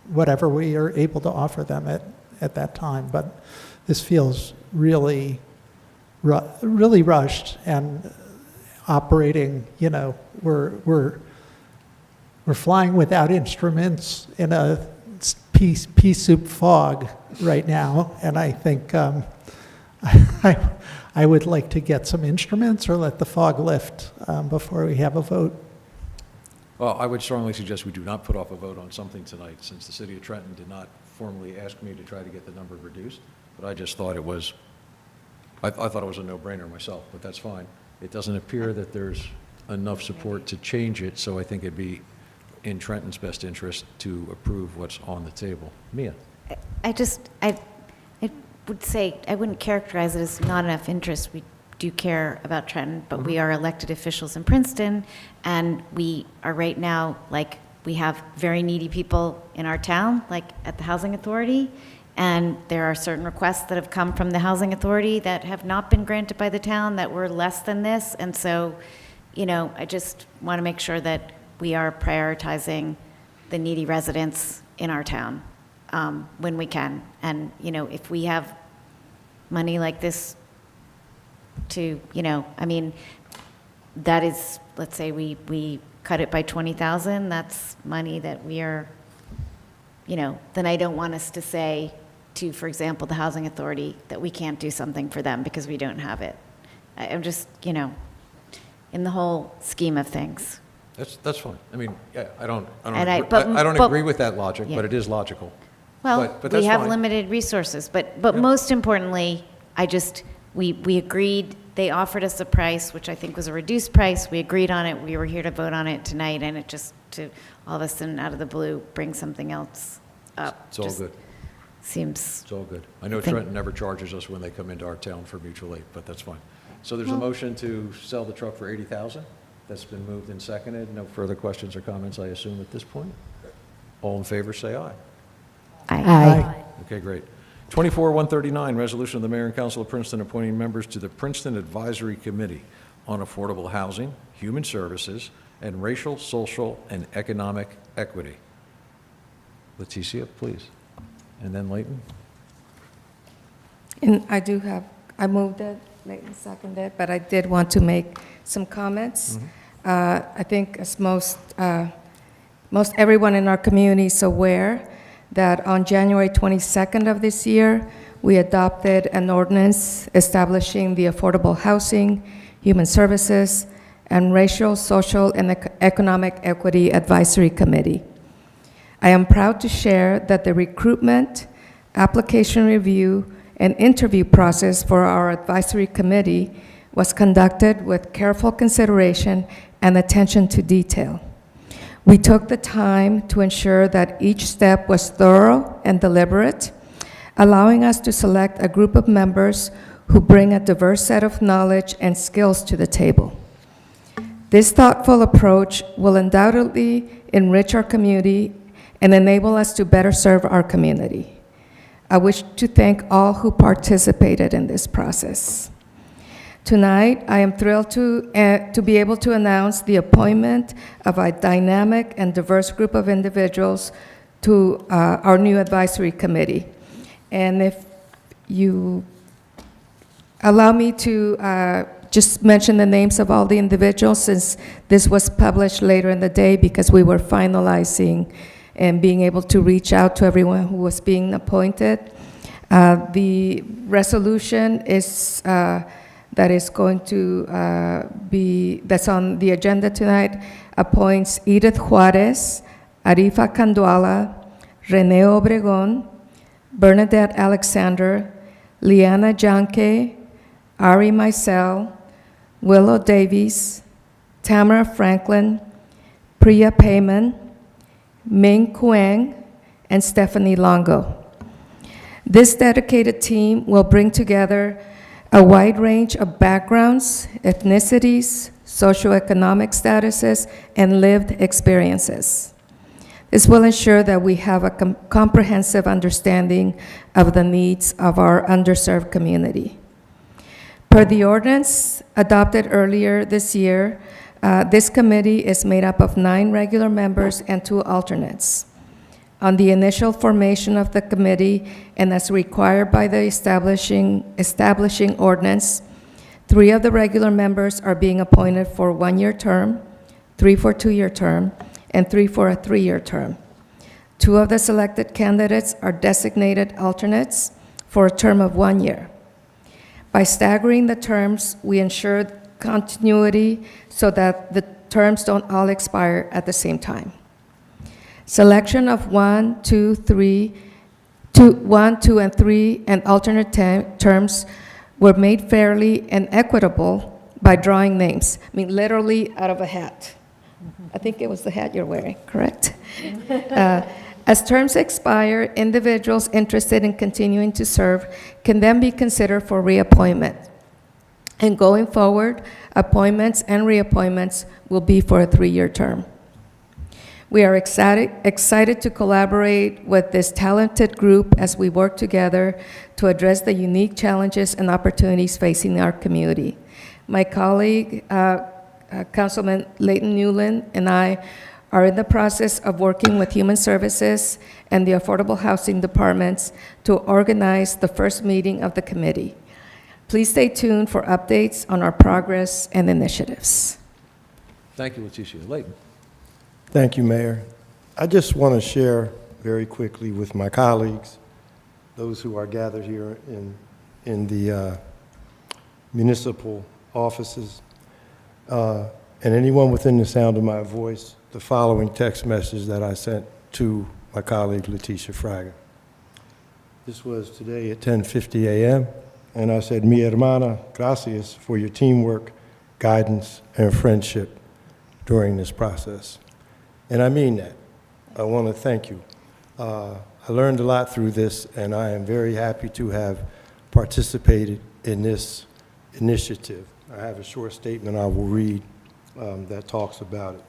whatever we are able to offer them at that time. But this feels really rushed and operating, you know, we're flying without instruments in a pea soup fog right now, and I think I would like to get some instruments or let the fog lift before we have a vote. Well, I would strongly suggest we do not put off a vote on something tonight, since the city of Trenton did not formally ask me to try to get the number reduced, but I just thought it was, I thought it was a no-brainer myself, but that's fine. It doesn't appear that there's enough support to change it, so I think it'd be in Trenton's best interest to approve what's on the table. Mia? I would say, I wouldn't characterize it as not enough interest. We do care about Trenton, but we are elected officials in Princeton, and we are right now, like, we have very needy people in our town, like at the Housing Authority, and there are certain requests that have come from the Housing Authority that have not been granted by the town that were less than this, and so, you know, I just want to make sure that we are prioritizing the needy residents in our town when we can. And, you know, if we have money like this to, you know, I mean, that is, let's say we cut it by 20,000, that's money that we are, you know, then I don't want us to say to, for example, the Housing Authority that we can't do something for them because we don't have it. I'm just, you know, in the whole scheme of things. That's fine. I mean, yeah, I don't but- agree with that logic, yeah. but it is logical. Well, But we that's have fine. limited resources, but most importantly, we agreed, they offered us a price, which I think was a reduced price, we agreed on it, we were here to vote on it tonight, and it just, to all of a sudden, out of the blue, bring something else up. It's all just good. Seems. It's all good. I know think- Trenton never charges us when they come into our town for mutual aid, but that's fine. So there's a motion to sell the truck for $80,000. That's been moved and seconded. No further questions or comments, I assume, at this point. All in favor, say aye. Aye. Okay, great. 24-139, resolution of the Mayor and Council of Princeton appointing members to the Princeton Advisory Committee on Affordable Housing, Human Services, and Racial, Social, and Economic Equity. Leticia, please. And then Leighton. And I moved it, Leighton seconded, but I did want to make some comments. I think as most everyone in our community is aware that on January 22nd of this year, we adopted an ordinance establishing the Affordable Housing, Human Services, and Racial, Social, and Economic Equity Advisory Committee. I am proud to share that the recruitment, application review, and interview process for our advisory committee was conducted with careful consideration and attention to detail. We took the time to ensure that each step was thorough and deliberate, allowing us to select a group of members who bring a diverse set of knowledge and skills to the table. This thoughtful approach will undoubtedly enrich our community and enable us to better serve our community. I wish to thank all who participated in this process. Tonight, I am thrilled to be able to announce the appointment of a dynamic and diverse group of individuals to our new advisory committee. And if you allow me to just mention the names of all the individuals, since this was published later in the day because we were finalizing and being able to reach out to everyone who was being appointed. The resolution is that is going to that's on the agenda tonight, appoints Edith Juarez, Arifa Canduala, Rene Obregon, Bernadette Alexander, Liana Janke, Ari Maisel, Willow Davies, Tamara Franklin, Priya Payman, Ming Kuang, and Stephanie Longo. This dedicated team will bring together a wide range of backgrounds, ethnicities, socioeconomic statuses, and lived experiences. This will ensure that we have a comprehensive understanding of the needs of our underserved community. Per the ordinance adopted earlier this year, this committee is made up of 9 regular members and 2 alternates. On the initial formation of the committee, and as required by the establishing ordinance, 3 of the regular members are being appointed for a 1-year term, 3 for a 2-year term, and 3 for a 3-year term. 2 of the selected candidates are designated alternates for a term of 1 year. By staggering the terms, we ensure continuity so that the terms don't all expire at the same time. Selection of 1, 2, and 3, and alternate terms were made fairly and equitable by drawing names. I mean, literally out of a hat. I think it was the hat you're wearing, correct? As terms expire, individuals interested in continuing to serve can then be considered for reappointment. And going forward, appointments and reappointments will be for a 3-year term. We are excited to collaborate with this talented group as we work together to address the unique challenges and opportunities facing our community. My colleague, Councilman Leighton Newland, and I are in the process of working with Human Services and the Affordable Housing Departments to organize the first meeting of the committee. Please stay tuned for updates on our progress and initiatives. Thank you, Leticia. Leighton. Thank you, Mayor. I just want to share very quickly with my colleagues, those who are gathered here in the municipal offices, and anyone within the sound of my voice, the following text message that I sent to my colleague Leticia Fraga. This was today at 10:50 a.m., and I said, "Mi hermana, gracias for your teamwork, guidance, and friendship during this process." And I mean that. I want to thank you. I learned a lot through this, and I am very happy to have participated in this initiative. I have a short statement I will read that talks about it.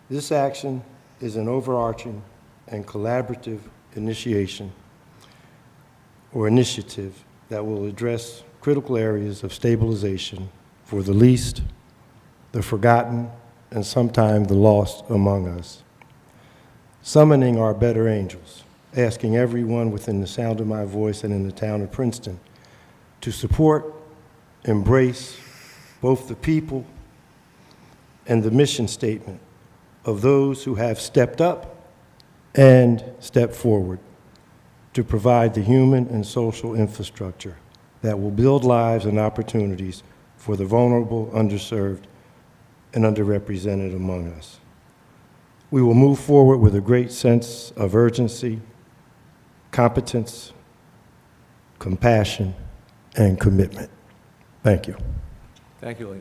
This action is an overarching and collaborative initiative that will address critical areas of stabilization for the least, the forgotten, and sometimes the lost among us. Summoning our better angels, asking everyone within the sound of my voice and in the town of Princeton to support, embrace both the people and the mission statement of those who have stepped up and stepped forward to provide the human and social infrastructure that will build lives and opportunities for the vulnerable, underserved, and underrepresented among us. We will move forward with a great sense of urgency, competence, compassion, and commitment. Thank you. Thank you, Lee.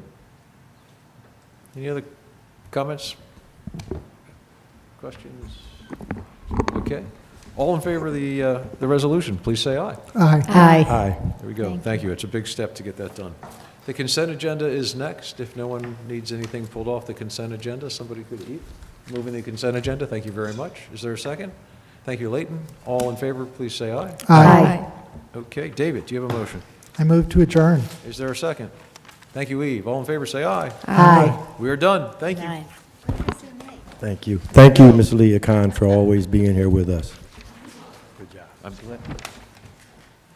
Any other comments? Questions? Okay. All in favor of the resolution, please say aye. Aye. Aye. Aye. There we go. Thank you. It's a big step to get that done. The consent agenda is next. If no one needs anything pulled off the consent agenda, somebody could eat. Moving the consent agenda, thank you very much. Is there a second? Thank you, Leighton. All in favor, please say aye. Aye. Okay, David, do you have a motion? I move to adjourn. Is there a second? Thank you, Eve. All in favor, say aye. Aye. We are done. Thank you. Thank you. Thank you, Ms. Leah Khan, for always being here with us. Good job. I'm glad.